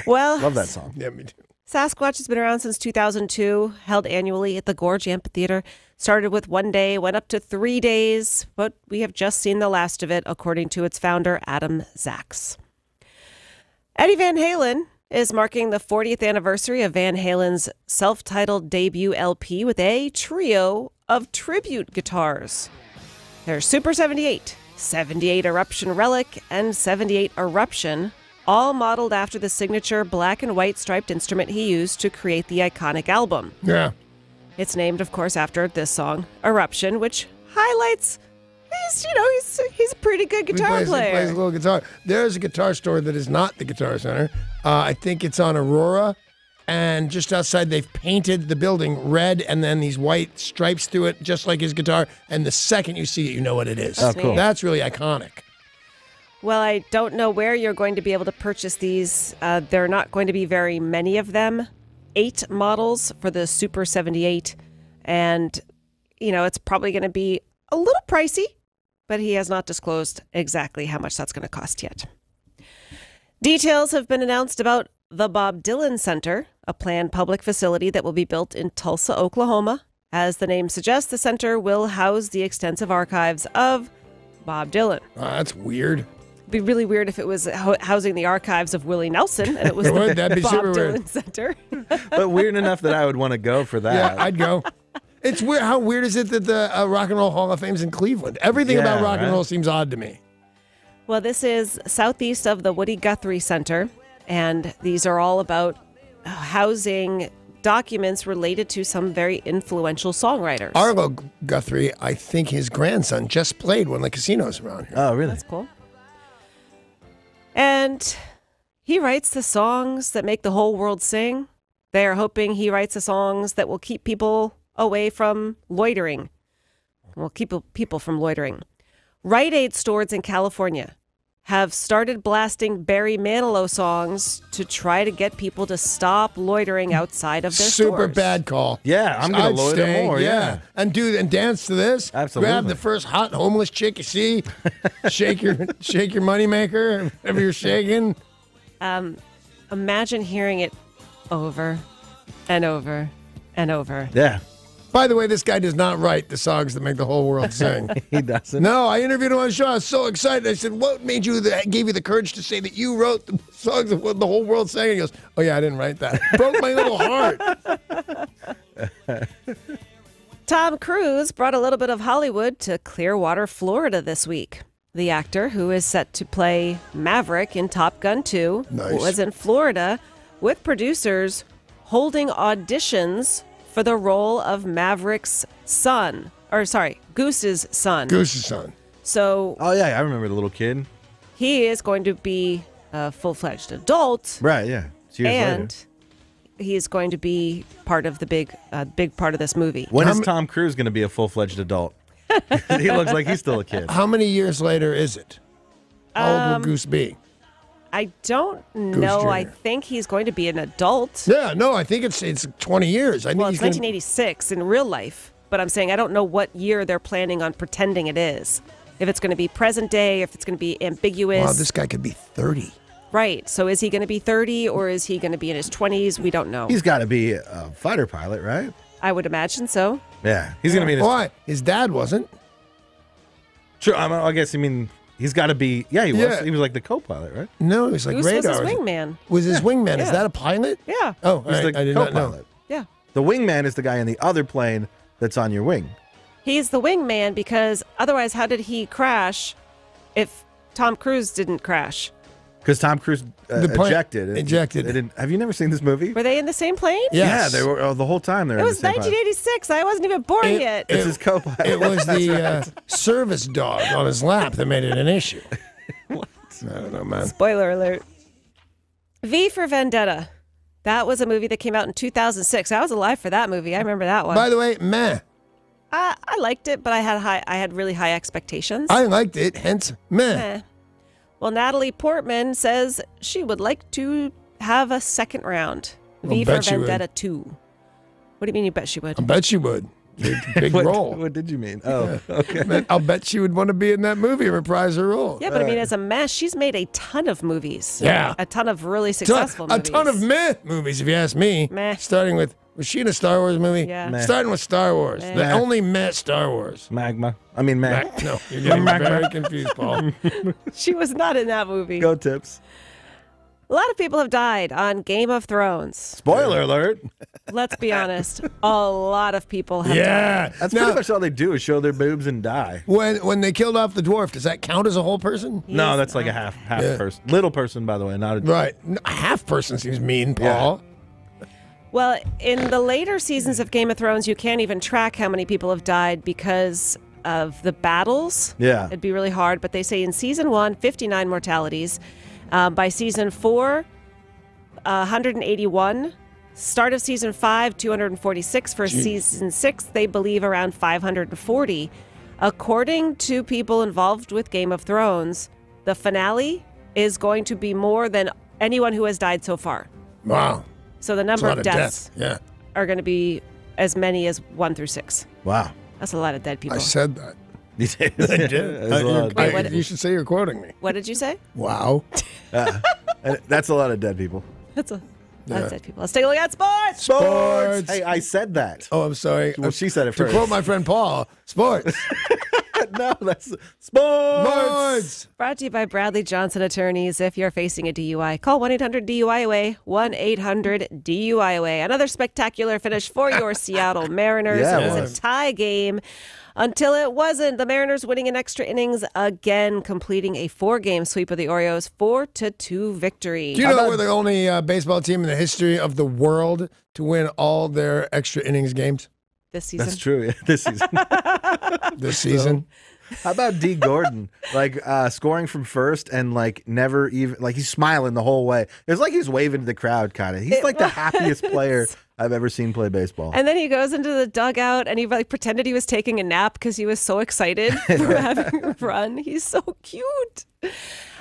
Well, Love that song. Yeah, me too. Sasquatch has been around since 2002, held annually at the Gorge Amphitheater. Started with 1 day, went up to 3 days, but we have just seen the last of it, according to its founder, Adam Zaks. Eddie Van Halen is marking the 40th anniversary of Van Halen's self-titled debut LP with a trio of tribute guitars. There's Super 78, 78 Eruption Relic, and 78 Eruption, all modeled after the signature black and white striped instrument he used to create the iconic album. Yeah. It's named, of course, after this song, Eruption, which highlights he's a pretty good guitar He plays a player. little guitar. There's a guitar store that is not the Guitar Center. I think it's on Aurora. And just outside, they've painted the building red and then these white stripes through it, just like his guitar. And the second you see it, you know what it is. Oh, cool. That's really iconic. Well, I don't know where you're going to be able to purchase these. There are not going to be very many of them. 8 models for the Super 78. And, it's probably going to be a little pricey, but he has not disclosed exactly how much that's going to cost yet. Details have been announced about the Bob Dylan Center, a planned public facility that will be built in Tulsa, Oklahoma. As the name suggests, the center will house the extensive archives of Bob Dylan. That's weird. It'd be really weird if it was housing the archives of Willie Nelson and it was It would. the That'd be Bob super Dylan weird. Center. But weird enough that I would want to go for that. Yeah, I'd go. It's weird. How weird is it that the Rock and Roll Hall of Fame's in Cleveland? Everything about rock and roll seems odd to me. Well, this is southeast of the Woody Guthrie Center, and these are all about housing documents related to some very influential songwriters. Arlo Guthrie, I think his grandson just played one of the casinos around here. Oh, really? That's cool. And he writes the songs that make the whole world sing. They are hoping he writes the songs that will keep people away from loitering. Will keep people from loitering. Rite Aid stores in California have started blasting Barry Manilow songs to try to get people to stop loitering outside of their Super stores. bad call. Yeah, I'm gonna loiter more. Yeah. and dance to this. Absolutely. Grab the first hot homeless chick you see. shake your moneymaker. Whatever you're shaking. Imagine hearing it over and over and over. Yeah. By the way, this guy does not write the songs that make the whole world sing. He doesn't. No, I interviewed him on the show. I was so excited. I said, "What gave you the courage to say that you wrote the songs of what the whole world sang?" He goes, "Oh yeah, I didn't write that." Broke my little heart. Tom Cruise brought a little bit of Hollywood to Clearwater, Florida this week. The actor, who is set to play Maverick in Top Gun 2, was in Florida with producers holding auditions for the role of Maverick's son. Goose's son. Goose's son. So... Oh, yeah, I remember the little kid. He is going to be a full-fledged adult. Right, yeah. And he's going to be part of the big part of this movie. When is Tom Cruise going to be a full-fledged adult? He looks like he's still a kid. How many years later is it? How old will Goose be? I don't know. Jr. I think he's going to be an adult. Yeah, no, I think it's 20 years. I think Well, it's 1986 in real life, but I'm saying I don't know what year they're planning on pretending it is. If it's going to be present day, if it's going to be ambiguous. Wow, this guy could be 30. Right. So is he going to be 30 or is he going to be in his 20s? We don't know. He's got to be a fighter pilot, right? I would imagine so. Yeah, he's going to be in his... Why? His dad wasn't. Sure, I guess, he's got to be... Yeah, he was. Yeah. He was like the co-pilot, right? No, he was like Goose radar. was his wingman. Was his wingman. Yeah. Is that a pilot? Yeah. Oh, He's I did not know. co-pilot. Yeah. The wingman is the guy in the other plane that's on your wing. He's the wingman because otherwise how did he crash if Tom Cruise didn't crash? Because Tom Cruise ejected. Ejected. They didn't, have you never seen this movie? Were they in the same plane? Yes. Yeah, they were the whole time. They were It in was the same plane. 1986. I wasn't even born yet. It's his co-pilot. It was That's the right. service dog on his lap that made it an issue. What? I don't know, man. Spoiler alert. V for Vendetta. That was a movie that came out in 2006. I was alive for that movie. I remember that one. By the way, meh. I liked it, but I had really high expectations. I liked it, hence meh. Well, Natalie Portman says she would like to have a second round. I'll V for bet she would. Vendetta 2. What do you mean you bet she would? I bet she would. Big role. What did you mean? Oh, okay. I'll bet she would want to be in that movie and reprise her role. Yeah, but I mean, as a mess, she's made a ton of movies. Yeah. A ton of really successful movies. A ton of meh movies, if you ask me. Meh. Starting with, was she in a Star Wars movie? Yeah. Meh. Starting with Star Wars. Meh. The only meh Star Wars. Magma. I mean, Mag. No, you're getting very confused, Paul. She was not in that movie. Go Tips. A lot of people have died on Game of Thrones. Spoiler alert. Let's be honest. A lot of people have died. Yeah. That's Now, pretty much all they do is show their boobs and die. when they killed off the dwarf, does that count as a whole person? No, that's like a half Yeah. person. Little person, by the way, not a... Right. A half person seems mean, Paul. Well, in the later seasons of Game of Thrones, you can't even track how many people have died because of the battles. Yeah. It'd be really hard. But they say in season 1, 59 mortalities. By season 4, 181. Start of season 5, 246. For season 6, they believe around 540. According to people involved with Game of Thrones, the finale is going to be more than anyone who has died so far. Wow. So the number of deaths Yeah. are going to be as many as 1 through 6. Wow. That's a lot of dead people. I said that. You did. I did. Wait, what- You should say you're quoting me. What did you say? Wow. That's a lot of dead people. That's a lot of dead people. Let's take a look at sports. Sports. Hey, I said that. Oh, I'm sorry. Well, she said it To first. quote my friend Paul, sports. No, that's sports. Sports. Brought to you by Bradley Johnson Attorneys. If you're facing a DUI, call 1-800-DUI-AWAY, 1-800-DUI-AWAY. Another spectacular finish for your Seattle Mariners. Yeah, It it was was. a tie game until it wasn't. The Mariners winning in extra innings again, completing a 4-game sweep of the Oreos, 4-2 victory. Do you know we're the only baseball team in the history of the world to win all their extra innings games This season? That's true. Yeah, this season. this season? How about D. Gordon, like scoring from first and like never even like he's smiling the whole way. It's like he's waving to the crowd, kind of. He's like the happiest player I've ever seen play baseball. And then he goes into the dugout and he like pretended he was taking a nap because he was so excited for having a run. He's so cute.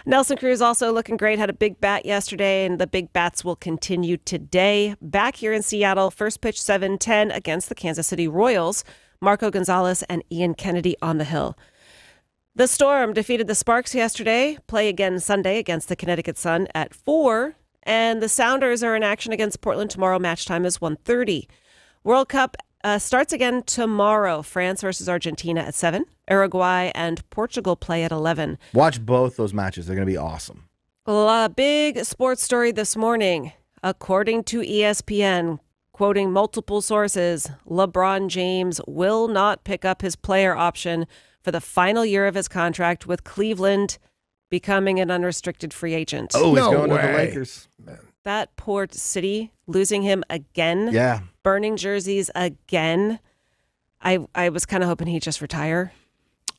Nelson Cruz also looking great, had a big bat yesterday, and the big bats will continue today. Back here in Seattle, first pitch 7:10 against the Kansas City Royals. Marco Gonzalez and Ian Kennedy on the hill. The Storm defeated the Sparks yesterday, play again Sunday against the Connecticut Sun at 4, and the Sounders are in action against Portland tomorrow. Match time is 1:30. World Cup starts again tomorrow. France versus Argentina at 7. Uruguay and Portugal play at 11. Watch both those matches. They're going to be awesome. A big sports story this morning. According to ESPN, quoting multiple sources, LeBron James will not pick up his player option for the final year of his contract with Cleveland, becoming an unrestricted free agent. Oh, he's going to the Lakers. That poor city, losing him again. Yeah. Burning jerseys again. I was kind of hoping he'd just retire.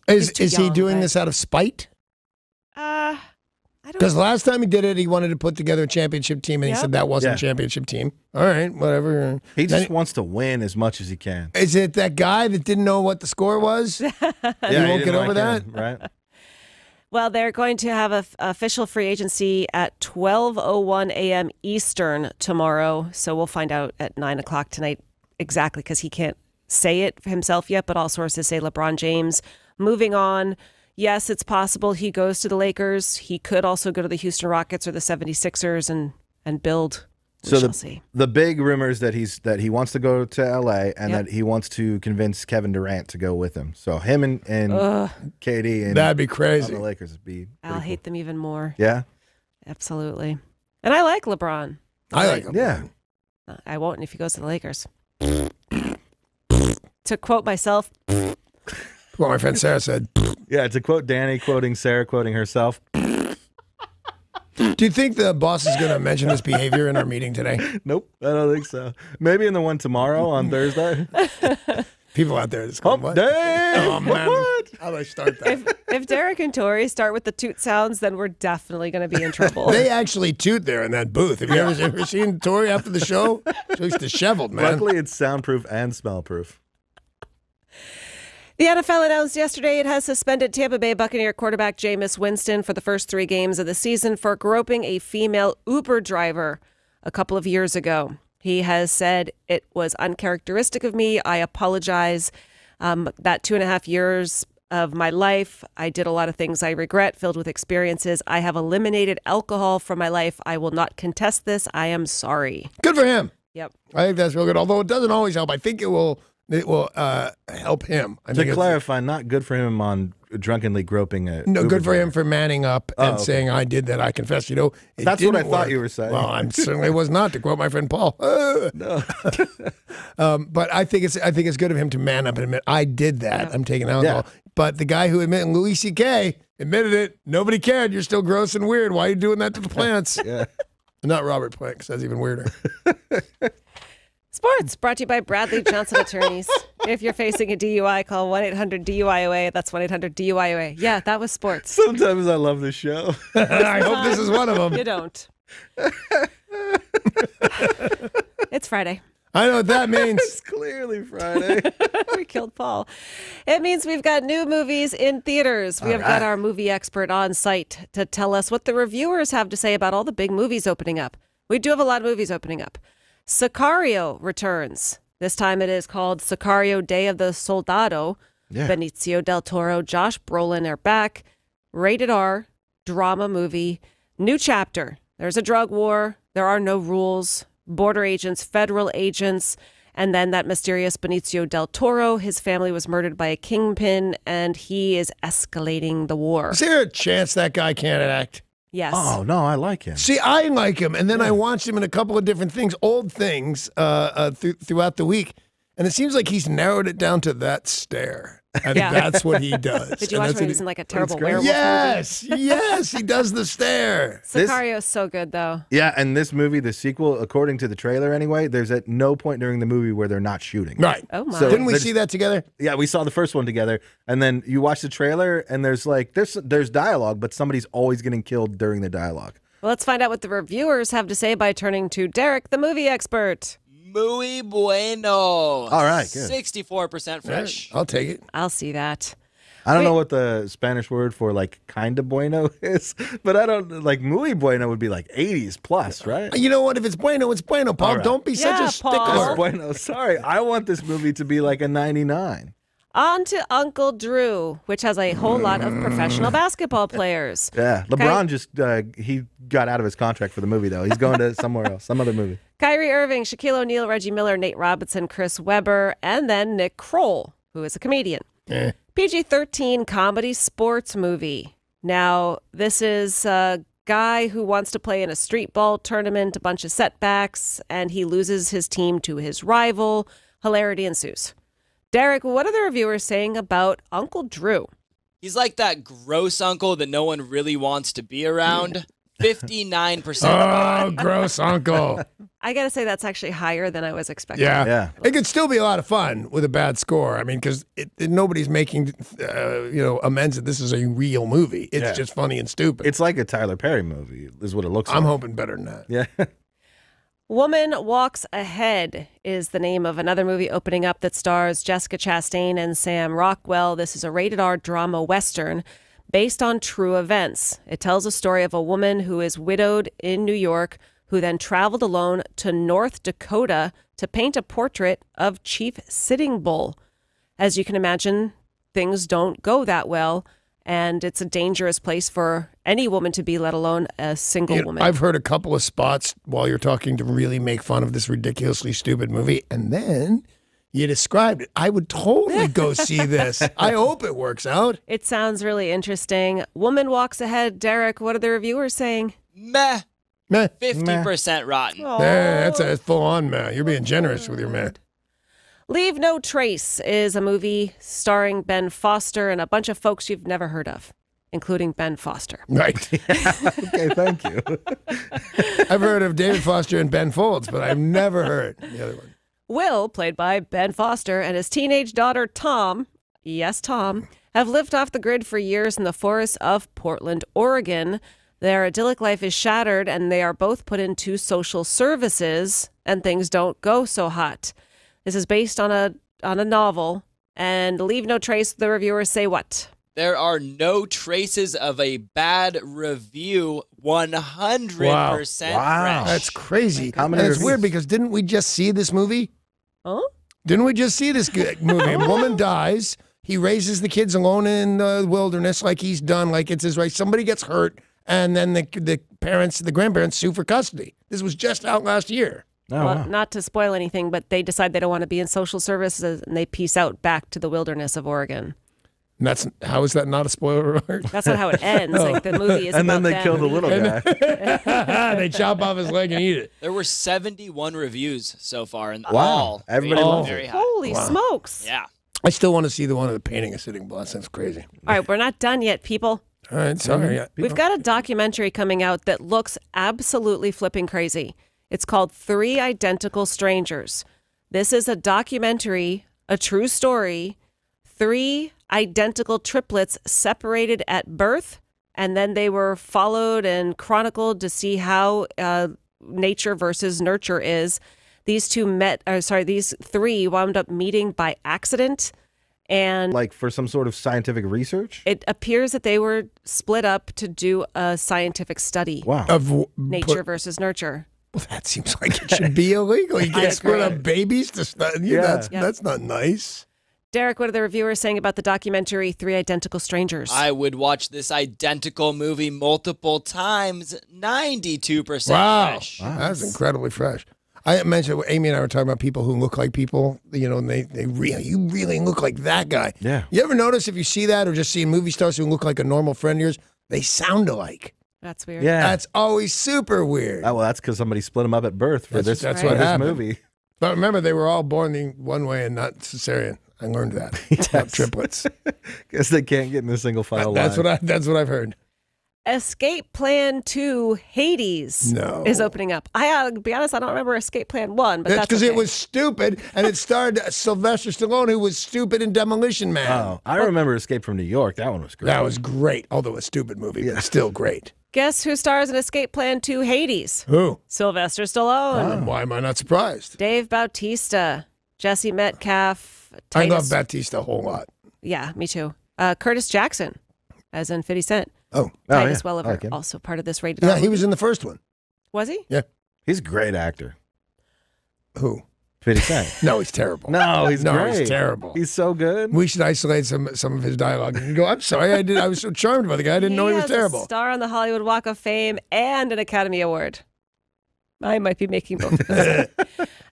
Is he doing this out of spite? I don't Because last time he did it, he wanted to put together a championship team, and he said that wasn't a championship team. All right, whatever. He just wants to win as much as he can. Is it that guy that didn't know what the score was? You won't get over that? Right? Well, they're going to have an official free agency at 12:01 a.m. Eastern tomorrow. So we'll find out at 9 o'clock tonight exactly, because he can't say it himself yet, but all sources say LeBron James moving on. Yes, it's possible he goes to the Lakers. He could also go to the Houston Rockets or the 76ers and build. So the big rumors that he wants to go to LA and that he wants to convince Kevin Durant to go with him. So him and KD and that'd be crazy. The Lakers would be. I'll hate them even more. Yeah, absolutely. And I like LeBron. I like him. Yeah, I won't if he goes to the Lakers. To quote myself. What my friend Sarah said. Yeah, to quote Danny, quoting Sarah, quoting herself. Do you think the boss is going to mention this behavior in our meeting today? Nope, I don't think so. Maybe in the one tomorrow on Thursday. People out there just going, what? Day! Oh, man. How do I start that? If Derek and Tori start with the toot sounds, then we're definitely going to be in trouble. They actually toot there in that booth. Have you ever seen Tori after the show? She looks disheveled, man. Luckily, it's soundproof and smell-proof. The NFL announced yesterday it has suspended Tampa Bay Buccaneer quarterback Jameis Winston for the first 3 games of the season for groping a female Uber driver a couple of years ago. He has said, "It was uncharacteristic of me. I apologize. That 2.5 years of my life, I did a lot of things I regret, filled with experiences. I have eliminated alcohol from my life. I will not contest this. I am sorry." Good for him. Yep. I think that's real good. Although it doesn't always help. I think it will help him. To clarify, not good for him on drunkenly groping a no, Uber good for driver. him for manning up and saying, I did that, I confess. You know, that's what I thought you were saying. Well, I certainly was not, to quote my friend Paul. No. But I think it's good of him to man up and admit, I did that. I'm taking alcohol. Yeah. But the guy who admitted, Louis C.K., admitted it. Nobody cared. You're still gross and weird. Why are you doing that to the plants? Yeah. Not Robert Plant, because that's even weirder. Sports brought to you by Bradley Johnson Attorneys. If you're facing a DUI, call 1-800-DUIOA. That's 1-800-DUIOA. Yeah, that was sports. Sometimes I love this show. I hope this is one of them. You don't. It's Friday. I know what that means. It's clearly Friday. We killed Paul. It means we've got new movies in theaters. We have got our movie expert on site to tell us what the reviewers have to say about all the big movies opening up. We do have a lot of movies opening up. Sicario returns. This time it is called Sicario Day of the Soldado. Yeah. Benicio del Toro, Josh Brolin are back. Rated R, drama movie. New chapter. There's a drug war. There are no rules. Border agents, federal agents, and then that mysterious Benicio del Toro. His family was murdered by a kingpin, and he is escalating the war. Is there a chance that guy can't act? Yes. Oh, no, I like him. See, I like him. And then I watched him in a couple of different things, old things, throughout the week. And it seems like he's narrowed it down to that stare. And that's what he does. Did you watch him when he was in like a terrible werewolf movie? Yes, he does the stare. Sicario's so good, though. Yeah, and this movie, the sequel, according to the trailer anyway, there's at no point during the movie where they're not shooting. Right. Oh, my. So didn't we see that together? Yeah, we saw the first one together. And then you watch the trailer, and there's dialogue, but somebody's always getting killed during the dialogue. Well, let's find out what the reviewers have to say by turning to Derek, the movie expert. Muy bueno. All right, good. 64% fresh. Right, I'll take it. I'll see that. I don't know what the Spanish word for like kind of bueno is, but I don't like muy bueno would be like 80s plus, right? You know what? If it's bueno, it's bueno, Paul. Right. Don't be such a stickler. It's bueno. Sorry, I want this movie to be like a 99. On to Uncle Drew, which has a whole lot of professional basketball players. Yeah, LeBron just he got out of his contract for the movie though. He's going to somewhere else, some other movie. Kyrie Irving, Shaquille O'Neal, Reggie Miller, Nate Robinson, Chris Webber, and then Nick Kroll, who is a comedian. PG-13 comedy sports movie. Now, this is a guy who wants to play in a street ball tournament, a bunch of setbacks, and he loses his team to his rival. Hilarity ensues. Derek, what are the reviewers saying about Uncle Drew? He's like that gross uncle that no one really wants to be around. 59%. Oh, gross uncle. I got to say that's actually higher than I was expecting. Yeah. It could still be a lot of fun with a bad score. I mean, because nobody's making, amends that this is a real movie. It's just funny and stupid. It's like a Tyler Perry movie, is what it looks like. I'm hoping better than that. Yeah. Woman Walks Ahead is the name of another movie opening up that stars Jessica Chastain and Sam Rockwell. This is a rated R drama western based on true events. It tells a story of a woman who is widowed in New York who then traveled alone to North Dakota to paint a portrait of Chief Sitting Bull. As you can imagine, things don't go that well, and it's a dangerous place for any woman to be, let alone a single woman. I've heard a couple of spots while you're talking to really make fun of this ridiculously stupid movie, and then you described it. I would totally go see this. I hope it works out. It sounds really interesting. Woman Walks Ahead. Derek, what are the reviewers saying? Meh. 50% rotten. That's a full-on meh. You're being generous with your meh. Leave No Trace is a movie starring Ben Foster and a bunch of folks you've never heard of, including Ben Foster. Right. Okay, thank you. I've heard of David Foster and Ben Folds, but I've never heard the other one. Will, played by Ben Foster, and his teenage daughter Tom, yes, Tom, have lived off the grid for years in the forests of Portland, Oregon. Their idyllic life is shattered, and they are both put into social services, and things don't go so hot. This is based on a novel, and Leave No Trace, the reviewers say what? There are no traces of a bad review. 100% Wow. fresh. That's crazy. How And many it's reviews? weird because didn't we just see this movie? Huh? Didn't we just see this movie? A woman dies. He raises the kids alone in the wilderness like he's done, like it's his right. Somebody gets hurt, and then the grandparents sue for custody. This was just out last year. Oh, Well, wow. not to spoil anything, but they decide they don't want to be in social services, and they peace out back to the wilderness of Oregon. And how is that not a spoiler alert? That's not how it ends. Like the movie is And then about they them kill the little leaving. guy. They chop off his leg and eat it. There were 71 reviews so far, and Wow. all Everybody rated loves it. very high. Holy smokes. Yeah. I still want to see the one of the painting of Sitting Bull. That sounds crazy. All right, we're not done yet, people. All right, sorry. We've got a documentary coming out that looks absolutely flipping crazy. It's called 3 Identical Strangers. This is a documentary, a true story, 3 identical triplets separated at birth, and then they were followed and chronicled to see how nature versus nurture is. These 3 wound up meeting by accident. And Like for some sort of scientific research? it appears that they were split up to do a scientific study. Wow. Of Nature versus nurture. Well, that seems like it should be illegal. You can't split up babies to study. Yeah. That's not nice. Derek, what are the reviewers saying about the documentary 3 Identical Strangers? I would watch this identical movie multiple times. 92% Wow. fresh. That's incredibly fresh. I mentioned, Amy and I were talking about people who look like people, and you really look like that guy. Yeah. You ever notice if you see that or just see movie stars who look like a normal friend of yours, they sound alike. That's weird. Yeah. That's always super weird. Oh, well, that's because somebody split them up at birth for That's this what happened. movie. But remember, they were all born the one way and not cesarean. I learned that. About triplets. Because they can't get in a single file That's line. what I've heard. Escape Plan 2 Hades is opening up. I gotta be honest, I don't remember Escape Plan 1, but That's that's because okay. it was stupid, and it starred Sylvester Stallone, who was stupid in Demolition Man. Oh, I remember Escape from New York. That one was great. That was great, although a stupid movie, but still great. Guess who stars in Escape Plan 2 Hades? Who? Sylvester Stallone. Why am I not surprised? Dave Bautista. Jesse Metcalf. I Titus. love Batista a whole lot. Yeah, me too. Curtis Jackson, as in 50 Cent. Oh. Titus yeah. Welliver, I like him. also part of this rated Yeah, R he movie. was in the first one. Was he? Yeah. He's a great actor. Who? 50 Cent. No, he's terrible. No, he's great. He's terrible. He's so good. We should isolate some of his dialogue and go, I'm sorry, I was so charmed by the guy. I didn't know he was has terrible. A star on the Hollywood Walk of Fame and an Academy Award. I might be making both of those.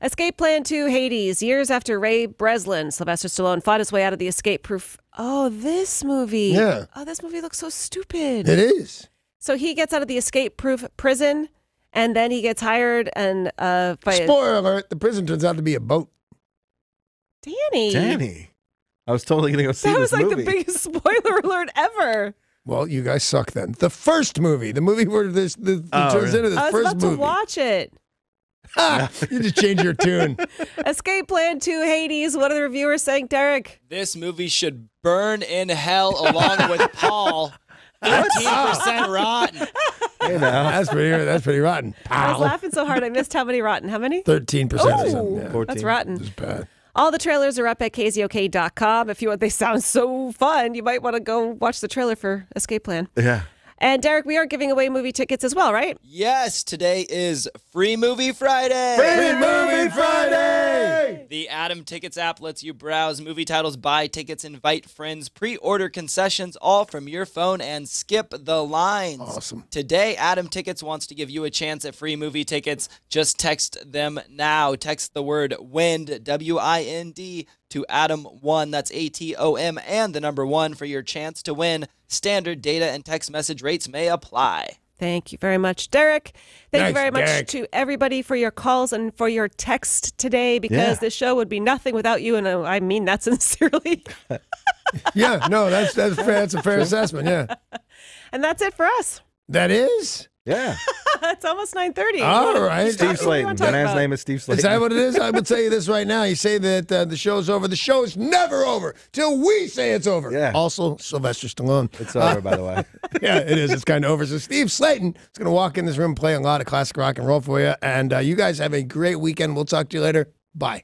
Escape Plan 2 Hades. Years after Ray Breslin, Sylvester Stallone fought his way out of the escape-proof... Oh, this movie. Yeah. Oh, this movie looks so stupid. It is. So he gets out of the escape-proof prison, and then he gets hired and... by Spoiler alert, the prison turns out to be a boat. Danny. I was totally going to go see That this was like movie. the biggest spoiler alert ever. Well, you guys suck then. The first movie, the movie where this turns into this I was first about movie. to watch it. You just change your tune. Escape Plan 2 Hades. What are the reviewers saying, Derek? This movie should burn in hell along with Paul. 13% rotten. Hey, now, that's pretty rotten. I was laughing so hard I missed how many rotten. How many? 13% or something. Oh, Yeah. that's rotten. It's bad. All the trailers are up at KZOK.com. If you want, they sound so fun, you might want to go watch the trailer for Escape Plan. Yeah. And Derek, we are giving away movie tickets as well, right? Yes, today is Free Movie Friday. Free Movie Friday! The Atom Tickets app lets you browse movie titles, buy tickets, invite friends, pre-order concessions, all from your phone, and skip the lines. Awesome. Today, Atom Tickets wants to give you a chance at free movie tickets. Just text them now. Text the word WIND, W-I-N-D, to Atom1, that's A-T-O-M, and the number 1 for your chance to win. Standard data and text message rates may apply. Thank you very much, Derek. Thank you Thanks, very much Derek. to everybody for your calls and for your text today, because Yeah. this show would be nothing without you, and I mean that sincerely. Yeah, no, that's fair. That's a fair assessment, yeah. And that's it for us. That is? Yeah. It's almost 9:30. All right. Steve Slayton. My man's name is Steve Slayton. Is that what it is? I would tell you this right now. You say that the show's over. The show is never over till we say it's over. Yeah. Also, Sylvester Stallone. It's over, by the way. Yeah, it is. It's kind of over. So Steve Slayton is going to walk in this room, play a lot of classic rock and roll for you. And you guys have a great weekend. We'll talk to you later. Bye.